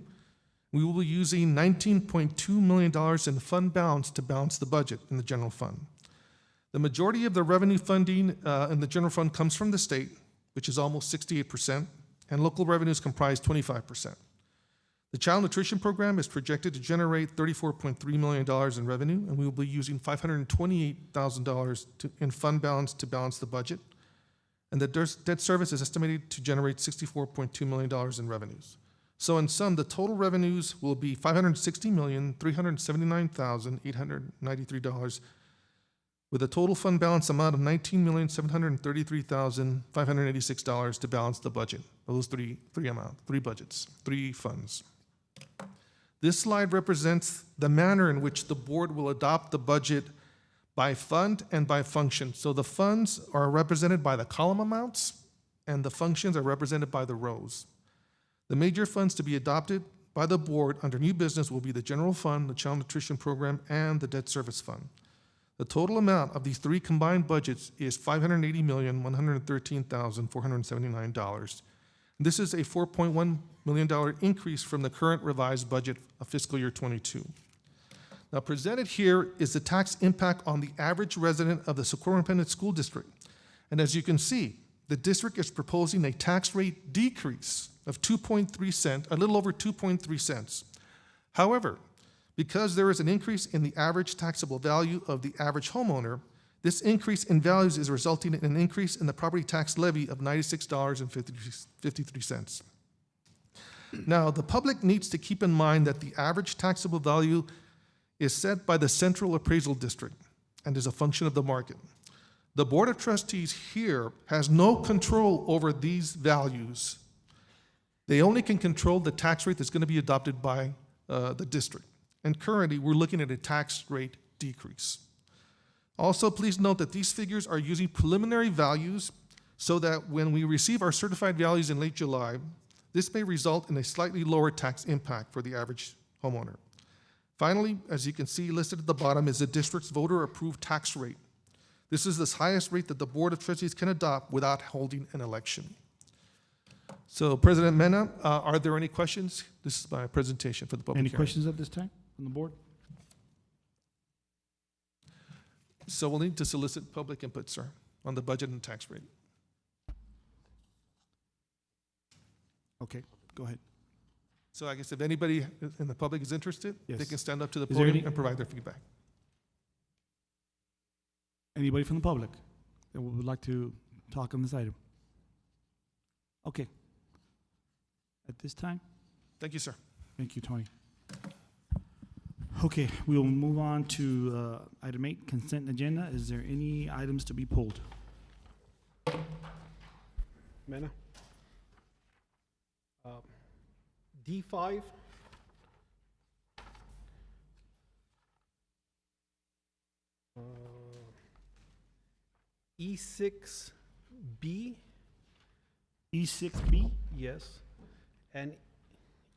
Speaker 20: We will be using $19.2 million in fund balance to balance the budget in the general fund. The majority of the revenue funding in the general fund comes from the state, which is almost 68%, and local revenues comprise 25%. The child nutrition program is projected to generate $34.3 million in revenue, and we will be using $528,000 in fund balance to balance the budget. And the debt service is estimated to generate $64.2 million in revenues. So in sum, the total revenues will be $560,379,893, with a total fund balance amount of $19,733,586 to balance the budget of those three funds. This slide represents the manner in which the board will adopt the budget by fund and by function. So the funds are represented by the column amounts, and the functions are represented by the rows. The major funds to be adopted by the board under new business will be the general fund, the child nutrition program, and the debt service fund. The total amount of these 3 combined budgets is $580,113,479. This is a $4.1 million increase from the current revised budget of fiscal year 22. Now presented here is the tax impact on the average resident of the Socorro Independent School District. And as you can see, the district is proposing a tax rate decrease of 2.3 cents, a little over 2.3 cents. However, because there is an increase in the average taxable value of the average homeowner, this increase in values is resulting in an increase in the property tax levy of $96.53. Now, the public needs to keep in mind that the average taxable value is set by the Central Appraisal District and is a function of the market. The Board of Trustees here has no control over these values. They only can control the tax rate that's going to be adopted by the district. And currently, we're looking at a tax rate decrease. Also, please note that these figures are using preliminary values so that when we receive our certified values in late July, this may result in a slightly lower tax impact for the average homeowner. Finally, as you can see listed at the bottom is the district's voter-approved tax rate. This is the highest rate that the Board of Trustees can adopt without holding an election. So President Mena, are there any questions? This is my presentation for the public
Speaker 1: Any
Speaker 20: hearing.
Speaker 1: questions at this time from the board?
Speaker 20: So we'll need to solicit public input, sir, on the budget and tax rate.
Speaker 1: Okay, go ahead.
Speaker 20: So I guess if anybody in the public is interested, they
Speaker 1: Yes.
Speaker 20: can stand up to the
Speaker 1: Is there
Speaker 20: podium
Speaker 1: any-
Speaker 20: and provide their feedback.
Speaker 1: Anybody from the public that would like to talk on this item? Okay. At this time,
Speaker 20: Thank you, sir.
Speaker 1: thank you, Tony. Okay, we will move on to item 8, consent agenda. Is there any items to be pulled?
Speaker 16: Mena? D5. E6B.
Speaker 1: E6B?
Speaker 16: Yes. And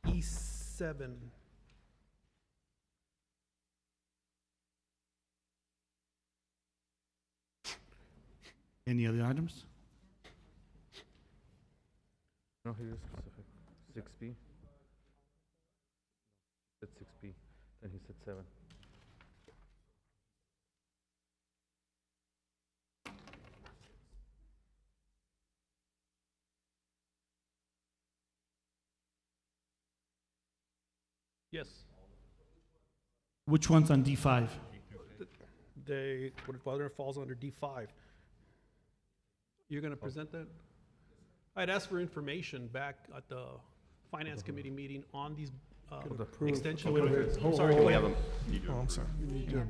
Speaker 16: E7.
Speaker 1: Any other items?
Speaker 14: No, he was specific. 6B. Said 6B. Then he said 7.
Speaker 16: Yes.
Speaker 1: Which one's on D5?
Speaker 16: Whether it falls under D5. You're going to present that? I'd asked for information back at the Finance Committee meeting on these extension.
Speaker 1: Wait,
Speaker 16: Sorry, go ahead.
Speaker 20: Oh, I'm sorry.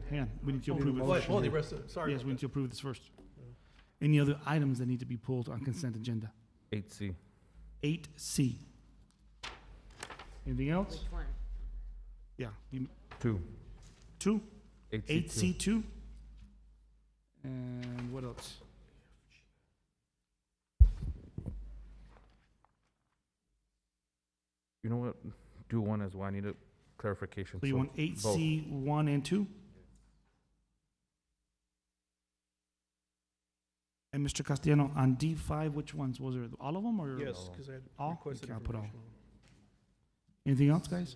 Speaker 1: Hang on, we need to approve it first.
Speaker 16: Oh, the rest of it, sorry.
Speaker 1: Yes, we need to approve this first. Any other items that need to be pulled on consent agenda?
Speaker 14: 8C.
Speaker 1: 8C. Anything else?
Speaker 21: Which one?
Speaker 1: Yeah.
Speaker 14: 2.
Speaker 1: 2?
Speaker 14: 8C2.
Speaker 1: 8C2? And what else?
Speaker 14: You know what? Do 1 as well. I need a clarification.
Speaker 1: So you want
Speaker 14: both.
Speaker 1: 8C1 and 2? And Mr. Castellano, on D5, which ones? Was there all of them or?
Speaker 16: Yes, because I had
Speaker 1: All?
Speaker 16: requested
Speaker 1: Okay, I'll put all.
Speaker 16: information on
Speaker 1: Anything else, guys?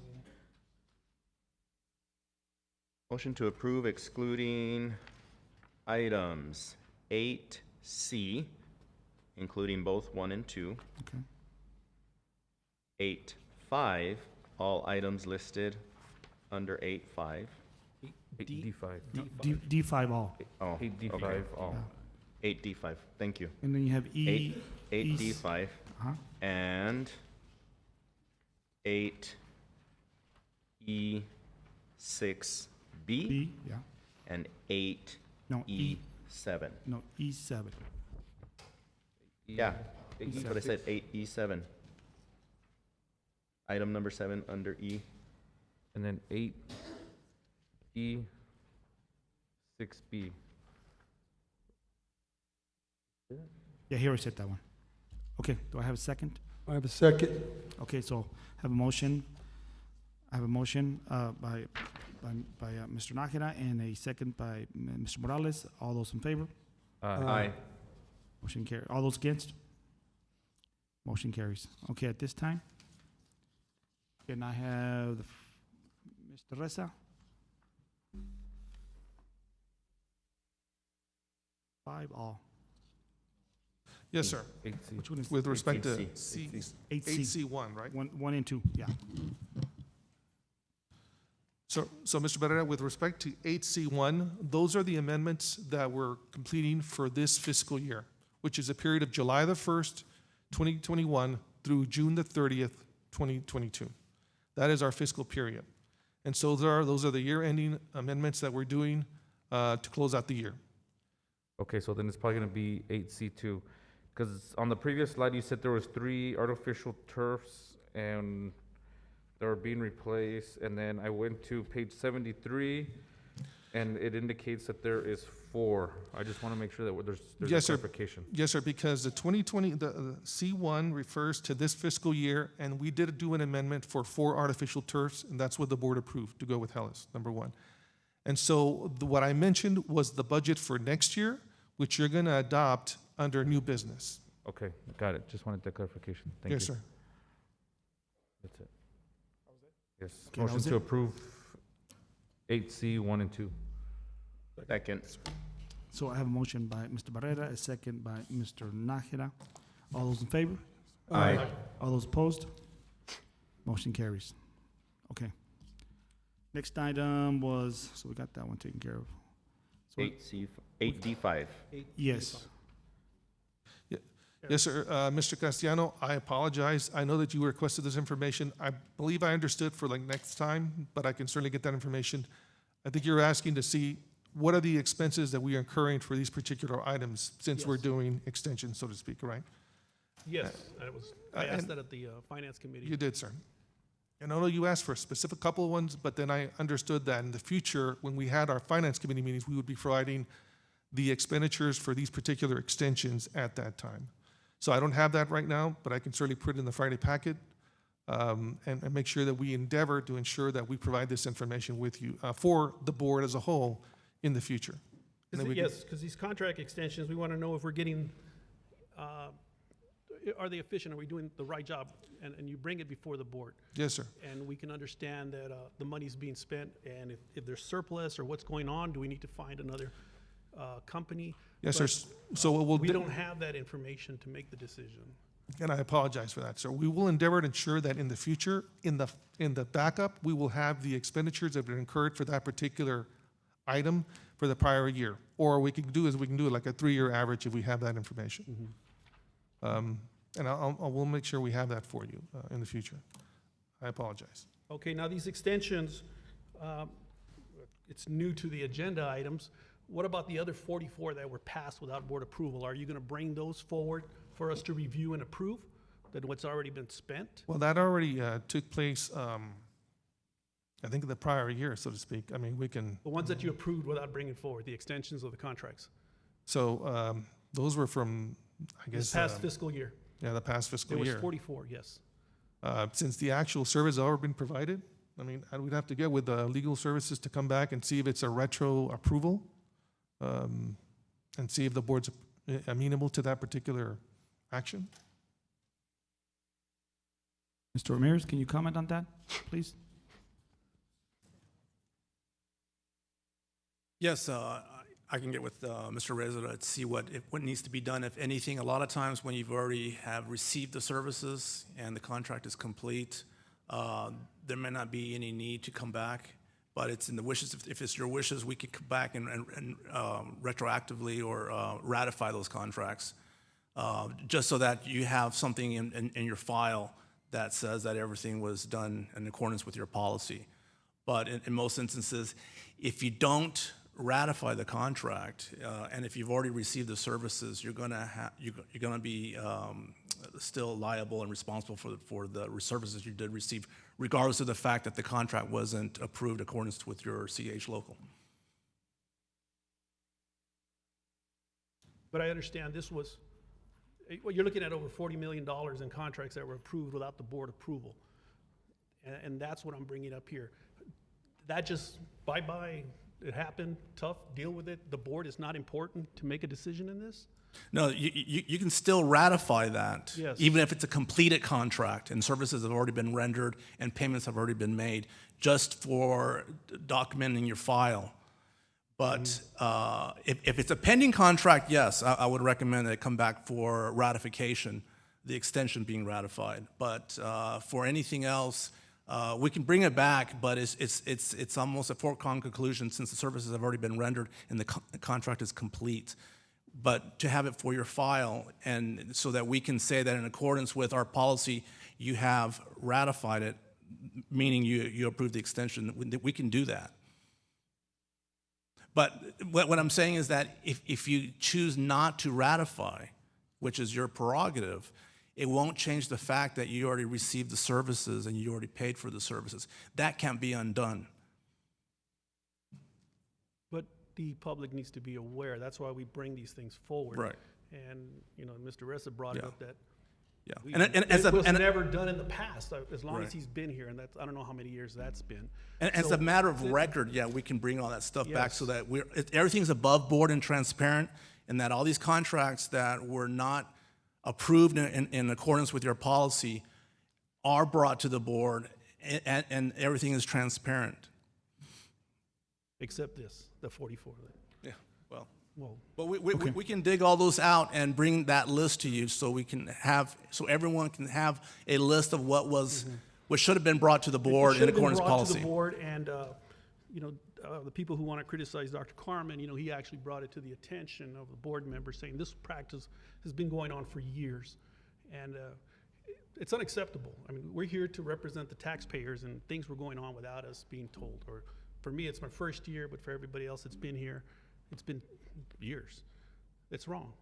Speaker 17: Motion to approve excluding items 8C, including both 1 and 2.
Speaker 1: Okay.
Speaker 17: 8.5, all items listed under 8.5.
Speaker 14: D5.
Speaker 1: No, D5 all.
Speaker 17: Oh,
Speaker 14: 8D5
Speaker 17: okay.
Speaker 14: all.
Speaker 17: 8D5, thank you.
Speaker 1: And then you have E.
Speaker 17: 8D5
Speaker 1: Uh-huh.
Speaker 17: and 8E6B
Speaker 1: B, yeah.
Speaker 17: and
Speaker 1: No, E.
Speaker 17: 8E7.
Speaker 1: No, E7.
Speaker 17: Yeah, that's what I said, 8E7. Item number 7 under E.
Speaker 14: And then 8E6B.
Speaker 1: Yeah, here I said that one. Okay, do I have a second?
Speaker 15: I have a second.
Speaker 1: Okay, so I have a motion. I have a motion by Mr. Nakira and a second by Mr. Morales. All those in favor?
Speaker 17: Aye.
Speaker 1: Motion carries. All those against? Motion carries. Okay, at this time, can I have Mr. Reza? 5 all.
Speaker 20: Yes, sir.
Speaker 14: 8C.
Speaker 1: Which one is
Speaker 20: With respect to
Speaker 17: 8C.
Speaker 20: C,
Speaker 1: 8C?
Speaker 20: 8C1, right?
Speaker 1: 1 and 2, yeah.
Speaker 20: So Mr. Barrera, with respect to 8C1, those are the amendments that we're completing for this fiscal year, which is a period of July the 1st, 2021 through June the 30th, 2022. That is our fiscal period. And so those are the year-ending amendments that we're doing to close out the year.
Speaker 14: Okay, so then it's probably going to be 8C2. Because on the previous slide, you said there was 3 artificial turfs and they were being replaced. And then I went to page 73 and it indicates that there is 4. I just want to make sure that there's
Speaker 20: Yes,
Speaker 14: a
Speaker 20: sir.
Speaker 14: clarification.
Speaker 20: Yes, sir, because the 2020, the C1 refers to this fiscal year, and we did do an amendment for 4 artificial turfs, and that's what the board approved to go with Hellas, number 1. And so what I mentioned was the budget for next year, which you're going to adopt under new business.
Speaker 14: Okay, got it. Just wanted that clarification. Thank you.
Speaker 20: Yes, sir.
Speaker 14: That's it. Yes,
Speaker 1: Okay, that
Speaker 14: motion
Speaker 1: was
Speaker 14: to
Speaker 1: it.
Speaker 14: approve 8C 1 and 2.
Speaker 17: Second.
Speaker 1: So I have a motion by Mr. Barrera, a second by Mr. Nájera. All those in favor?
Speaker 17: Aye.
Speaker 1: All those opposed? Motion carries. Okay. Next item was, so we got that one taken care of. So
Speaker 17: 8D5.
Speaker 1: yes.
Speaker 20: Yes, sir. Mr. Castellano, I apologize. I know that you requested this information. I believe I understood for like next time, but I can certainly get that information. I think you're asking to see what are the expenses that we are incurring for these particular items since we're
Speaker 16: Yes.
Speaker 20: doing extensions, so to speak, right?
Speaker 16: Yes, I asked
Speaker 20: and-
Speaker 16: that at the Finance Committee.
Speaker 20: You did, sir. And I know you asked for a specific couple of ones, but then I understood that in the future, when we had our Finance Committee meetings, we would be providing the expenditures for these particular extensions at that time. So I don't have that right now, but I can certainly put it in the Friday packet and make sure that we endeavor to ensure that we provide this information with you for the board as a whole in the future. And then we can-
Speaker 16: Yes, because these contract extensions, we want to know if we're getting, are they efficient? Are we doing the right job? And you bring it before the board.
Speaker 20: Yes, sir.
Speaker 16: And we can understand that the money's being spent, and if there's surplus or what's going on, do we need to find another company?
Speaker 20: Yes, sir.
Speaker 16: But
Speaker 20: So we'll
Speaker 16: we don't have that information to make the decision.
Speaker 20: And I apologize for that, sir. We will endeavor to ensure that in the future, in the backup, we will have the expenditures that have been incurred for that particular item for the prior year. Or we can do like a 3-year average if we have that information. And we'll make sure we have that for you in the future. I apologize.
Speaker 16: Okay, now these extensions, it's new to the agenda items. What about the other 44 that were passed without board approval? Are you going to bring those forward for us to review and approve, that what's already been spent?
Speaker 20: Well, that already took place, I think, in the prior year, so to speak. I mean, we can.
Speaker 16: The ones that you approved without bringing forward, the extensions of the contracts?
Speaker 20: So those were from, I guess.
Speaker 16: This past fiscal year?
Speaker 20: Yeah, the past fiscal
Speaker 16: There
Speaker 20: year.
Speaker 16: was 44, yes.
Speaker 20: Since the actual service has already been provided, I mean, we'd have to get with the legal services to come back and see if it's a retro approval, and see if the board's amenable to that particular action.
Speaker 1: Mr. Ramirez, can you comment on that, please?
Speaker 19: Yes, I can get with Mr. Reza to see what needs to be done, if anything. A lot of times when you've already have received the services and the contract is complete, there may not be any need to come back, but it's in the wishes. If it's your wishes, we could come back and retroactively or ratify those contracts, just so that you have something in your file that says that everything was done in accordance with your policy. But in most instances, if you don't ratify the contract, and if you've already received the services, you're gonna be still liable and responsible for the services you did receive, regardless of the fact that the contract wasn't approved in accordance with your CH local.
Speaker 16: But I understand this was, well, you're looking at over $40 million in contracts that were approved without the board approval. And that's what I'm bringing up here. That just, bye-bye, it happened, tough, deal with it. The board is not important to make a decision in this?
Speaker 19: No, you can still ratify that,
Speaker 16: Yes.
Speaker 19: even if it's a completed contract and services have already been rendered and payments have already been made, just for documenting your file. But if it's a pending contract, yes, I would recommend that it come back for ratification, the extension being ratified. But for anything else, we can bring it back, but it's almost a foregone conclusion since the services have already been rendered and the contract is complete. But to have it for your file, and so that we can say that in accordance with our policy, you have ratified it, meaning you approved the extension, we can do that. But what I'm saying is that if you choose not to ratify, which is your prerogative, it won't change the fact that you already received the services and you already paid for the services. That can't be undone.
Speaker 16: But the public needs to be aware. That's why we bring these things forward.
Speaker 19: Right.
Speaker 16: And, you know, Mr. Ressa brought up that
Speaker 19: Yeah.
Speaker 16: it was never done in the past, as long as
Speaker 19: Right.
Speaker 16: he's been here, and that's, I don't know how many years that's been.
Speaker 19: And as
Speaker 16: So
Speaker 19: a matter of record, yeah, we can bring all that stuff back
Speaker 16: Yes.
Speaker 19: so that everything's above board and transparent, and that all these contracts that were not approved in accordance with your policy are brought to the board, and everything is transparent.
Speaker 16: Except this, the 44.
Speaker 19: Yeah, well,
Speaker 16: Well,
Speaker 19: but we can dig all those out and bring that list to you, so so everyone can have a list of what should have been brought to the board in accordance with policy.
Speaker 16: To the board, and the people who want to criticize Dr. Carmen, he actually brought it to the attention of the board members, saying this practice has been going on for years, and it's unacceptable. I mean, we're here to represent the taxpayers, and things were going on without us being told. Or for me, it's my first year, but for everybody else that's been here, it's been years. It's wrong.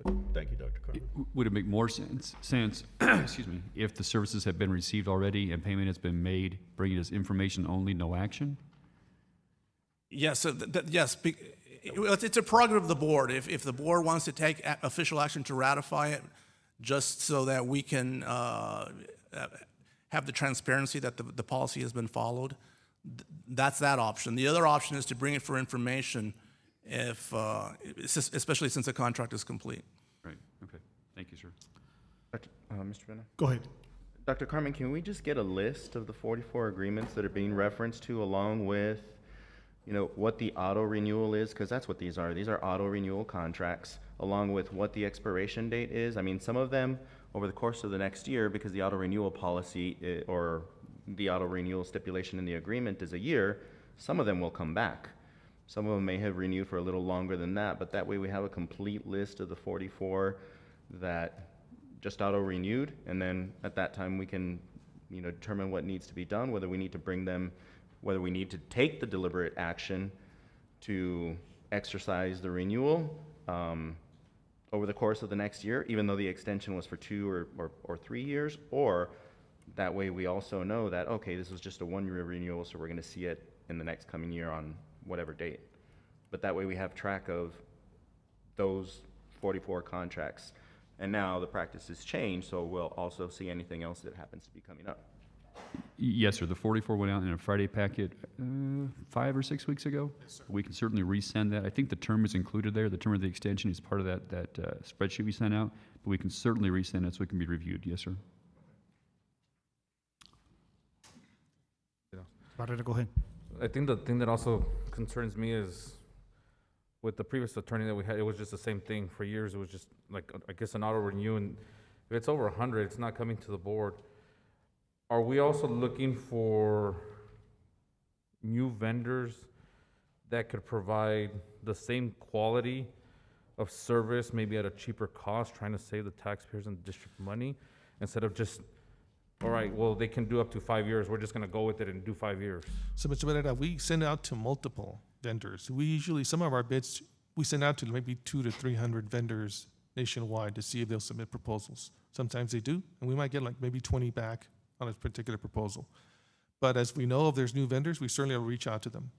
Speaker 16: But thank you, Dr. Carmen.
Speaker 3: Would it make more sense, excuse me, if the services have been received already and payment has been made, bringing us information only, no action?
Speaker 19: Yes, yes. It's a prerogative of the board. If the board wants to take official action to ratify it, just so that we can have the transparency that the policy has been followed, that's that option. The other option is to bring it for information, especially since the contract is complete.
Speaker 3: Right. Okay. Thank you, sir.
Speaker 17: Mr. Vena?
Speaker 1: Go ahead.
Speaker 17: Dr. Carmen, can we just get a list of the 44 agreements that are being referenced to, along with, what the auto renewal is? Because that's what these are. These are auto renewal contracts, along with what the expiration date is. I mean, some of them over the course of the next year, because the auto renewal policy or the auto renewal stipulation in the agreement is a year, some of them will come back. Some of them may have renewed for a little longer than that, but that way we have a complete list of the 44 that just auto renewed, and then at that time we can, determine what needs to be done, whether we need to bring them, whether we need to take the deliberate action to exercise the renewal over the course of the next year, even though the extension was for 2 or 3 years, or that way we also know that, okay, this was just a 1-year renewal, so we're going to see it in the next coming year on whatever date. But that way we have track of those 44 contracts. And now the practice has changed, so we'll also see anything else that happens to be coming up.
Speaker 3: Yes, sir. The 44 went out in a Friday packet 5 or 6 weeks ago. Yes, sir. We can certainly resend that. I think the term is included there. The term of the extension is part of that spreadsheet we sent out, but we can certainly resend it so it can be reviewed. Yes, sir.
Speaker 1: Go ahead.
Speaker 14: I think the thing that also concerns me is with the previous attorney that we had, it was just the same thing for years. It was just like, I guess, an auto renew, and if it's over 100, it's not coming to the board. Are we also looking for new vendors that could provide the same quality of service, maybe at a cheaper cost, trying to save the taxpayers and the district money, instead of just, all right, well, they can do up to 5 years, we're just gonna go with it and do 5 years?
Speaker 20: So, Mr. Beneda, we send out to multiple vendors. We usually, some of our bids, we send out to maybe 200 to 300 vendors nationwide to see if they'll submit proposals. Sometimes they do, and we might get like maybe 20 back on a particular proposal. But as we know, if there's new vendors, we certainly will reach out to them.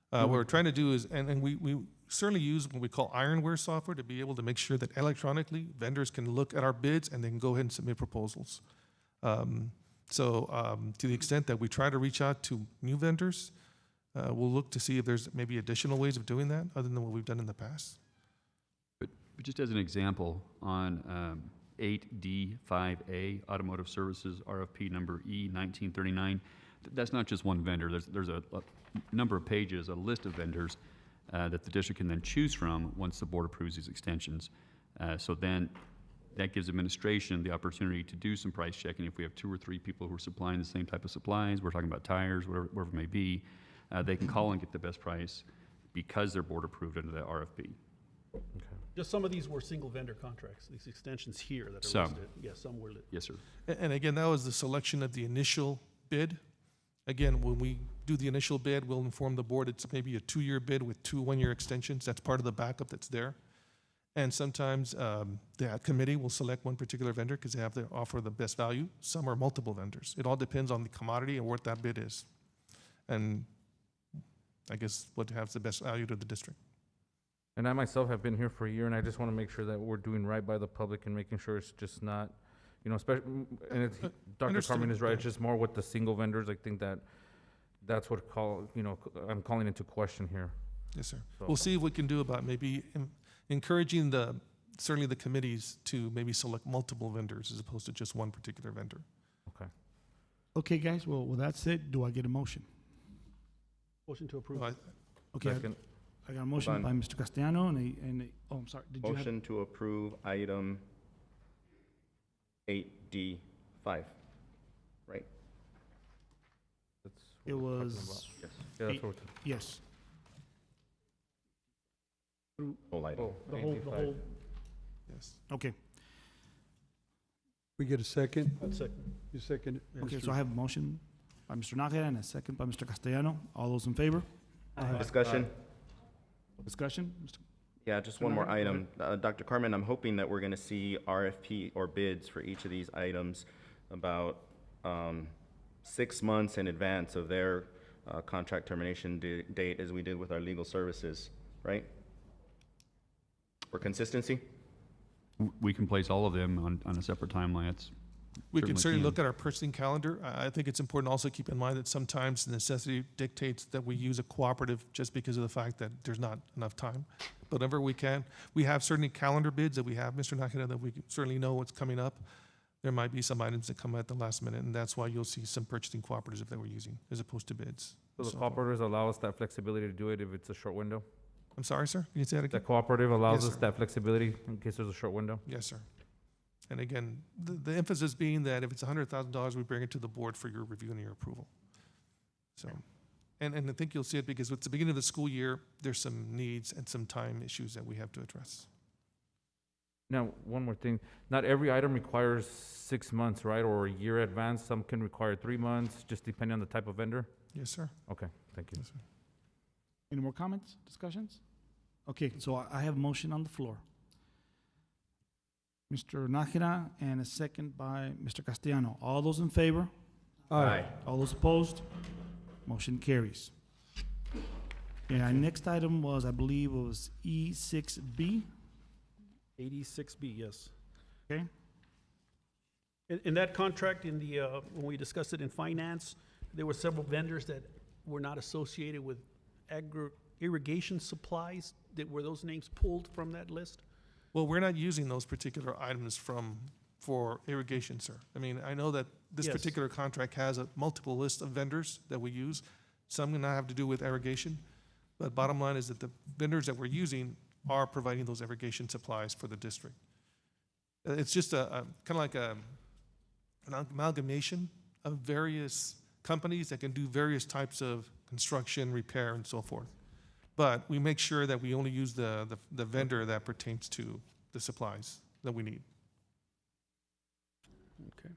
Speaker 20: What we're trying to do is, and we certainly use what we call ironware software to be able to make sure that electronically vendors can look at our bids and they can go ahead and submit proposals. To the extent that we try to reach out to new vendors, we'll look to see if there's maybe additional ways of doing that other than what we've done in the past.
Speaker 3: But just as an example, on 8D5A, Automotive Services, RFP number E1939, that's not just one vendor. There's a number of pages, a list of vendors that the district can then choose from once the board approves these extensions. So then that gives administration the opportunity to do some price checking. If we have 2 or 3 people who are supplying the same type of supplies, we're talking about tires, whatever it may be, they can call and get the best price because they're board approved under that RFP.
Speaker 14: Okay.
Speaker 16: Just some of these were single vendor contracts, these extensions here that are
Speaker 3: Some.
Speaker 16: listed. Yes, some were listed.
Speaker 3: Yes, sir.
Speaker 20: And again, that was the selection of the initial bid. Again, when we do the initial bid, we'll inform the board it's maybe a 2-year bid with 2 1-year extensions. That's part of the backup that's there. And sometimes the committee will select one particular vendor because they have to offer the best value. Some are multiple vendors. It all depends on the commodity and what that bid is. And I guess what has the best value to the district.
Speaker 14: And I myself have been here for a year, and I just want to make sure that we're doing right by the public and making sure it's just not, especially, and it's, Dr. Carmen is right, it's just more with the single vendors. I think that's what I'm calling into question here.
Speaker 20: Yes, sir.
Speaker 14: So.
Speaker 20: We'll see what we can do about maybe encouraging certainly the committees to maybe select multiple vendors as opposed to just one particular vendor.
Speaker 14: Okay.
Speaker 1: Okay, guys, well, that's it. Do I get a motion?
Speaker 16: Motion to approve.
Speaker 1: Okay,
Speaker 14: Second.
Speaker 1: I got a motion by Mr. Castellano oh, I'm sorry. Did you have?
Speaker 17: Motion to approve item 8D5, right?
Speaker 14: That's
Speaker 1: It
Speaker 14: what we're talking
Speaker 1: was.
Speaker 14: about. Yes. Yeah, that's what we're talking.
Speaker 1: Yes.
Speaker 17: Whole item.
Speaker 16: The whole.
Speaker 20: Yes.
Speaker 1: Okay.
Speaker 15: We get a second? Second. You second it?
Speaker 1: Okay, so I have a motion by Mr. Nájera and a second by Mr. Castellano. All those in favor?
Speaker 17: Discussion?
Speaker 1: Discussion?
Speaker 17: Yeah, just one more item. Dr. Carmen, I'm hoping that we're going to see RFP or bids for each of these items about 6 months in advance of their contract termination date, as we did with our legal services, right? For consistency?
Speaker 3: We can place all of them on a separate timeline.
Speaker 20: We can certainly look at our purchasing calendar. I think it's important also to keep in mind that sometimes the necessity dictates that we use a cooperative just because of the fact that there's not enough time. But whenever we can, we have certainly calendar bids that we have, Mr. Nakada, that we certainly know what's coming up. There might be some items that come at the last minute, and that's why you'll see some purchasing cooperatives that we're using as opposed to bids.
Speaker 14: So the cooperatives allow us that flexibility to do it if it's a short window?
Speaker 20: I'm sorry, sir? Can you say that
Speaker 14: The
Speaker 20: again?
Speaker 14: cooperative allows
Speaker 20: Yes,
Speaker 14: us
Speaker 20: sir.
Speaker 14: that flexibility in case there's a short window?
Speaker 20: Yes, sir. And again, the emphasis being that if it's $100,000, we bring it to the board for your review and your approval. So, and I think you'll see it because it's the beginning of the school year, there's some needs and some time issues that we have to address.
Speaker 14: Now, one more thing. Not every item requires 6 months, right, or a year advance. Some can require 3 months, just depending on the type of vendor?
Speaker 20: Yes, sir.
Speaker 14: Okay, thank you.
Speaker 20: Yes, sir.
Speaker 1: Any more comments, discussions? Okay, so I have a motion on the floor. Mr. Nájera and a second by Mr. Castellano. All those in favor?
Speaker 17: Aye.
Speaker 1: All those opposed? Motion carries. And our next item was, I believe, was E6B.
Speaker 16: 86B, yes.
Speaker 1: Okay.
Speaker 16: In that contract, when we discussed it in finance, there were several vendors that were not associated with irrigation supplies. Were those names pulled from that list?
Speaker 20: Well, we're not using those particular items for irrigation, sir. I mean, I know that this
Speaker 16: Yes.
Speaker 20: particular contract has a multiple list of vendors that we use. Some do not have to do with irrigation, but bottom line is that the vendors that we're using are providing those irrigation supplies for the district. It's just a kind of like an amalgamation of various companies that can do various types of construction, repair, and so forth. But we make sure that we only use the vendor that pertains to the supplies that we need.
Speaker 16: Okay.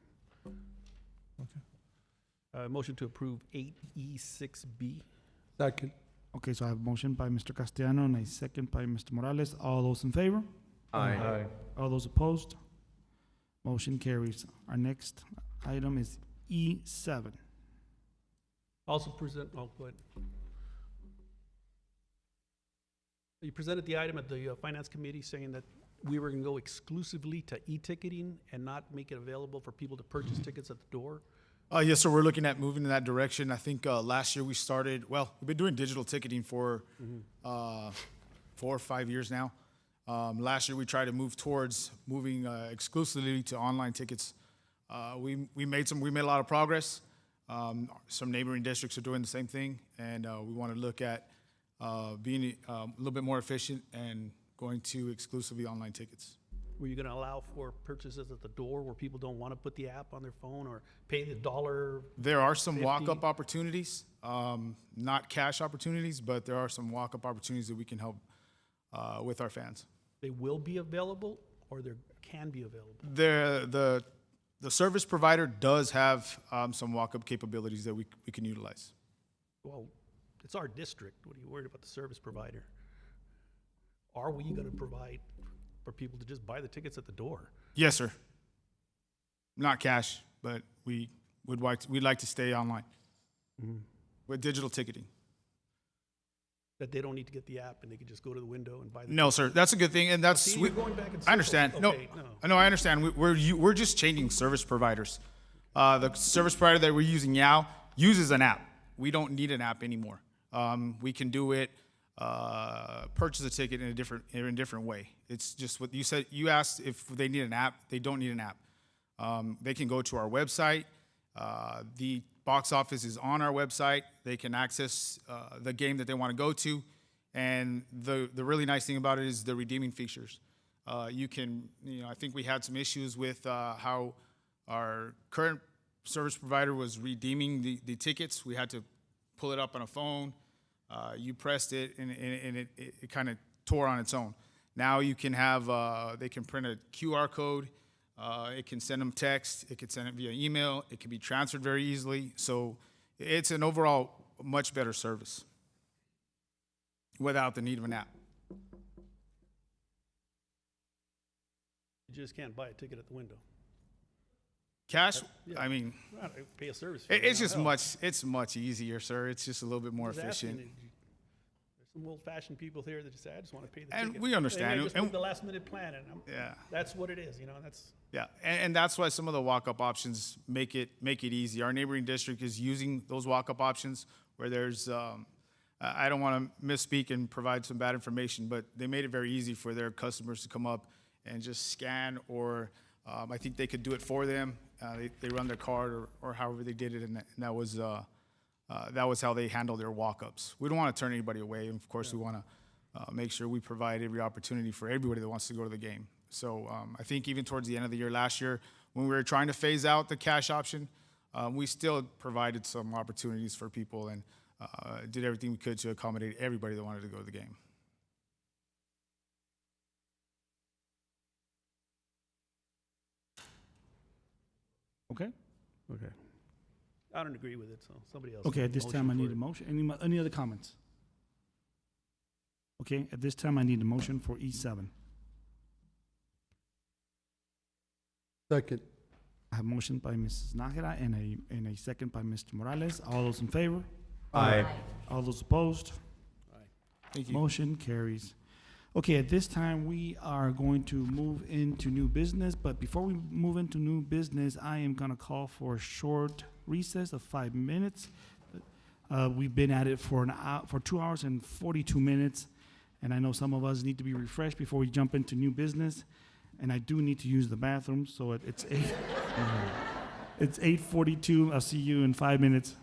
Speaker 20: Okay.
Speaker 16: Motion to approve 8E6B.
Speaker 15: Second.
Speaker 1: Okay, so I have a motion by Mr. Castellano and a second by Mr. Morales. All those in favor?
Speaker 17: Aye.
Speaker 1: All those opposed? Motion carries. Our next item is E7.
Speaker 16: Also present, go ahead. You presented the item at the Finance Committee saying that we were going to go exclusively to e-ticketing and not make it available for people to purchase tickets at the door.
Speaker 21: Yes, sir. We're looking at moving in that direction. I think last year we started, we've been doing digital ticketing for 4 or 5 years now. Last year we tried to move towards moving exclusively to online tickets. We made a lot of progress. Some neighboring districts are doing the same thing, and we want to look at being a little bit more efficient and going to exclusively online tickets.
Speaker 16: Were you going to allow for purchases at the door where people don't want to put the app on their phone or pay the $1?
Speaker 21: There are some
Speaker 16: 50?
Speaker 21: walk-up opportunities, not cash opportunities, but there are some walk-up opportunities that we can help with our fans.
Speaker 16: They will be available or they can be available?
Speaker 21: The service provider does have some walk-up capabilities that we can utilize.
Speaker 16: Well, it's our district. What are you worried about the service provider? Are we going to provide for people to just buy the tickets at the door?
Speaker 21: Yes, sir. Not cash, but we'd like to stay online with digital ticketing.
Speaker 16: That they don't need to get the app and they can just go to the window and buy the
Speaker 21: No,
Speaker 16: ticket?
Speaker 21: sir. That's a good thing, and that's
Speaker 16: See, you're going back in
Speaker 21: I understand.
Speaker 16: circles.
Speaker 21: No,
Speaker 16: Okay,
Speaker 21: I know. I understand. We're just changing service providers. The service provider that we're using now uses an app. We don't need an app anymore. We can do it purchase a ticket in a different way. It's just what you said. You asked if they need an app. They don't need an app. They can go to our website. The box office is on our website. They can access the game that they want to go to. And the really nice thing about it is the redeeming features. You can, I think we had some issues with how our current service provider was redeeming the tickets. We had to pull it up on a phone. You pressed it, and it kind of tore on its own. Now you can have, they can print a QR code. It can send them text. It can send it via email. It can be transferred very easily. So it's an overall much better service without the need of an app.
Speaker 16: You just can't buy a ticket at the window.
Speaker 21: Cash,
Speaker 16: Yeah.
Speaker 21: I mean,
Speaker 16: Pay a service fee.
Speaker 21: it's
Speaker 16: now,
Speaker 21: just
Speaker 16: hell.
Speaker 21: it's much easier, sir. It's just a little bit more
Speaker 16: Just asking,
Speaker 21: efficient.
Speaker 16: There's some old-fashioned people here that just say, I just want to pay the
Speaker 21: And
Speaker 16: ticket.
Speaker 21: we understand.
Speaker 16: They just
Speaker 21: And-
Speaker 16: make the last-minute plan, and
Speaker 21: Yeah.
Speaker 16: that's what it is, that's.
Speaker 21: Yeah, and that's why some of the walk-up options make it easy. Our neighboring district is using those walk-up options where there's, I don't want to misspeak and provide some bad information, but they made it very easy for their customers to come up and just scan, or I think they could do it for them. They run their card or however they did it, and that was how they handled their walk-ups. We don't want to turn anybody away, and of course we want to make sure we provide every opportunity for everybody that wants to go to the game. So I think even towards the end of the year last year, when we were trying to phase out the cash option, we still provided some opportunities for people and did everything we could to accommodate everybody that wanted to go to the game.
Speaker 1: Okay?
Speaker 16: Okay. I don't agree with it, so somebody else.
Speaker 1: Okay,
Speaker 16: make
Speaker 1: at
Speaker 16: a
Speaker 1: this time I
Speaker 16: motion
Speaker 1: need
Speaker 16: for
Speaker 1: a
Speaker 16: it.
Speaker 1: motion. Any other comments? Okay, at this time I need a motion for E7.
Speaker 13: Second.
Speaker 1: I have a motion by Mrs. Nájera and a second by Mr. Morales. All those in favor?
Speaker 13: Aye.
Speaker 1: All those opposed?
Speaker 21: Thank you.
Speaker 1: Motion carries. Okay, at this time, we are going to move into new business, but before we move into new business, I am gonna call for a short recess of 5 minutes. We've been at it for 2 hours and 42 minutes, and I know some of us need to be refreshed before we jump into new business, and I do need to use the bathroom, so it's 8:42. I'll see you in 5 minutes.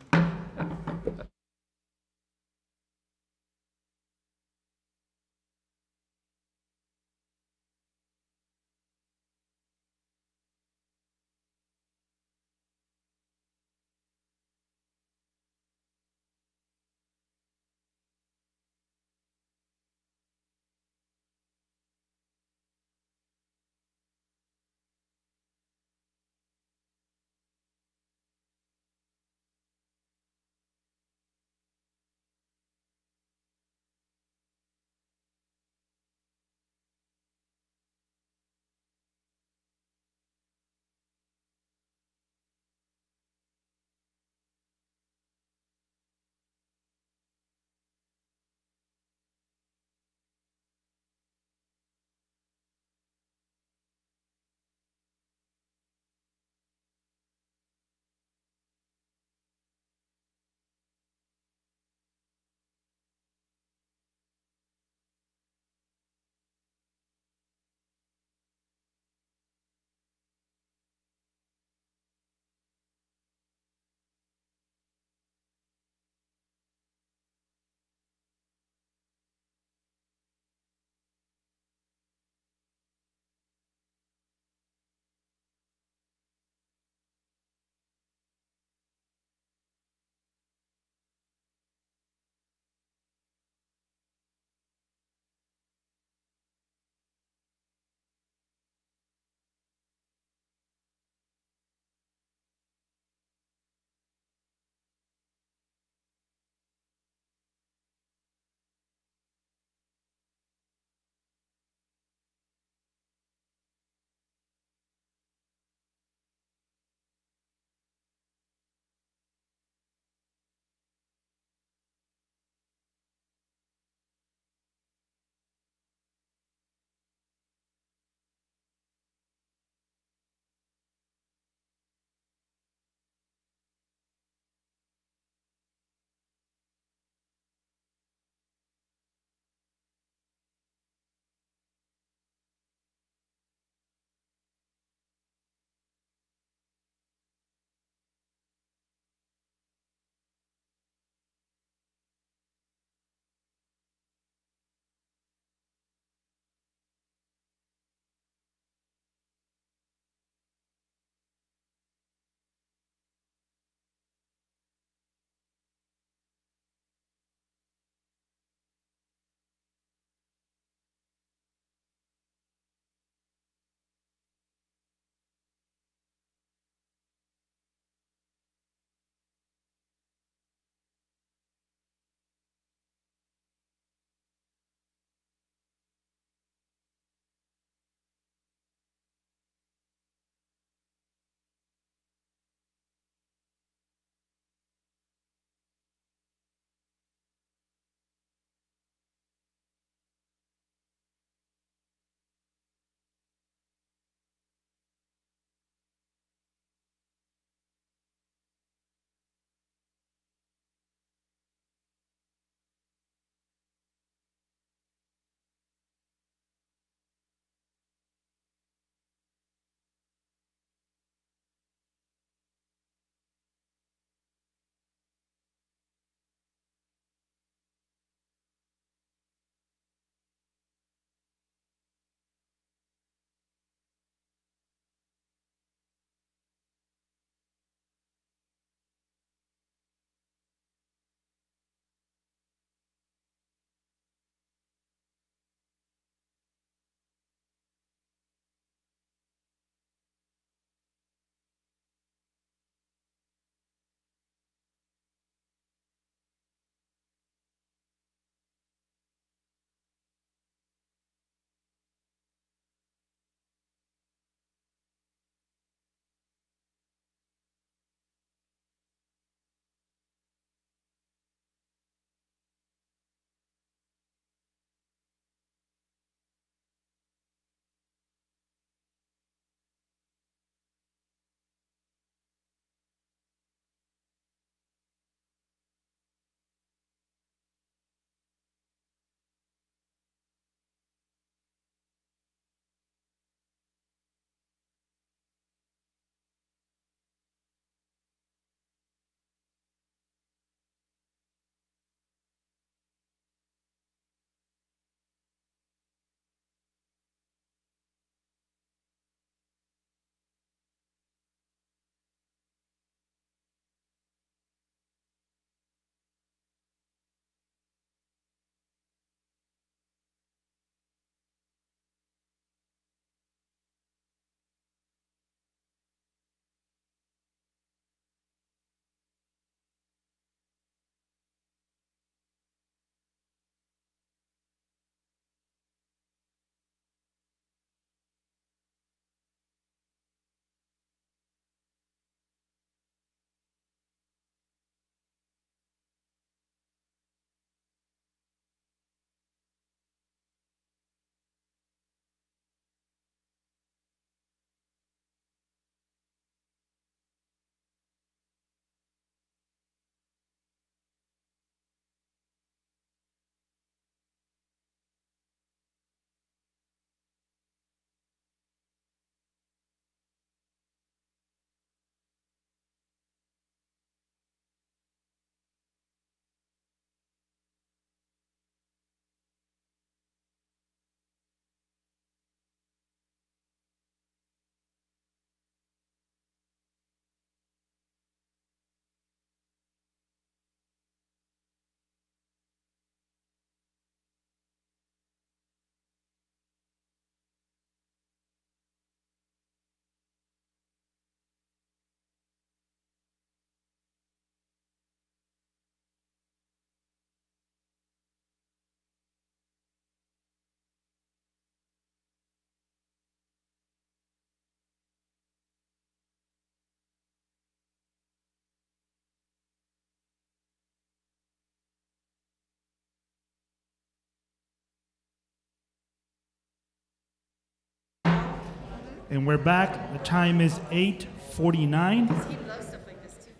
Speaker 1: And we're back. The time is 8:49.
Speaker 8: He loves stuff like this too.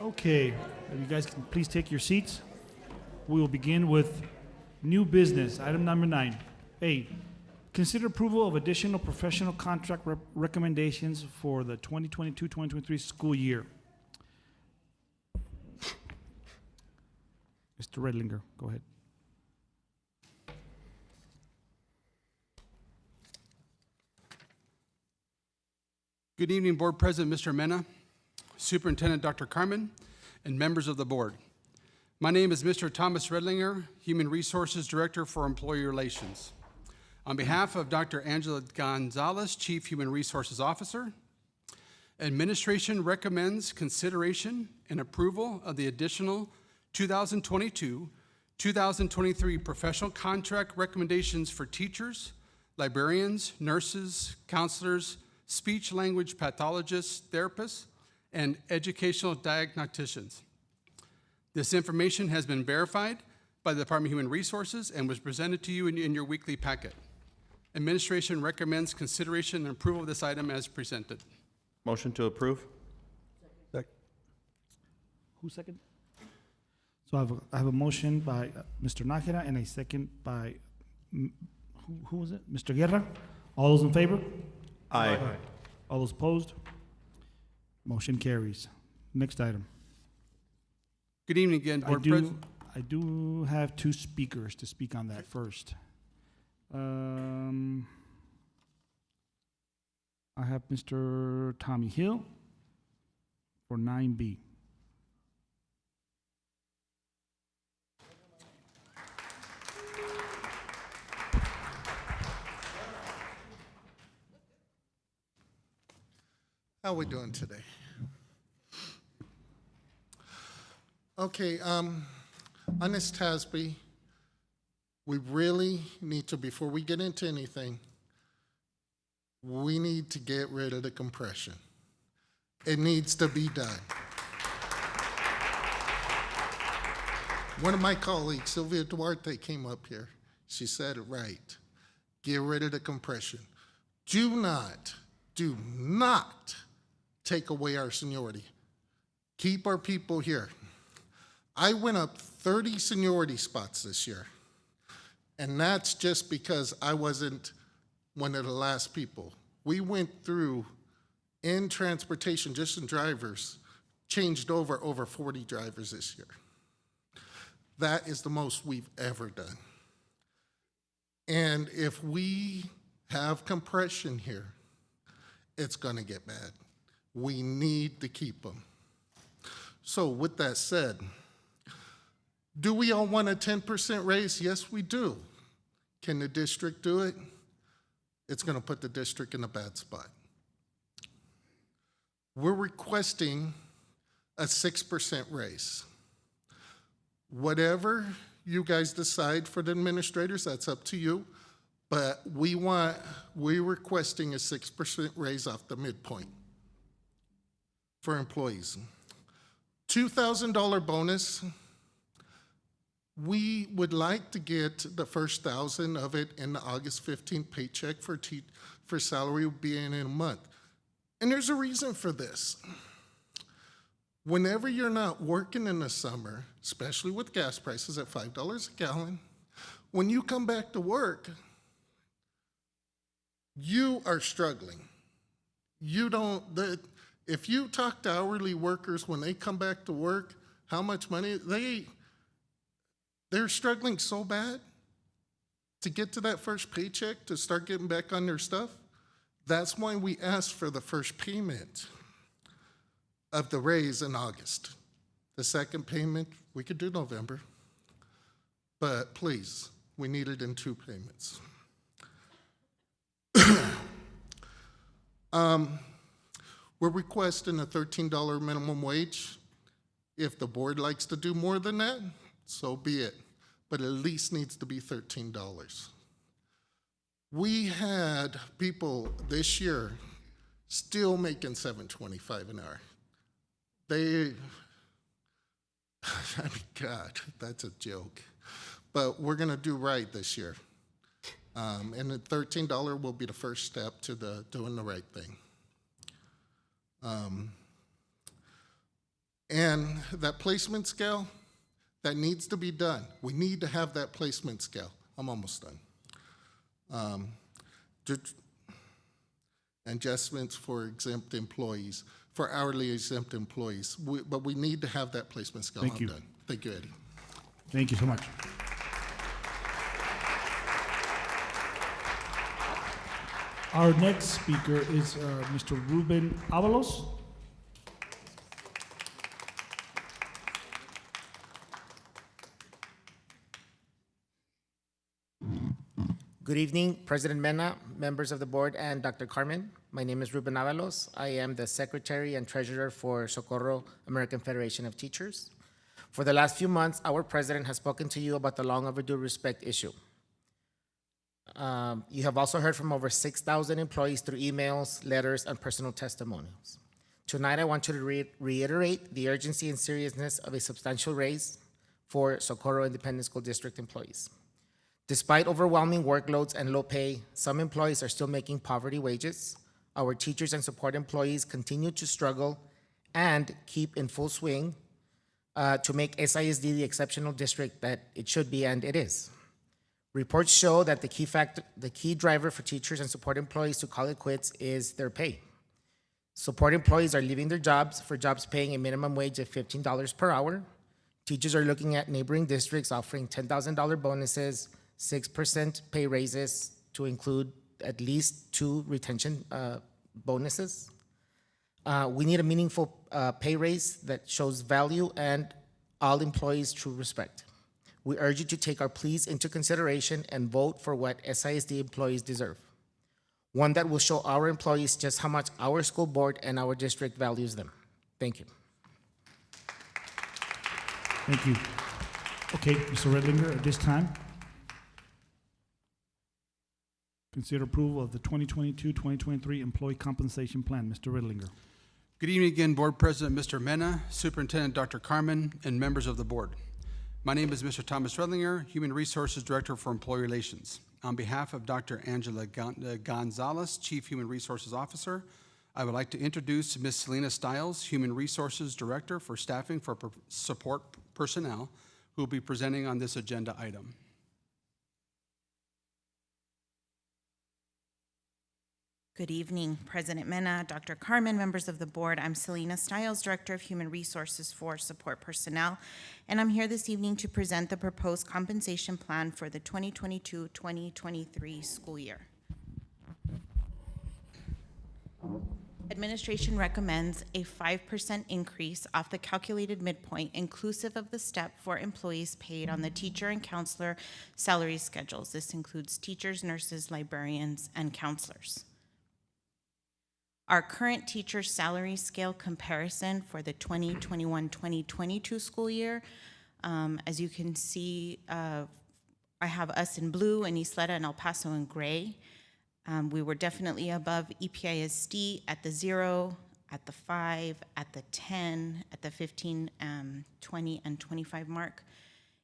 Speaker 1: Okay, if you guys can please take your seats. We will begin with new business, item number 9. 8, consider approval of additional professional contract recommendations for the 2022-2023 school year. Mr. Redlinger, go ahead.
Speaker 2: Good evening, Board President Mr. Mena, Superintendent Dr. Carmen, and members of the board. My name is Mr. Thomas Redlinger, Human Resources Director for Employee Relations. On behalf of Dr. Angela Gonzalez, Chief Human Resources Officer, administration recommends consideration and approval of the additional 2022-2023 professional contract recommendations for teachers, librarians, nurses, counselors, speech-language pathologists, therapists, and educational diagnosticians. This information has been verified by the Department of Human Resources and was presented to you in your weekly packet. Administration recommends consideration and approval of this item as presented.
Speaker 17: Motion to approve.
Speaker 1: Who second? So I have a motion by Mr. Nájera and a second by, who was it? Mr. Guerra? All those in favor?
Speaker 17: Aye.
Speaker 1: All those opposed? Motion carries. Next item.
Speaker 2: Good evening again, Board President.
Speaker 1: I do have 2 speakers to speak on that first. I have Mr. Tommy Hill for 9B.
Speaker 11: How are we doing today? Okay, on this TASB, we really need to, before we get into anything, we need to get rid of the compression. It needs to be done. One of my colleagues, Sylvia Duarte, came up here. She said it right. Get rid of the compression. Do not take away our seniority. Keep our people here. I went up 30 seniority spots this year, and that's just because I wasn't one of the last people. We went through, in transportation, just in drivers, changed over 40 drivers this year. That is the most we've ever done. And if we have compression here, it's gonna get bad. We need to keep them. So with that said, do we all want a 10% raise? Yes, we do. Can the district do it? It's gonna put the district in a bad spot. We're requesting a 6% raise. Whatever you guys decide for the administrators, that's up to you. But we're requesting a 6% raise off the midpoint for employees. $2,000 bonus. We would like to get the first 1,000 of it in the August 15th paycheck for salary being in a month. And there's a reason for this. Whenever you're not working in the summer, especially with gas prices at $5 a gallon, when you come back to work, you are struggling. If you talk to hourly workers when they come back to work, how much money, they're struggling so bad to get to that first paycheck, to start getting back on their stuff. That's why we asked for the first payment of the raise in August. The second payment, we could do November, but please, we need it in 2 payments. We're requesting a $13 minimum wage. If the board likes to do more than that, so be it, but at least needs to be $13. We had people this year still making $7.25 an hour. I mean, God, that's a joke. but we're gonna do right this year. And the $13 will be the first step to doing the right thing. And that placement scale, that needs to be done. We need to have that placement scale. I'm almost done. Adjustments for exempt employees, for hourly exempt employees. But we need to have that placement scale.
Speaker 1: Thank
Speaker 11: I'm
Speaker 1: you.
Speaker 11: done. Thank you, Eddie.
Speaker 1: Thank you so much. Our next speaker is Mr. Ruben Avalos.
Speaker 4: Good evening, President Mena, members of the board, and Dr. Carmen. My name is Ruben Avalos. I am the Secretary and Treasurer for Socorro American Federation of Teachers. For the last few months, our president has spoken to you about the long overdue respect issue. You have also heard from over 6,000 employees through emails, letters, and personal testimonials. Tonight, I want you to reiterate the urgency and seriousness of a substantial raise for Socorro Independent School District employees. Despite overwhelming workloads and low pay, some employees are still making poverty wages. Our teachers and support employees continue to struggle and keep in full swing to make SISD the exceptional district that it should be, and it is. Reports show that the key driver for teachers and support employees to call it quits is their pay. Support employees are leaving their jobs for jobs paying a minimum wage of $15 per hour. Teachers are looking at neighboring districts offering $10,000 bonuses, 6% pay raises to include at least 2 retention bonuses. We need a meaningful pay raise that shows value and all employees true respect. We urge you to take our pleas into consideration and vote for what SISD employees deserve. One that will show our employees just how much our school board and our district values them. Thank you.
Speaker 1: Thank you. Okay, Mr. Redlinger, at this time, consider approval of the 2022-2023 Employee Compensation Plan. Mr. Redlinger.
Speaker 2: Good evening again, Board President Mr. Mena, Superintendent Dr. Carmen, and members of the board. My name is Mr. Thomas Redlinger, Human Resources Director for Employee Relations. On behalf of Dr. Angela Gonzalez, Chief Human Resources Officer, I would like to introduce Ms. Selena Stiles, Human Resources Director for Staffing for Support Personnel, who will be presenting on this agenda item.
Speaker 22: Good evening, President Mena, Dr. Carmen, members of the board. I'm Selena Stiles, Director of Human Resources for Support Personnel, and I'm here this evening to present the proposed compensation plan for the 2022-2023 school year. Administration recommends a 5% increase off the calculated midpoint, inclusive of the step for employees paid on the teacher and counselor salary schedules. This includes teachers, nurses, librarians, and counselors. Our current teacher salary scale comparison for the 2021-2022 school year, as you can see, I have us in blue and Isleta and El Paso in gray. We were definitely above EPISD at the 0, at the 5, at the 10, at the 15, 20, and 25 mark.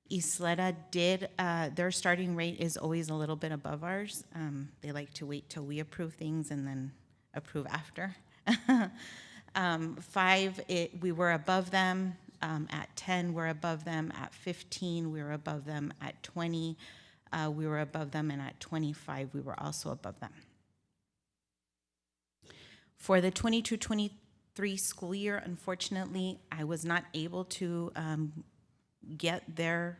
Speaker 22: Isleta did, their starting rate is always a little bit above ours. They like to wait till we approve things and then approve after. 5, we were above them. At 10, we're above them. At 15, we were above them. At 20, we were above them. And at 25, we were also above them. For the 22-23 school year, unfortunately, I was not able to get their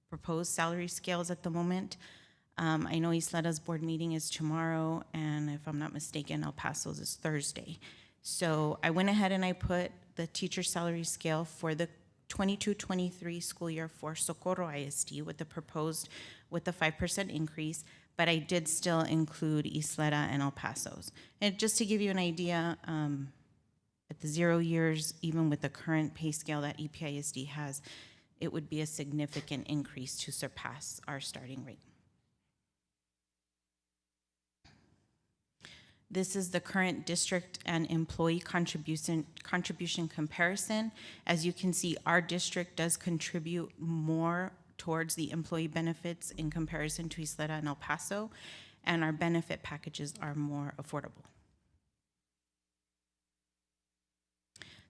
Speaker 22: proposed salary scales at the moment. I know Isleta's board meeting is tomorrow, and if I'm not mistaken, El Paso's is Thursday. So I went ahead and I put the teacher salary scale for the 22-23 school year for Socorro ISD with the 5% increase, but I did still include Isleta and El Paso's. And just to give you an idea, at the 0 years, even with the current pay scale that EPISD has, it would be a significant increase to surpass our starting rate. This is the current district and employee contribution comparison. As you can see, our district does contribute more towards the employee benefits in comparison to Isleta and El Paso, and our benefit packages are more affordable.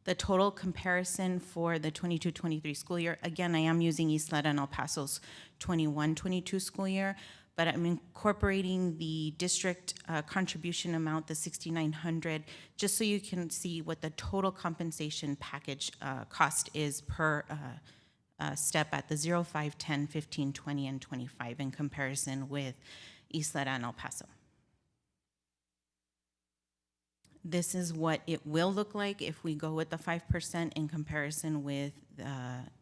Speaker 22: The total comparison for the 22-23 school year, again, I am using Isleta and El Paso's 21-22 school year, but I'm incorporating the district contribution amount, the $6,900, just so you can see what the total compensation package cost is per step at the 0, 5, 10, 15, 20, and 25 in comparison with Isleta and El Paso. This is what it will look like if we go with the 5% in comparison with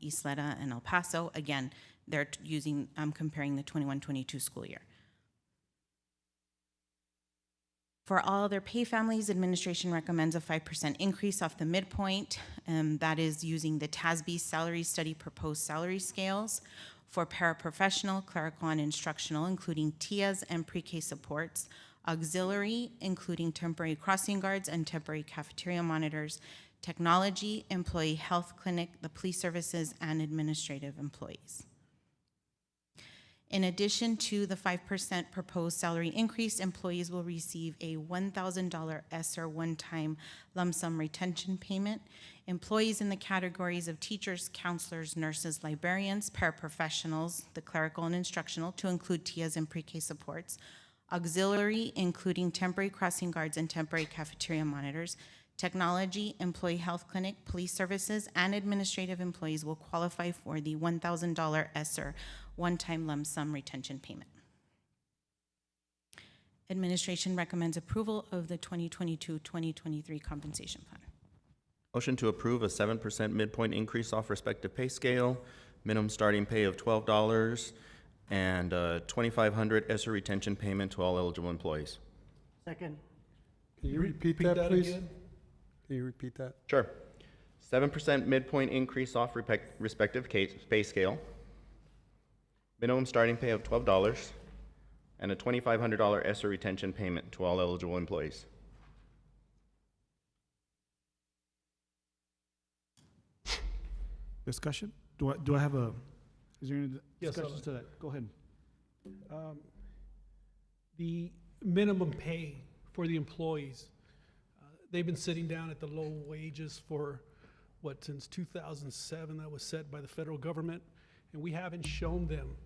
Speaker 22: Isleta and El Paso. Again, I'm comparing the 21-22 school year. For all other pay families, administration recommends a 5% increase off the midpoint. That is using the TASB salary study proposed salary scales for paraprofessional, clerical, and instructional, including TIAs and pre-K supports, auxiliary, including temporary crossing guards and temporary cafeteria monitors, technology, employee health clinic, the police services, and administrative employees. In addition to the 5% proposed salary increase, employees will receive a $1,000 ESSA one-time lump sum retention payment. Employees in the categories of teachers, counselors, nurses, librarians, paraprofessionals, the clerical and instructional, to include TIAs and pre-K supports, auxiliary, including temporary crossing guards and temporary cafeteria monitors, technology, employee health clinic, police services, and administrative employees will qualify for the $1,000 ESSER one-time lump sum retention payment. Administration recommends approval of the 2022-2023 compensation plan.
Speaker 17: Motion to approve a 7% midpoint increase off respective pay scale, minimum starting pay of $12, and a $2,500 ESSER retention payment to all eligible employees.
Speaker 5: Second.
Speaker 15: Can you repeat that, please? Again? Can you repeat that?
Speaker 17: Sure. 7% midpoint increase off respective pay scale, minimum starting pay of $12, and a $2,500 ESSER retention payment to all eligible employees.
Speaker 1: Discussion? Do I have a, is there any discussions to that? Go ahead.
Speaker 16: The minimum pay for the employees, they've been sitting down at the low wages for, since 2007, that was set by the federal government, and we haven't shown them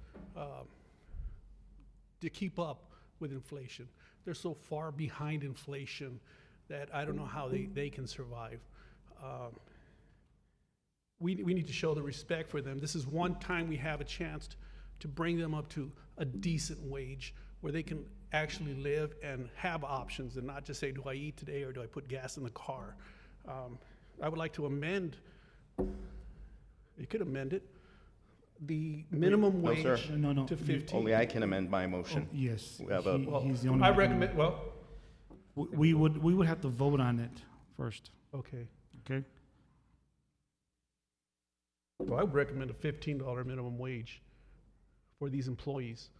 Speaker 16: to keep up with inflation. They're so far behind inflation that I don't know how they can survive. We need to show the respect for them. This is one time we have a chance to bring them up to a decent wage where they can actually live and have options and not just say, do I eat today or do I put gas in the car? I would like to amend, you could amend it, the minimum wage to 15.
Speaker 17: Only I can amend my motion.
Speaker 1: Oh, yes.
Speaker 17: We have
Speaker 1: He's the only
Speaker 16: I
Speaker 1: one.
Speaker 16: recommend,
Speaker 1: we would have to vote on it first.
Speaker 16: Okay.
Speaker 1: Okay?
Speaker 16: Well, I would recommend a $15 minimum wage for these employees,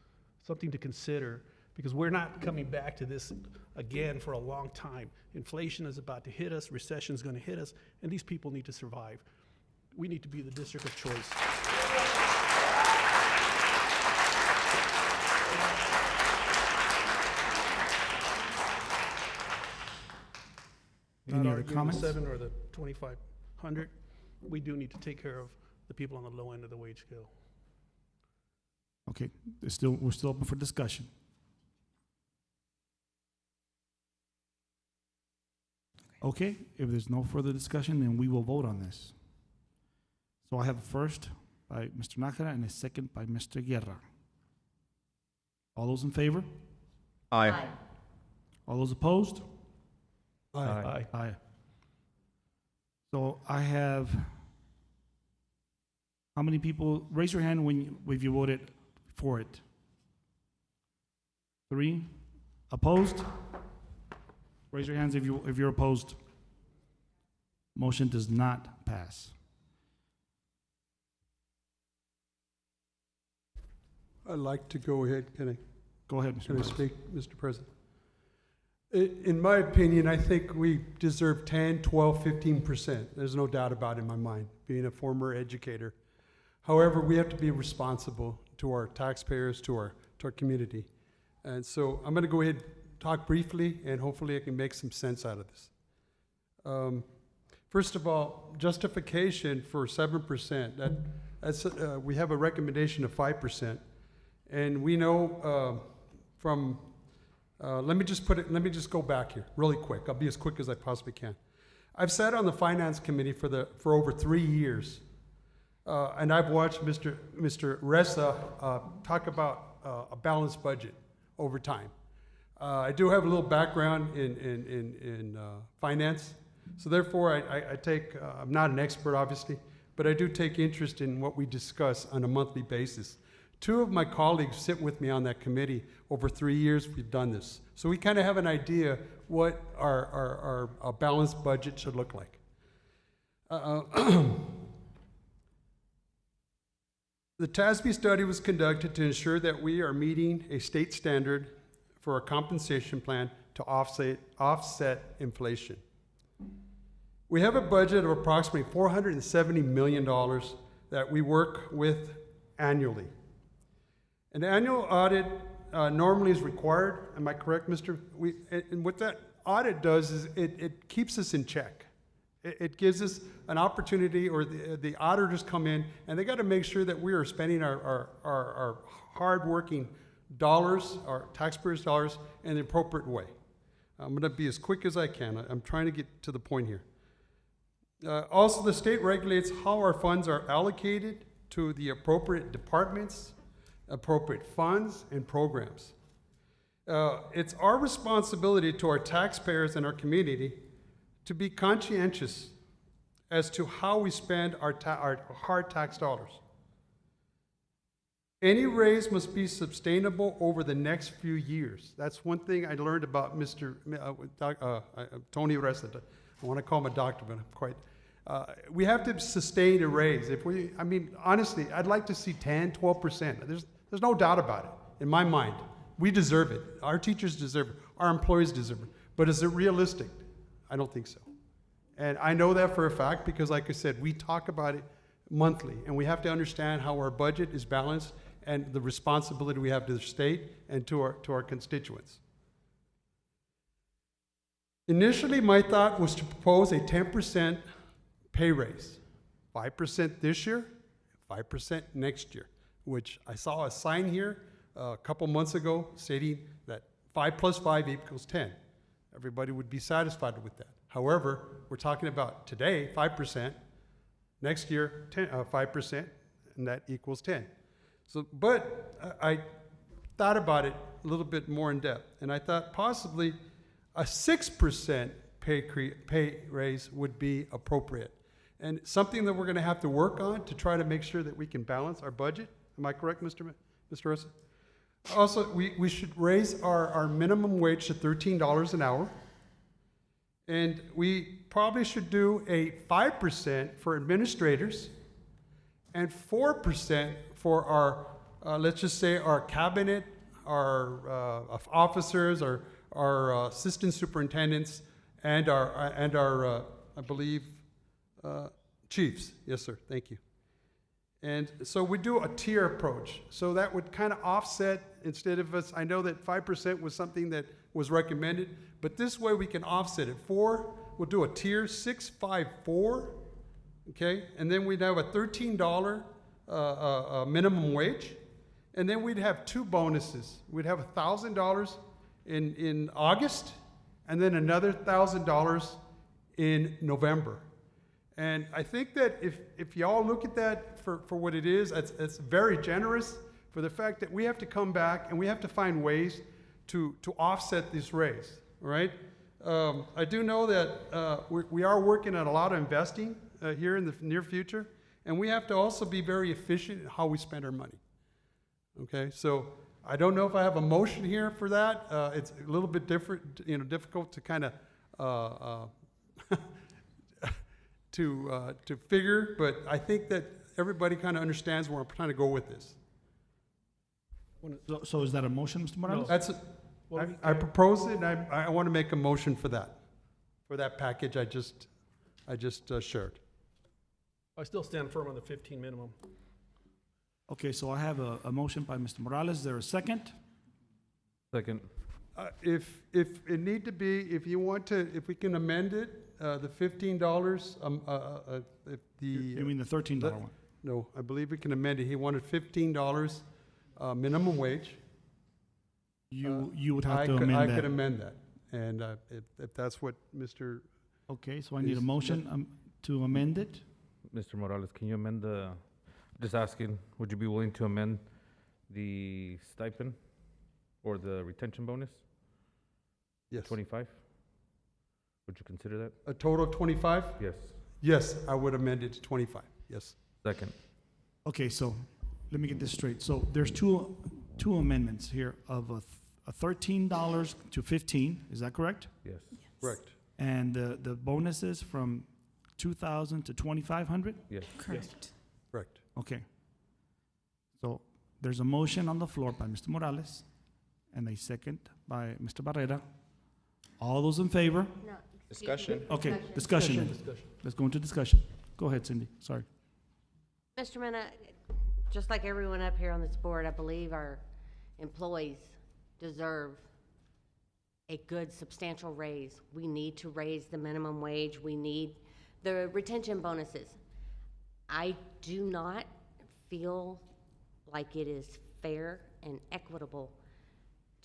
Speaker 16: something to consider, because we're not coming back to this again for a long time. Inflation is about to hit us, recession is going to hit us, and these people need to survive. We need to be the district of choice.
Speaker 1: Any other comments?
Speaker 16: The 7 or the 2,500, we do need to take care of the people on the low end of the wage scale.
Speaker 1: Okay, we're still open for discussion. Okay, if there's no further discussion, then we will vote on this. So I have a first by Mr. Nájera and a second by Mr. Guerra. All those in favor?
Speaker 17: Aye.
Speaker 1: All those opposed?
Speaker 15: Aye.
Speaker 1: Aye. So I have, how many people, raise your hand if you voted for it. 3. Opposed? Raise your hands if you're opposed. Motion does not pass.
Speaker 15: I'd like to go ahead. Can I?
Speaker 1: Go ahead, Mr.
Speaker 15: Can I
Speaker 1: President.
Speaker 15: speak, Mr. President? In my opinion, I think we deserve 10, 12, 15%. There's no doubt about it in my mind, being a former educator. However, we have to be responsible to our taxpayers, to our community. And so I'm gonna go ahead and talk briefly, and hopefully I can make some sense out of this. First of all, justification for 7%, that's, we have a recommendation of 5%. And we know let me just go back here really quick. I'll be as quick as I possibly can. I've sat on the finance committee for over 3 years. And I've watched Mr. Ressa talk about a balanced budget over time. I do have a little background in finance, so therefore I'm not an expert obviously, but I do take interest in what we discuss on a monthly basis. 2 of my colleagues sit with me on that committee. Over 3 years we've done this. So we kind of have an idea what our balanced budget should look like. The TASB study was conducted to ensure that we are meeting a state standard for a compensation plan to offset inflation. We have a budget of approximately $470 million that we work with annually. An annual audit normally is required. Am I correct, Mr.? And what that audit does is it keeps us in check. It gives us an opportunity, or the auditors come in and they got to make sure that we are spending our hard-working dollars, our taxpayers' dollars, in the appropriate way. I'm going to be as quick as I can. I'm trying to get to the point here. Also, the state regulates how our funds are allocated to the appropriate departments, appropriate funds, and programs. It's our responsibility to our taxpayers and our community to be conscientious as to how we spend our hard tax dollars. Any raise must be sustainable over the next few years. That's one thing I learned about Mr. Tony Resta. I want to call him a doctor, but I'm quite. We have to sustain a raise. Honestly, I'd like to see 10, 12%. There's no doubt about it in my mind. We deserve it. Our teachers deserve it. Our employees deserve it. But is it realistic? I don't think so. And I know that for a fact because, like I said, we talk about it monthly, and we have to understand how our budget is balanced and the responsibility we have to the state and to our constituents. Initially, my thought was to propose a 10% pay raise, 5% this year, 5% next year, which I saw a sign here a couple months ago stating that 5 plus 5 equals 10. Everybody would be satisfied with that. However, we're talking about today, 5%, next year, 5%, and that equals 10. So, but I thought about it a little bit more in depth, and I thought possibly a 6% pay raise would be appropriate, and something that we're going to have to work on to try to make sure that we can balance our budget. Am I correct, Mr. Ressa? Also, we should raise our minimum wage to $13 an hour, and we probably should do a 5% for administrators and 4% for our, let's just say, our cabinet, our officers, our assistant superintendents, and our I believe, chiefs. Yes, sir. Thank you. And so we do a tier approach. So that would kind of offset, instead of us, I know that 5% was something that was recommended, but this way we can offset it. 4, we'll do a tier, 6, 5, 4, okay? And then we'd have a $13 minimum wage. And then we'd have 2 bonuses. We'd have $1,000 in August, and then another $1,000 in November. And I think that if y'all look at that for what it is, it's very generous for the fact that we have to come back and we have to find ways to offset this raise, right? I do know that we are working on a lot of investing here in the near future, and we have to also be very efficient in how we spend our money, okay? So I don't know if I have a motion here for that. It's a little bit different, difficult to kind of to figure, but I think that everybody kind of understands where I'm trying to go with this.
Speaker 1: So is that a motion, Mr. Morales?
Speaker 15: That's I propose it, and I want to make a motion for that package I just shared.
Speaker 16: I still stand firm on the 15 minimum.
Speaker 1: Okay, so I have a motion by Mr. Morales. Is there a second?
Speaker 14: Second.
Speaker 15: If it need to be, if you want to, if we can amend it, the $15, if the.
Speaker 1: You mean the $13 one?
Speaker 15: No, I believe we can amend it. He wanted $15 minimum wage.
Speaker 1: You would have to amend
Speaker 15: I
Speaker 1: that.
Speaker 15: could amend that, and if that's what Mr.
Speaker 1: Okay, so I need a
Speaker 15: is-
Speaker 1: motion to amend it.
Speaker 14: Mr. Morales, can you amend just asking, would you be willing to amend the stipend or the retention bonus?
Speaker 15: Yes.
Speaker 14: 25? Would you consider that?
Speaker 15: A total of 25?
Speaker 14: Yes.
Speaker 15: Yes, I would amend it to 25, yes.
Speaker 14: Second.
Speaker 1: Okay, so let me get this straight. So there's two amendments here of a $13 to 15. Is that correct?
Speaker 14: Yes.
Speaker 15: Correct.
Speaker 1: And the bonuses from 2,000 to 2,500.
Speaker 14: Yes.
Speaker 8: Correct.
Speaker 15: Correct.
Speaker 1: Okay. So there's a motion on the floor by Mr. Morales and a second by Mr. Barrera. All those in favor?
Speaker 5: No.
Speaker 17: Discussion.
Speaker 1: Okay, discussion. then. Let's go into discussion. Go ahead, Cindy. Sorry.
Speaker 5: Mr. Mena, just like everyone up here on this board, I believe our employees deserve a good substantial raise. We need to raise the minimum wage. We need the retention bonuses. I do not feel like it is fair and equitable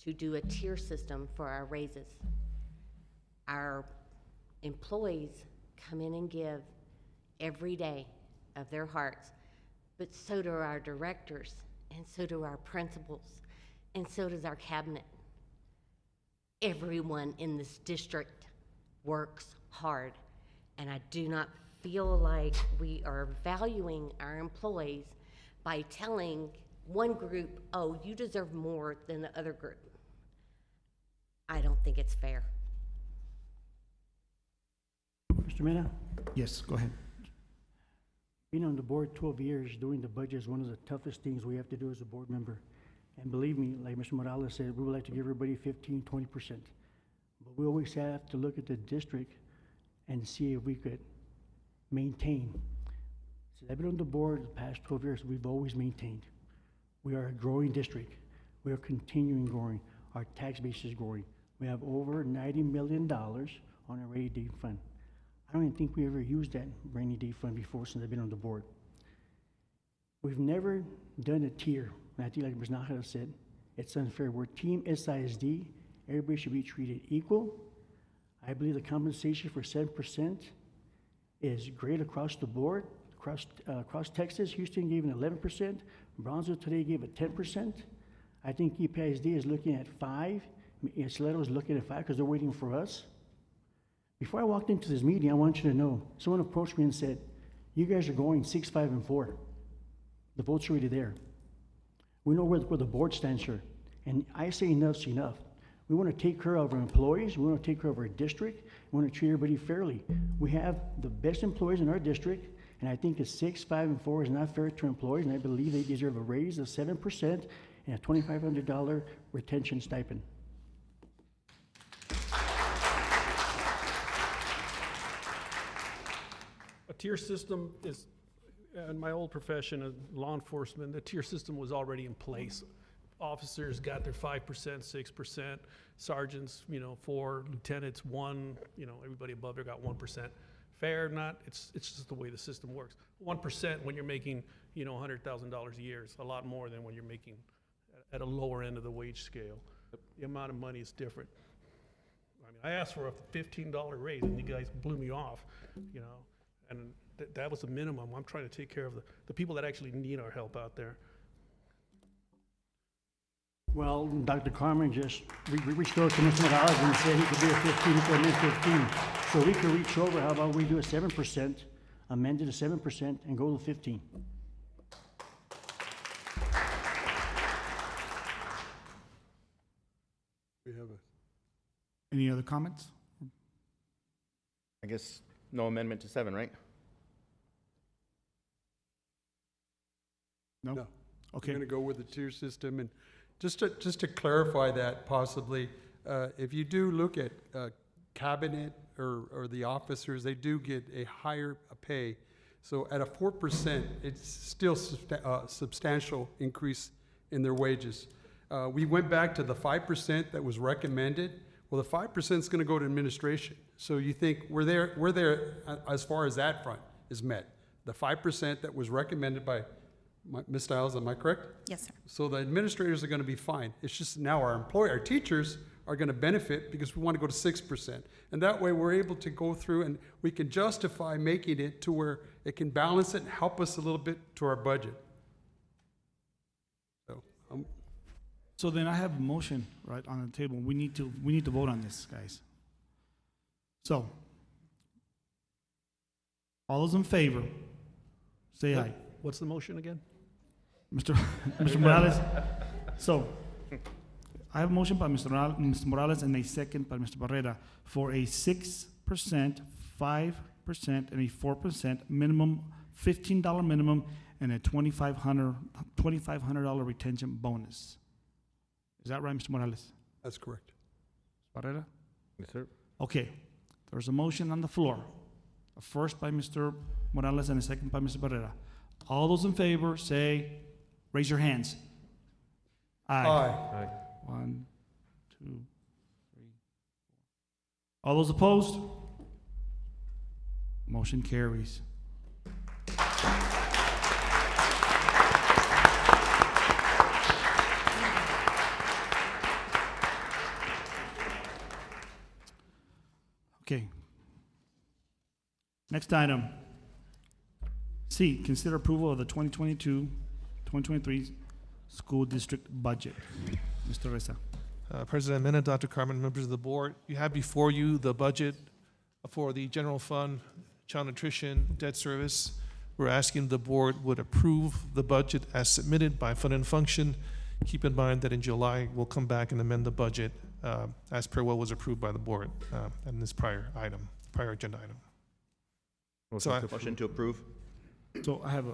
Speaker 5: to do a tier system for our raises. Our employees come in and give every day of their hearts, but so do our directors, and so do our principals, and so does our cabinet. Everyone in this district works hard, and I do not feel like we are valuing our employees by telling one group, oh, you deserve more than the other group. I don't think it's fair.
Speaker 6: Mr. Mena,
Speaker 1: Yes, go ahead.
Speaker 6: being on the board 12 years, doing the budget is one of the toughest things we have to do as a board member. And believe me, like Mr. Morales said, we would like to give everybody 15, 20%. But we always have to look at the district and see if we could maintain. Since I've been on the board the past 12 years, we've always maintained. We are a growing district. We are continuing growing. Our tax base is growing. We have over $90 million on a rainy day fund. I don't even think we ever used that rainy day fund before since I've been on the board. We've never done a tier. And I think like Ms. Nájera said, it's unfair. We're Team SISD. Everybody should be treated equal. I believe the compensation for 7% is great across the board. Across Texas, Houston gave an 11%. Brownsville today gave a 10%. I think EPISD is looking at 5. Salado is looking at 5 because they're waiting for us. Before I walked into this meeting, I want you to know, someone approached me and said, you guys are going 6, 5, and 4. The vote's already there. We know where the board stands here. And I say enough's enough. We want to take care of our employees. We want to take care of our district. We want to treat everybody fairly. We have the best employees in our district, and I think a 6, 5, and 4 is not fair to employees, and I believe they deserve a raise of 7% and a $2,500 retention stipend.
Speaker 16: A tier system is, in my old profession of law enforcement, the tier system was already in place. Officers got their 5%, 6%, sergeants, 4, lieutenants, 1, everybody above there got 1%. Fair or not, it's just the way the system works. 1% when you're making, $100,000 a year is a lot more than when you're making at a lower end of the wage scale. The amount of money is different. I asked for a $15 raise and you guys blew me off, and that was the minimum. I'm trying to take care of the people that actually need our help out there.
Speaker 6: Well, Dr. Carmen just reached out to Mr. Morales and said he could do a 15, he could amend 15. So we could reach over. How about we do a 7%, amend it to 7%, and go to 15?
Speaker 15: We have
Speaker 1: Any other comments?
Speaker 17: I guess no amendment to 7, right?
Speaker 1: No?
Speaker 15: No.
Speaker 1: Okay.
Speaker 15: We're going to go with the tier system. And just to clarify that possibly, if you do look at cabinet or the officers, they do get a higher pay So at a 4%, it's still substantial increase in their wages. We went back to the 5% that was recommended. Well, the 5% is going to go to administration. So you think we're there as far as that front is met. The 5% that was recommended by Ms. Stiles, am I correct?
Speaker 22: Yes, sir.
Speaker 15: So the administrators are going to be fine. It's just now our teachers are going to benefit because we want to go to 6%. And that way we're able to go through and we can justify making it to where it can balance it and help us a little bit to our budget.
Speaker 1: So then I have a motion right on the table. We need to vote on this, guys. So, all those in favor, say aye.
Speaker 16: What's the motion again?
Speaker 1: Mr. Morales. So, I have a motion by Mr. Morales and a second by Mr. Barrera for a 6%, 5%, and a 4% minimum, $15 minimum, and a $2,500 retention bonus. Is that right, Mr. Morales?
Speaker 15: That's correct.
Speaker 1: Barrera?
Speaker 14: Yes, sir.
Speaker 1: Okay, there's a motion on the floor. A first by Mr. Morales and a second by Mr. Barrera. All those in favor say, raise your hands. Aye.
Speaker 15: Aye.
Speaker 1: 1, 2, 3, 4. All those opposed? Motion carries. Okay. Next item. C, consider approval of the 2022-2023 school district budget. Mr. Reza.
Speaker 20: President Mena, Dr. Carmen, members of the board, you have before you the budget for the general fund, child nutrition, debt service. We're asking the board would approve the budget as submitted by fund and function. Keep in mind that in July, we'll come back and amend the budget as per what was approved by the board in this prior agenda item.
Speaker 17: Motion to approve.
Speaker 1: So I have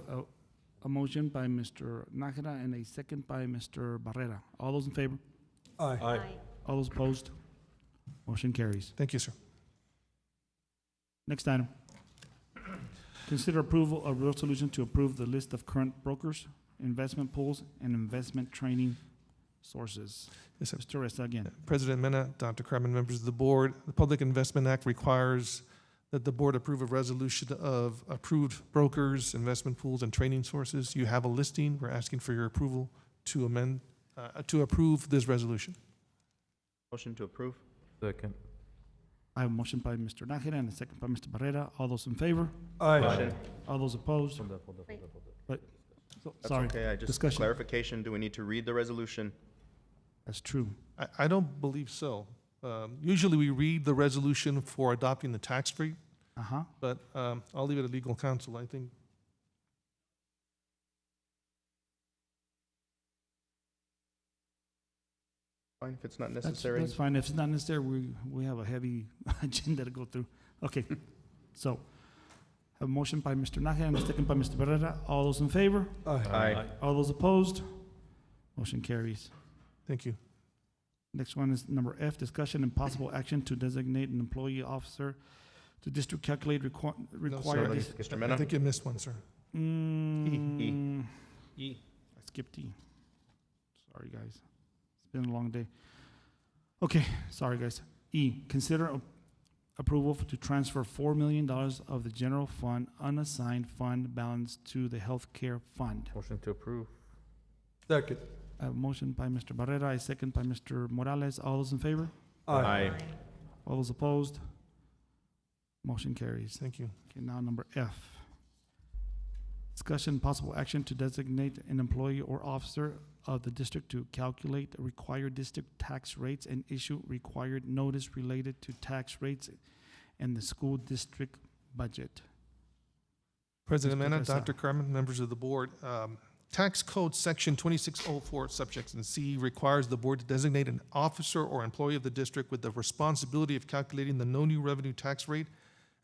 Speaker 1: a motion by Mr. Nájera and a second by Mr. Barrera. All those in favor?
Speaker 15: Aye.
Speaker 16: Aye.
Speaker 1: All those opposed? Motion carries.
Speaker 20: Thank you, sir.
Speaker 1: Next item. Consider approval of resolution to approve the list of current brokers, investment pools, and investment training sources.
Speaker 20: Yes, sir.
Speaker 1: Mr. Reza again.
Speaker 20: President Mena, Dr. Carmen, members of the board, the Public Investment Act requires that the board approve a resolution of approved brokers, investment pools, and training sources. You have a listing. We're asking for your approval to amend, to approve this resolution.
Speaker 17: Motion to approve.
Speaker 14: Second.
Speaker 1: I have a motion by Mr. Nájera and a second by Mr. Barrera. All those in favor?
Speaker 15: Aye.
Speaker 1: All those opposed?
Speaker 14: Hold up.
Speaker 1: But,
Speaker 17: That's
Speaker 1: sorry,
Speaker 17: okay. Just
Speaker 1: discussion.
Speaker 17: clarification. Do we need to read the resolution?
Speaker 1: That's true.
Speaker 20: I don't believe so. Usually we read the resolution for adopting the tax rate,
Speaker 1: Uh-huh.
Speaker 20: but I'll leave it to legal counsel. I think
Speaker 17: Fine, if it's not
Speaker 1: That's
Speaker 17: necessary.
Speaker 1: fine. If it's not necessary, we have a heavy agenda to go through. Okay, so, have a motion by Mr. Nájera and a second by Mr. Barrera. All those in favor?
Speaker 17: Aye.
Speaker 1: All those opposed? Motion carries.
Speaker 20: Thank you.
Speaker 1: Next one is number F, discussion and possible action to designate an employee officer to district calculate
Speaker 20: No,
Speaker 1: required.
Speaker 20: sir.
Speaker 17: Mr.
Speaker 20: I
Speaker 17: Mena?
Speaker 20: think you missed one, sir.
Speaker 1: I skipped E. Sorry, guys. It's been a long day. Okay, sorry, guys. E, consider approval to transfer $4 million of the general fund unassigned fund balance to the healthcare fund.
Speaker 14: Motion to approve.
Speaker 15: Second.
Speaker 1: I have a motion by Mr. Barrera, a second by Mr. Morales. All those in favor?
Speaker 17: Aye.
Speaker 1: All those opposed? Motion carries.
Speaker 20: Thank you.
Speaker 1: Okay, now number F. Discussion and possible action to designate an employee or officer of the district to calculate the required district tax rates and issue required notice related to tax rates and the school district budget.
Speaker 20: President
Speaker 1: Mr.
Speaker 20: Mena,
Speaker 1: Reza.
Speaker 20: Dr. Carmen, members of the board, Tax Code Section 2604, subsection C, requires the board to designate an officer or employee of the district with the responsibility of calculating the no new revenue tax rate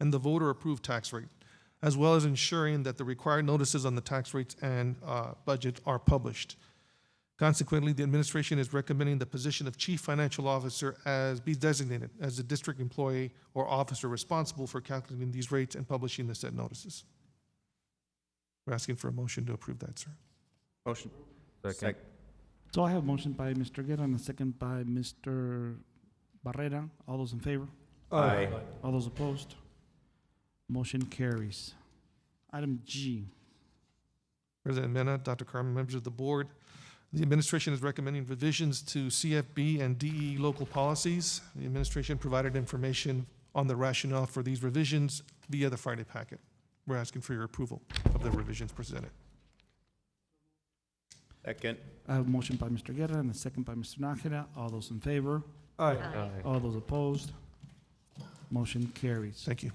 Speaker 20: and the voter-approved tax rate, as well as ensuring that the required notices on the tax rates and budget are published. Consequently, the administration is recommending the position of Chief Financial Officer as be designated as the district employee or officer responsible for calculating these rates and publishing the said notices. We're asking for a motion to approve that, sir.
Speaker 17: Motion.
Speaker 14: Second.
Speaker 1: So I have a motion by Mr. Guerra and a second by Mr. Barrera. All those in favor?
Speaker 14: Aye.
Speaker 1: All those opposed? Motion carries. Item G.
Speaker 20: President Mena, Dr. Carmen, members of the board, the administration is recommending revisions to CFB and DE local policies. The administration provided information on the rationale for these revisions via the Friday packet. We're asking for your approval of the revisions presented.
Speaker 17: Second.
Speaker 1: I have a motion by Mr. Guerra and a second by Mr. Nájera. All those in favor?
Speaker 15: Aye.
Speaker 1: All those opposed? Motion carries.
Speaker 20: Thank you.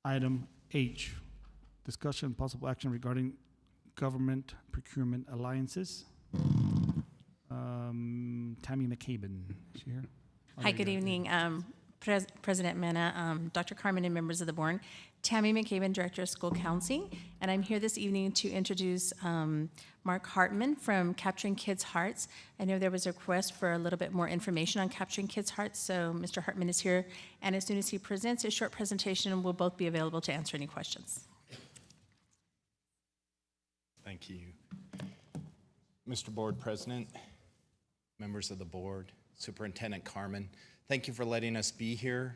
Speaker 1: Item H, discussion and possible action regarding government procurement alliances. Tammy McCabe, is she here?
Speaker 7: Hi, good evening, President Mena, Dr. Carmen, and members of the board. Tammy McCabe, Director of School Counseling, and I'm here this evening to introduce Mark Hartman from Capturing Kids' Hearts. I know there was a request for a little bit more information on Capturing Kids' Hearts, so Mr. Hartman is here, and as soon as he presents his short presentation, we'll both be available to answer any questions.
Speaker 9: Thank you. Mr. Board President, members of the board, Superintendent Carmen, thank you for letting us be here.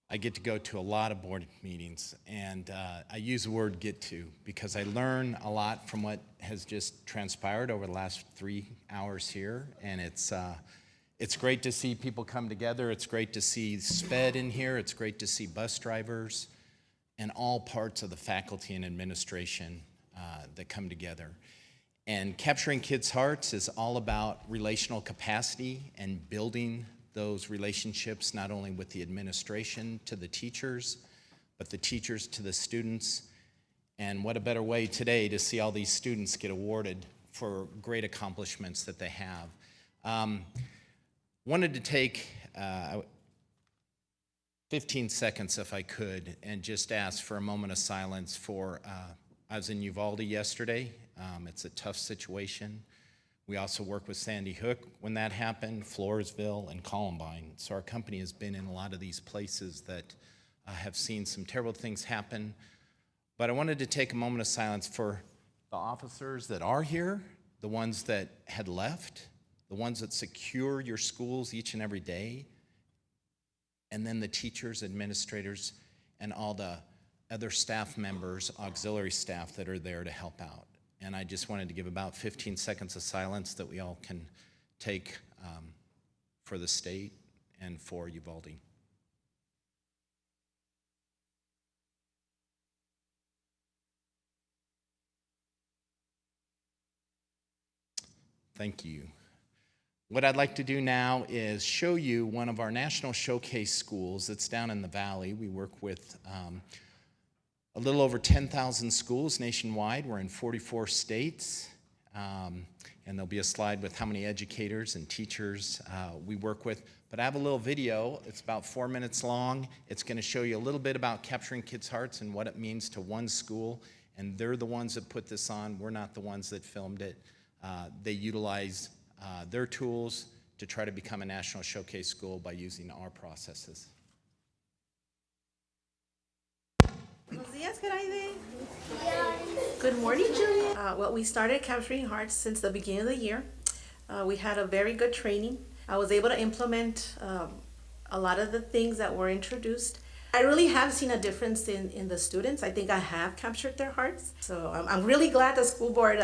Speaker 9: I get to go to a lot of board meetings, and I use the word get to because I learn a lot from what has just transpired over the last 3 hours here, and it's great to see people come together. It's great to see SPED in here. It's great to see bus drivers and all parts of the faculty and administration that come together. And Capturing Kids' Hearts is all about relational capacity and building those relationships, not only with the administration to the teachers, but the teachers to the students. And what a better way today to see all these students get awarded for great accomplishments that they have. Wanted to take 15 seconds, if I could, and just ask for a moment of silence for, I was in Uvalde yesterday. It's a tough situation. We also worked with Sandy Hook when that happened, Floresville, and Columbine. So our company has been in a lot of these places that have seen some terrible things happen. But I wanted to take a moment of silence for the officers that are here, the ones that had left, the ones that secure your schools each and every day, and then the teachers, administrators, and all the other staff members, auxiliary staff that are there to help out. And I just wanted to give about 15 seconds of silence that we all can take for the state and for Uvalde. Thank you. What I'd like to do now is show you one of our national showcase schools that's down in the valley. We work with a little over 10,000 schools nationwide. We're in 44 states. And there'll be a slide with how many educators and teachers we work with. But I have a little video. It's about 4 minutes long. It's going to show you a little bit about Capturing Kids' Hearts and what it means to one school. And they're the ones that put this on. We're not the ones that filmed it. They utilize their tools to try to become a national showcase school by using our processes.
Speaker 23: Buenos días, Graide. Good morning, Julia. Well, we started Capturing Hearts since the beginning of the year. We had a very good training. I was able to implement a lot of the things that were introduced. I really have seen a difference in the students. I think I have captured their hearts. So I'm really glad the school board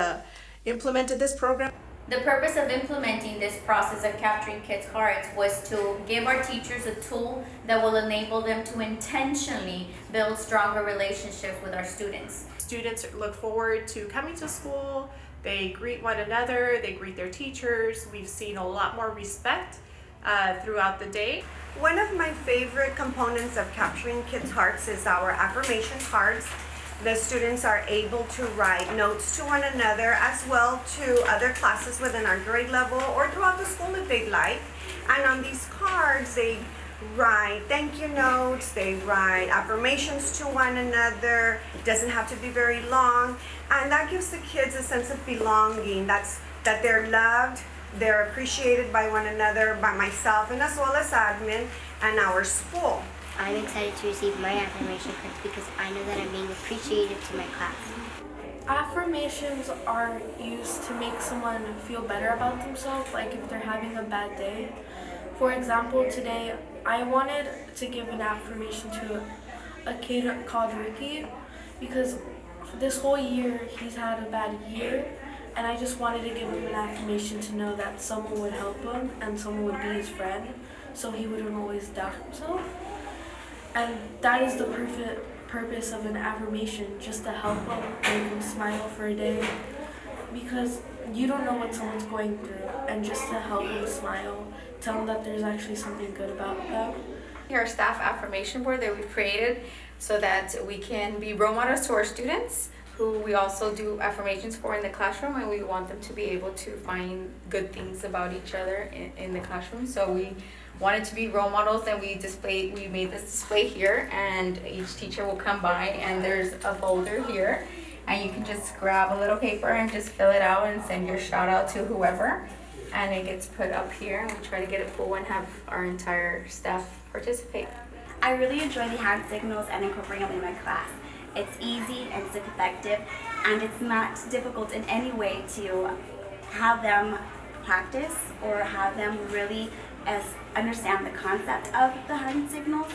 Speaker 23: implemented this program.
Speaker 24: The purpose of implementing this process of Capturing Kids' Hearts was to give our teachers a tool that will enable them to intentionally build stronger relationships with our students.
Speaker 25: Students look forward to coming to school. They greet one another, they greet their teachers. We've seen a lot more respect throughout the day.
Speaker 26: One of my favorite components of Capturing Kids' Hearts is our affirmation cards. The students are able to write notes to one another as well to other classes within our grade level or throughout the school if they'd like. And on these cards, they write thank you notes, they write affirmations to one another. It doesn't have to be very long. And that gives the kids a sense of belonging, that they're loved, they're appreciated by one another, by myself, and as well as admin and our school.
Speaker 3: I'm excited to receive my affirmation cards because I know that I'm being appreciated to my class.
Speaker 23: Affirmations are used to make someone feel better about themselves, like if they're having a bad day. For example, today I wanted to give an affirmation to a kid called Ricky because this whole year he's had a bad year, and I just wanted to give him an affirmation to know that someone would help him and someone would be his friend so he wouldn't always doubt himself. And that is the purpose of an affirmation, just to help them, make them smile for a day, because you don't know what someone's going through, and just to help them smile, tell them that there's actually something good about them.
Speaker 10: Our staff affirmation board that we've created so that we can be role models to our students, who we also do affirmations for in the classroom, and we want them to be able to find good things about each other in the classroom. So we wanted to be role models, and we made this display here, and each teacher will come by and there's a folder here, and you can just grab a little paper and just fill it out and send your shout out to whoever, and it gets put up here, and we try to get it full and have our entire staff participate.
Speaker 3: I really enjoy the hand signals and incorporating them in my class. It's easy and it's effective, and it's not difficult in any way to have them practice or have them really understand the concept of the hand signals.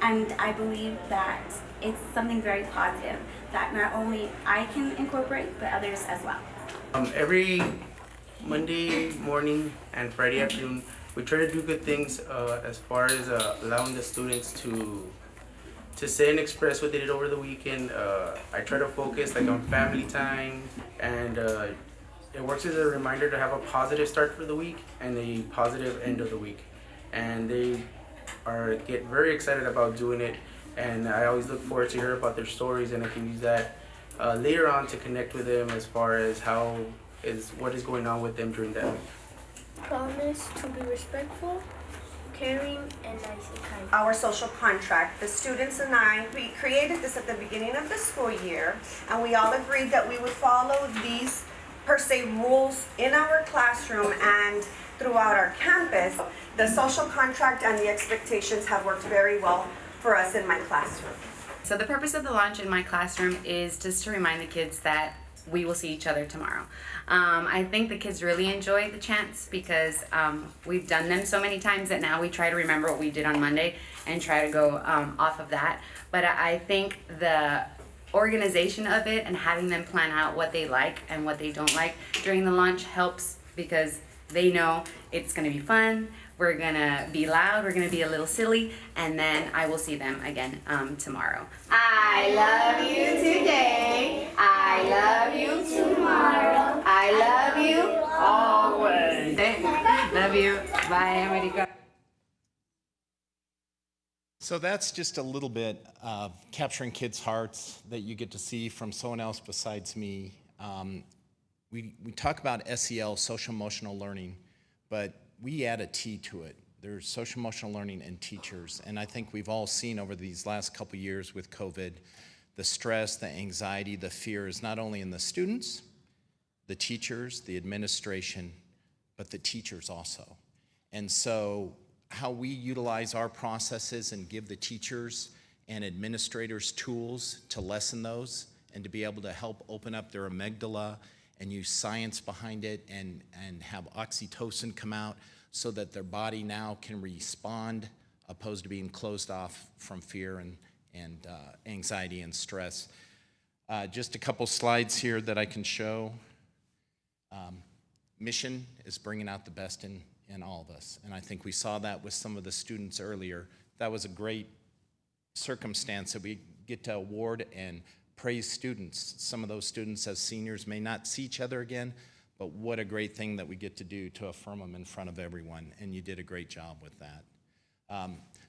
Speaker 3: And I believe that it's something very positive that not only I can incorporate, but others as well.
Speaker 12: Every Monday morning and Friday afternoon, we try to do good things as far as allowing the students to say and express what they did over the weekend. I try to focus on family time, and it works as a reminder to have a positive start for the week and a positive end of the week. And they get very excited about doing it, and I always look forward to hear about their stories, and I can use that later on to connect with them as far as what is going on with them during that week.
Speaker 3: Promise to be respectful, caring, and nice and kind.
Speaker 26: Our social contract, the students and I, we created this at the beginning of the school year, and we all agreed that we would follow these per se rules in our classroom and throughout our campus. The social contract and the expectations have worked very well for us in my classroom.
Speaker 10: So the purpose of the launch in my classroom is just to remind the kids that we will see each other tomorrow. I think the kids really enjoy the chants because we've done them so many times that now we try to remember what we did on Monday and try to go off of that. But I think the organization of it and having them plan out what they like and what they don't like during the launch helps, because they know it's going to be fun, we're going to be loud, we're going to be a little silly, and then I will see them again tomorrow. I love you today, I love you tomorrow, I love you always. Love you. Bye, America.
Speaker 9: So that's just a little bit of capturing kids' hearts that you get to see from someone else besides me. We talk about SEL, social emotional learning, but we add a T to it. There's social emotional learning and teachers, and I think we've all seen over these last couple years with COVID, the stress, the anxiety, the fear is not only in the students, the teachers, the administration, but the teachers also. And so how we utilize our processes and give the teachers and administrators tools to lessen those and to be able to help open up their amygdala and use science behind it and have oxytocin come out so that their body now can respond opposed to being closed off from fear and anxiety and stress. Just a couple slides here that I can show. Mission is bringing out the best in all of us, and I think we saw that with some of the students earlier. That was a great circumstance that we get to award and praise students. Some of those students as seniors may not see each other again, but what a great thing that we get to do to affirm them in front of everyone, and you did a great job with that.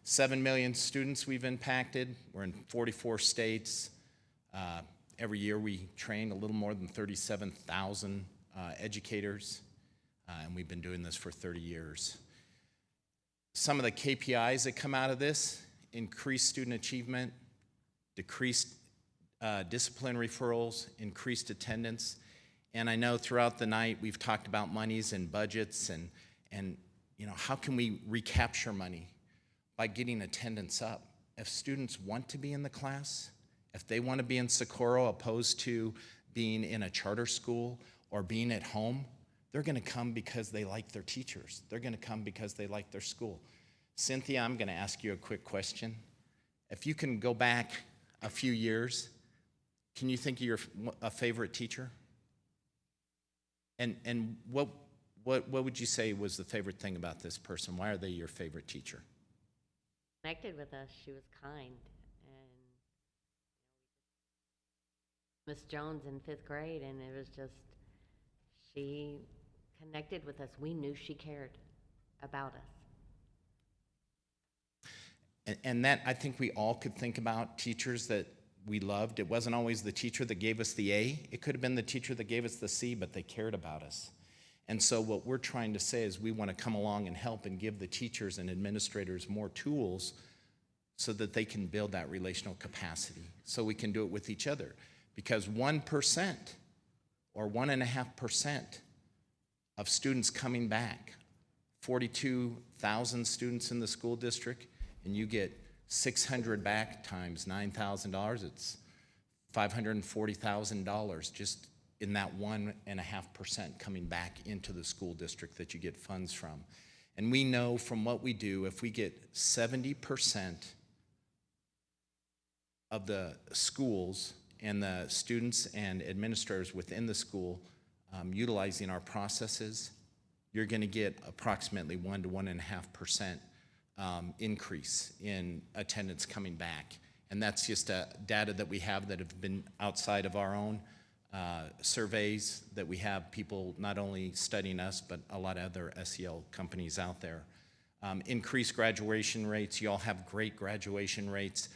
Speaker 9: 7 million students we've impacted. We're in 44 states. Every year we train a little more than 37,000 educators, and we've been doing this for 30 years. Some of the KPIs that come out of this: increased student achievement, decreased discipline referrals, increased attendance. And I know throughout the night we've talked about monies and budgets and how can we recapture money? By getting attendance up if students want to be in the class, if they want to be in Socorro opposed to being in a charter school or being at home, they're going to come because they like their teachers. They're going to come because they like their school. Cynthia, I'm going to ask you a quick question. If you can go back a few years, can you think of a favorite teacher? And what would you say was the favorite thing about this person? Why are they your favorite teacher?
Speaker 5: Connected with us, she was kind. And Miss Jones in 5th grade, and it was just, she connected with us. We knew she cared about us.
Speaker 9: And that, I think we all could think about teachers that we loved. It wasn't always the teacher that gave us the A. It could have been the teacher that gave us the C, but they cared about us. And so what we're trying to say is we want to come along and help and give the teachers and administrators more tools so that they can build that relational capacity, so we can do it with each other. Because 1% or 1.5% of students coming back, 42,000 students in the school district, and you get 600 back times $9,000, it's $540,000 just in that 1.5% coming back into the school district that you get funds from. And we know from what we do, if we get 70% of the schools and the students and administrators within the school utilizing our processes, you're going to get approximately 1 to 1.5% increase in attendance coming back. And that's just data that we have that have been outside of our own surveys, that we have people not only studying us, but a lot of other SEL companies out there. Increased graduation rates. You all have great graduation rates.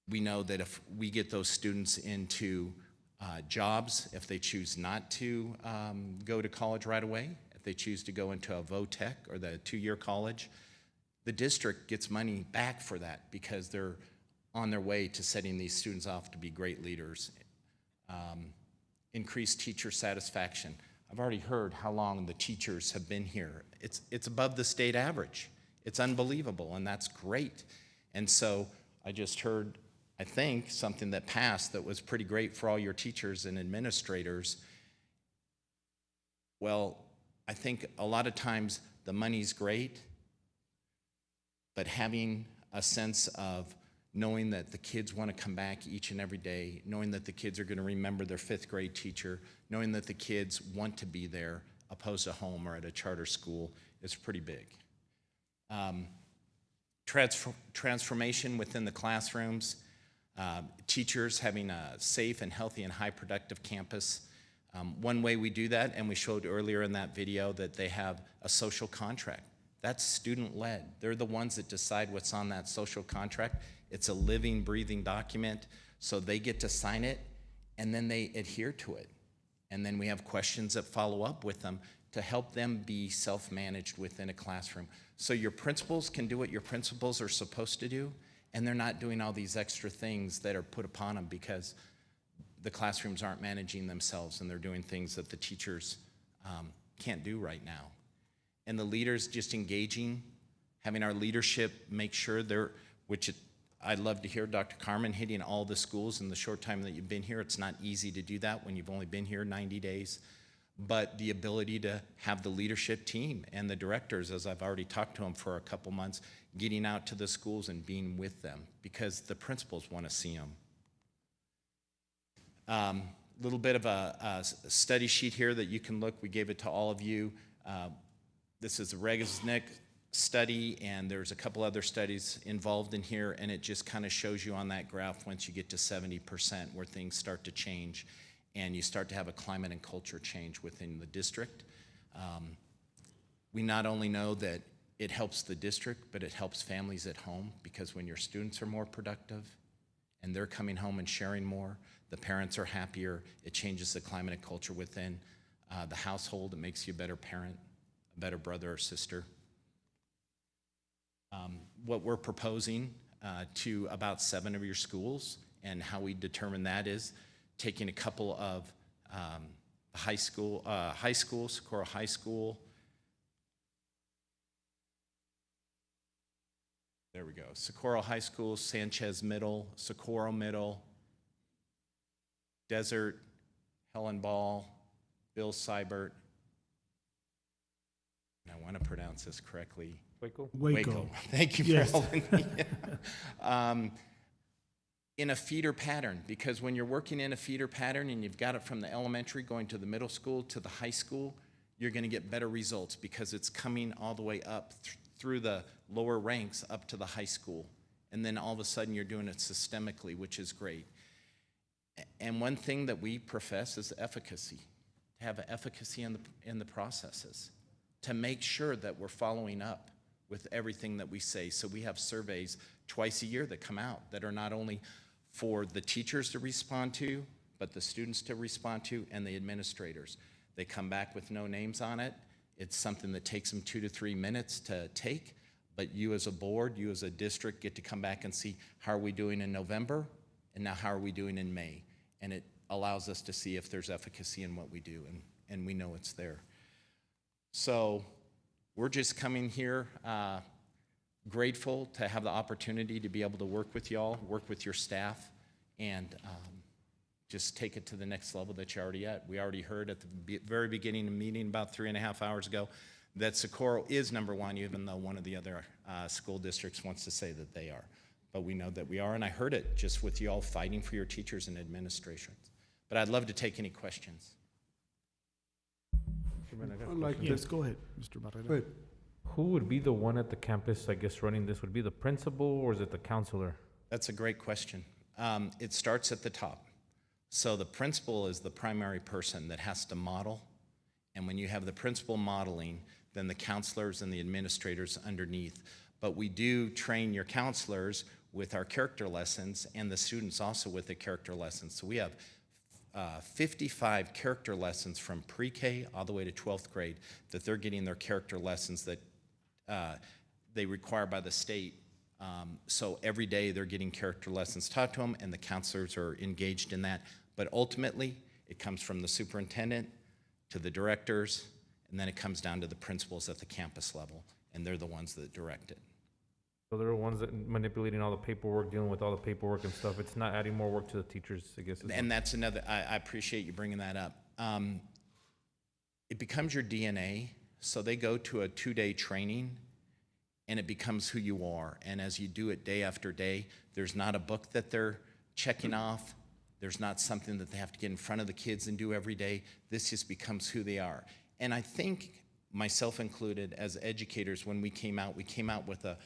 Speaker 9: We know that if we get those students into jobs, if they choose not to go to college right away, if they choose to go into a VOTEC or the 2-year college, the district gets money back for that because they're on their way to setting these students off to be great leaders. Increased teacher satisfaction. I've already heard how long the teachers have been here. It's above the state average. It's unbelievable, and that's great. And so I just heard, I think, something that passed that was pretty great for all your teachers and administrators. Well, I think a lot of times the money's great, but having a sense of knowing that the kids want to come back each and every day, knowing that the kids are going to remember their 5th grade teacher, knowing that the kids want to be there opposed to home or at a charter school is pretty big. Transformation within the classrooms, teachers having a safe and healthy and high productive campus. One way we do that, and we showed earlier in that video that they have a social contract. That's student-led. They're the ones that decide what's on that social contract. It's a living, breathing document, so they get to sign it, and then they adhere to it. And then we have questions that follow up with them to help them be self-managed within a classroom. So your principals can do what your principals are supposed to do, and they're not doing all these extra things that are put upon them because the classrooms aren't managing themselves, and they're doing things that the teachers can't do right now. And the leaders just engaging, having our leadership make sure I'd love to hear Dr. Carmen hitting all the schools in the short time that you've been here. It's not easy to do that when you've only been here 90 days. But the ability to have the leadership team and the directors, as I've already talked to them for a couple months, getting out to the schools and being with them because the principals want to see them. Little bit of a study sheet here that you can look. We gave it to all of you. This is a Regesnick study, and there's a couple other studies involved in here, and it just kind of shows you on that graph once you get to 70% where things start to change and you start to have a climate and culture change within the district. We not only know that it helps the district, but it helps families at home because when your students are more productive and they're coming home and sharing more, the parents are happier, it changes the climate and culture within the household. It makes you a better parent, a better brother or sister. What we're proposing to about 7 of your schools and how we determine that is taking a couple of high school, Socorro High School, There we go. Socorro High School, Sanchez Middle, Socorro Middle, Desert, Helen Ball, Bill Seibert. And I want to pronounce this correctly.
Speaker 1: Waco.
Speaker 9: Thank you for
Speaker 1: Yes.
Speaker 9: helping me. In a feeder pattern, because when you're working in a feeder pattern and you've got it from the elementary going to the middle school to the high school, you're going to get better results because it's coming all the way up through the lower ranks up to the high school. And then all of a sudden you're doing it systemically, which is great. And one thing that we profess is efficacy, to have efficacy in the processes, to make sure that we're following up with everything that we say. So we have surveys twice a year that come out that are not only for the teachers to respond to, but the students to respond to and the administrators. They come back with no names on it. It's something that takes them 2 to 3 minutes to take, but you as a board, you as a district get to come back and see how are we doing in November, and now how are we doing in May? And it allows us to see if there's efficacy in what we do, and we know it's there. So we're just coming here grateful to have the opportunity to be able to work with y'all, work with your staff, and just take it to the next level that you're already at. We already heard at the very beginning of the meeting about 3.5 hours ago that Socorro is number one, even though one of the other school districts wants to say that they are. But we know that we are, and I heard it just with you all fighting for your teachers and administrations. But I'd love to take any questions.
Speaker 15: I'd like to-
Speaker 1: Yes, go ahead, Mr. Barrera.
Speaker 15: Go ahead.
Speaker 14: Who would be the one at the campus, I guess, running this? Would it be the principal or is it the counselor?
Speaker 9: That's a great question. It starts at the top. So the principal is the primary person that has to model. And when you have the principal modeling, then the counselors and the administrators underneath. But we do train your counselors with our character lessons and the students also with the character lessons. So we have 55 character lessons from pre-K all the way to 12th grade that they're getting their character lessons that they require by the state. So every day they're getting character lessons taught to them, and the counselors are engaged in that. But ultimately, it comes from the superintendent to the directors, and then it comes down to the principals at the campus level, and they're the ones that direct it.
Speaker 14: So they're the ones that manipulating all the paperwork, dealing with all the paperwork and stuff. It's not adding more work to the teachers, I guess.
Speaker 9: And that's another, I appreciate you bringing that up. It becomes your DNA, so they go to a 2-day training, and it becomes who you are. And as you do it day after day, there's not a book that they're checking off. There's not something that they have to get in front of the kids and do every day. This just becomes who they are. And I think, myself included, as educators, when we came out with a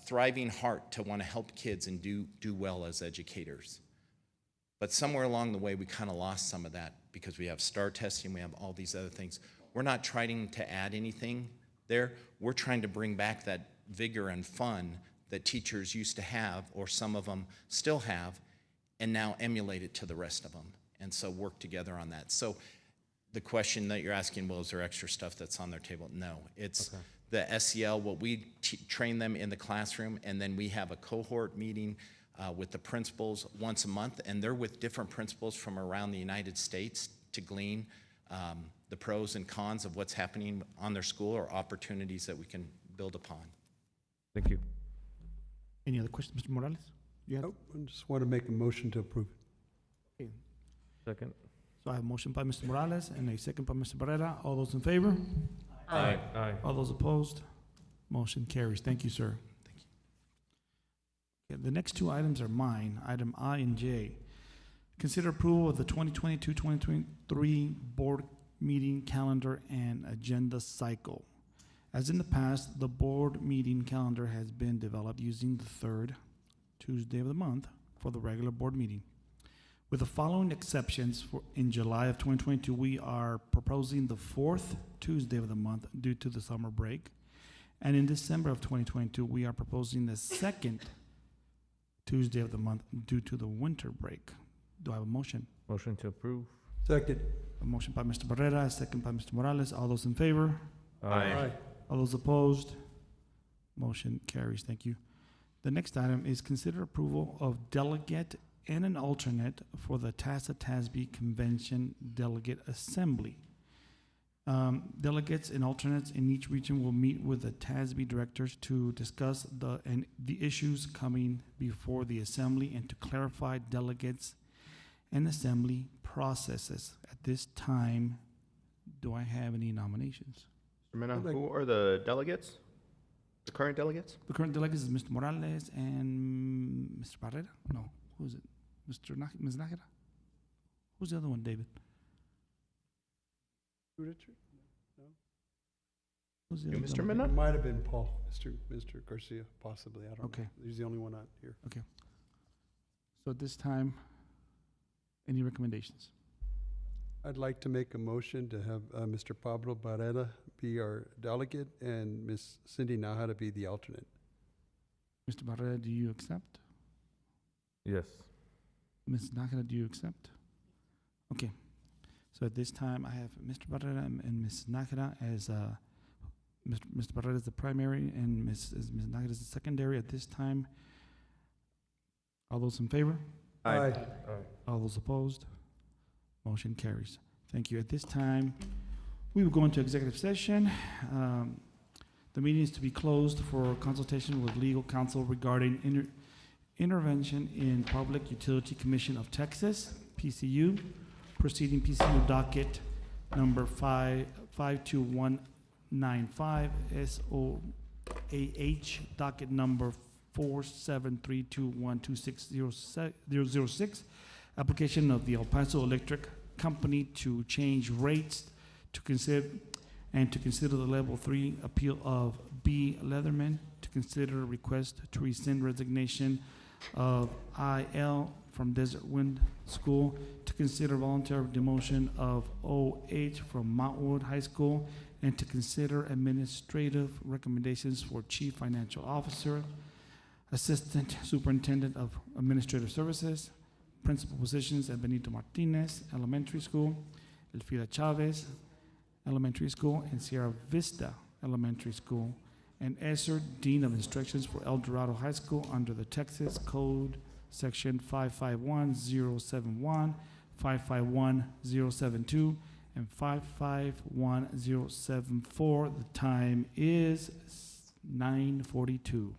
Speaker 9: thriving heart to want to help kids and do well as educators. But somewhere along the way, we kind of lost some of that because we have STAR testing, we have all these other things. We're not trying to add anything there. We're trying to bring back that vigor and fun that teachers used to have, or some of them still have, and now emulate it to the rest of them. And so work together on that. So the question that you're asking, well, is there extra stuff that's on their table? No, it's the SEL, what we train them in the classroom, and then we have a cohort meeting with the principals once a month, and they're with different principals from around the United States to glean the pros and cons of what's happening on their school or opportunities that we can build upon.
Speaker 14: Thank you.
Speaker 1: Any other questions, Mr. Morales?
Speaker 15: Nope, I just want to make a motion to approve.
Speaker 1: Okay.
Speaker 14: Second.
Speaker 1: So I have a motion by Mr. Morales and a second by Mr. Barrera. All those in favor?
Speaker 14: Aye. Aye.
Speaker 1: All those opposed? Motion carries. Thank you, sir.
Speaker 9: Thank
Speaker 1: you. Okay, the next two items are mine, item I and J. Consider approval of the 2022-2023 board meeting calendar and agenda cycle. As in the past, the board meeting calendar has been developed using the third Tuesday of the month for the regular board meeting. With the following exceptions, in July of 2022, we are proposing the fourth Tuesday of the month due to the summer break. And in December of 2022, we are proposing the second Tuesday of the month due to the winter break. Do I have a motion?
Speaker 14: Motion to approve.
Speaker 15: Second.
Speaker 1: A motion by Mr. Barrera, a second by Mr. Morales. All those in favor?
Speaker 14: Aye.
Speaker 1: All those opposed? Motion carries. Thank you. The next item is consider approval of delegate and an alternate for the TASA-TASB Convention Delegate Assembly. Delegates and alternates in each region will meet with the TASB directors to discuss the issues coming before the assembly and to clarify delegates and assembly processes. At this time, do I have any nominations?
Speaker 17: Mr. Mena, who are the delegates? The current delegates?
Speaker 1: The current delegates is Mr. Morales and Mr. Barrera? No, who is it? Ms. Nájera? Who's the other one, David?
Speaker 15: Richard? No?
Speaker 1: Who's the
Speaker 17: You,
Speaker 1: other
Speaker 17: Mr.
Speaker 1: delegate?
Speaker 17: Mena?
Speaker 15: It might have been Paul, Mr. Garcia, possibly, I don't know.
Speaker 1: Okay.
Speaker 15: He's the only one out here.
Speaker 1: Okay. So at this time, any recommendations?
Speaker 15: I'd like to make a motion to have Mr. Pablo Barrera be our delegate and Ms. Cindy Nájera be the alternate.
Speaker 1: Mr. Barrera, do you accept?
Speaker 14: Yes.
Speaker 1: Ms. Nájera, do you accept? Okay. So at this time, I have Mr. Barrera and Ms. Nájera as, Mr. Barrera is the primary and Ms. Nájera is the secondary. At this time, all those in favor?
Speaker 15: Aye.
Speaker 1: All those opposed? Motion carries. Thank you. At this time, we will go into executive session. The meeting is to be closed for consultation with legal counsel regarding intervention in Public Utility Commission of Texas, PCU, proceeding PCU docket number 52195, SOAH docket number 4732126006, application of the El Paso Electric Company to change rates to consider the level 3 appeal of B. Leatherman, to consider a request to rescind resignation of IL from Desert Wind School, to consider voluntary demotion of OH from Montwood High School, and to consider administrative recommendations for Chief Financial Officer, Assistant Superintendent of Administrative Services, principal positions at Benito Martinez Elementary School, Elfida Chavez Elementary School, and Sierra Vista Elementary School, and Esser, Dean of Instructions for El Dorado High School under the Texas Code Section 551071, 551072, and 551074. The time is 9:42.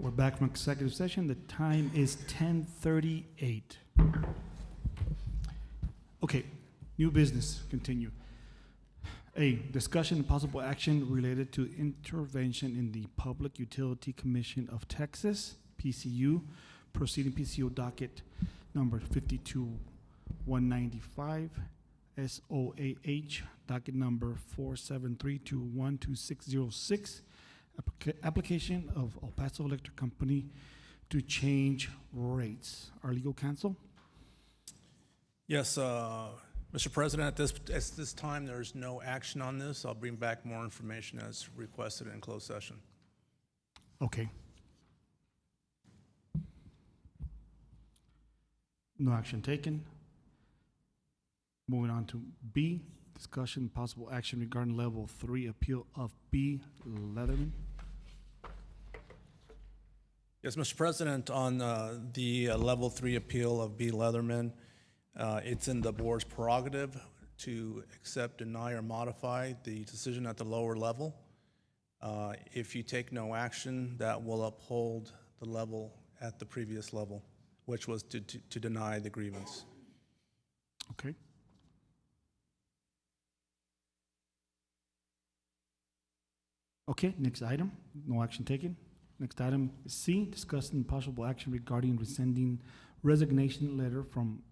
Speaker 1: We're back from executive session. The time is 10:38. Okay, new business, continue. A, discussion and possible action related to intervention in the Public Utility Commission of Texas, PCU, proceeding PCO docket number 52195, SOAH, docket number 473212606, application of El Paso Electric Company to change rates. Our legal counsel?
Speaker 4: Yes, Mr. President, at this time, there's no action on this. I'll bring back more information as requested in closed session.
Speaker 1: Okay. No action taken. Moving on to B, discussion possible action regarding level 3 appeal of B. Leatherman.
Speaker 4: Yes, Mr. President, on the level 3 appeal of B. Leatherman, it's in the board's prerogative to accept, deny, or modify the decision at the lower level. If you take no action, that will uphold the level at the previous level, which was to deny the grievance.
Speaker 1: Okay. Okay, next item, no action taken. Next item is C, discussing possible action regarding rescinding resignation letter from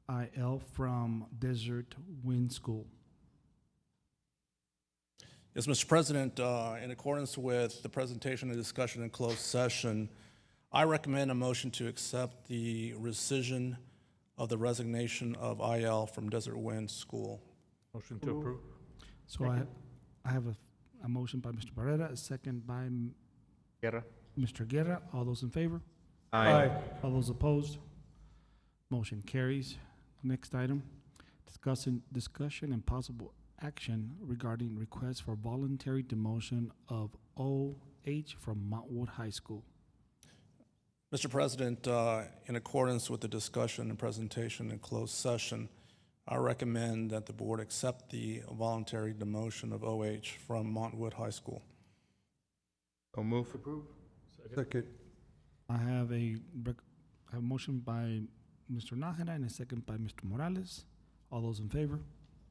Speaker 1: IL from Desert Wind School.
Speaker 4: Yes, Mr. President, in accordance with the presentation and discussion in closed session, I recommend a motion to accept the rescission of the resignation of IL from Desert Wind School.
Speaker 14: Motion to approve.
Speaker 1: So I have a motion by Mr. Barrera, a second by Mr. Guerra. All those in favor?
Speaker 17: Aye.
Speaker 1: All those opposed? Motion carries. Next item, discussion and possible action regarding request for voluntary demotion of OH from Montwood High School.
Speaker 4: Mr. President, in accordance with the discussion and presentation in closed session, I recommend that the board accept the voluntary demotion of OH from Montwood High School.
Speaker 17: I'll move. Approve.
Speaker 15: Second.
Speaker 1: I have a motion by Mr. Nájera and a second by Mr. Morales. All those in favor?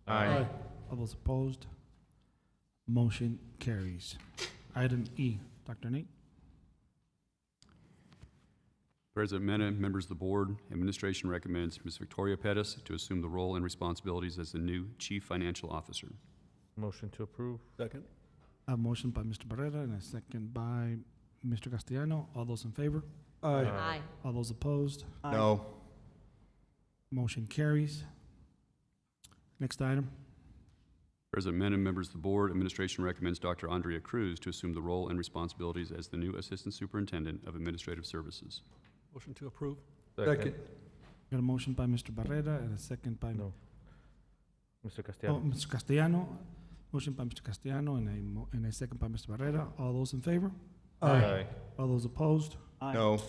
Speaker 17: Aye.
Speaker 1: All those opposed? Motion carries. Item E, Dr. Nate.
Speaker 11: President Mena, members of the board, administration recommends Ms. Victoria Pettis to assume the role and responsibilities as the new Chief Financial Officer.
Speaker 14: Motion to approve.
Speaker 4: Second.
Speaker 1: I have a motion by Mr. Barrera and a second by Mr. Castellano. All those in favor?
Speaker 14: Aye.
Speaker 1: All those opposed?
Speaker 17: No.
Speaker 1: Motion carries. Next item.
Speaker 11: President Mena, members of the board, administration recommends Dr. Andrea Cruz to assume the role and responsibilities as the new Assistant Superintendent of Administrative Services.
Speaker 4: Motion to approve.
Speaker 15: Second.
Speaker 1: Got a motion by Mr. Barrera and a second by
Speaker 14: Mr. Castellano.
Speaker 1: Mr. Castellano. Motion by Mr. Castellano and a second by Mr. Barrera. All those in favor?
Speaker 14: Aye.
Speaker 1: All those opposed?
Speaker 17: No.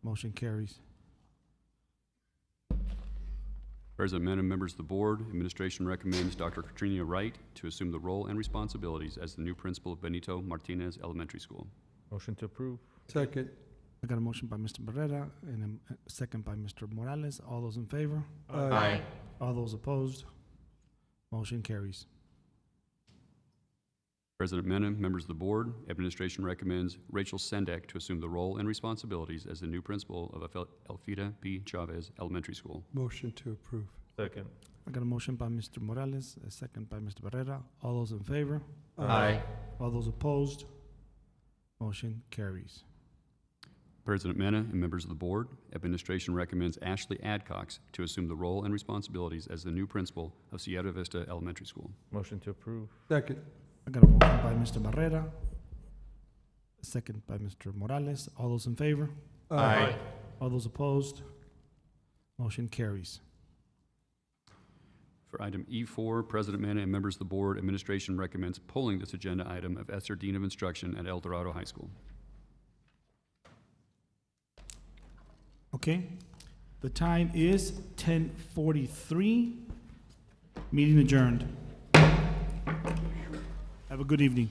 Speaker 1: Motion carries.
Speaker 11: President Mena, members of the board, administration recommends Dr. Katrina Wright to assume the role and responsibilities as the new principal of Benito Martinez Elementary School.
Speaker 14: Motion to approve.
Speaker 15: Second.
Speaker 1: I got a motion by Mr. Barrera and a second by Mr. Morales. All those in favor?
Speaker 17: Aye.
Speaker 1: All those opposed? Motion carries.
Speaker 11: President Mena, members of the board, administration recommends Rachel Sendek to assume the role and responsibilities as the new principal of Elfida P. Chavez Elementary School.
Speaker 15: Motion to approve.
Speaker 14: Second.
Speaker 1: I got a motion by Mr. Morales, a second by Mr. Barrera. All those in favor?
Speaker 17: Aye.
Speaker 1: All those opposed? Motion carries.
Speaker 11: President Mena and members of the board, administration recommends Ashley Adcox to assume the role and responsibilities as the new principal of Sierra Vista Elementary School.
Speaker 14: Motion to approve.
Speaker 15: Second.
Speaker 1: I got a motion by Mr. Barrera, a second by Mr. Morales. All those in favor?
Speaker 17: Aye.
Speaker 1: All those opposed? Motion carries.
Speaker 11: For item E4, President Mena and members of the board, administration recommends pulling this agenda item of Esther Dean of Instruction at El Dorado High School.
Speaker 1: Okay, the time is 10:43. Meeting adjourned. Have a good evening.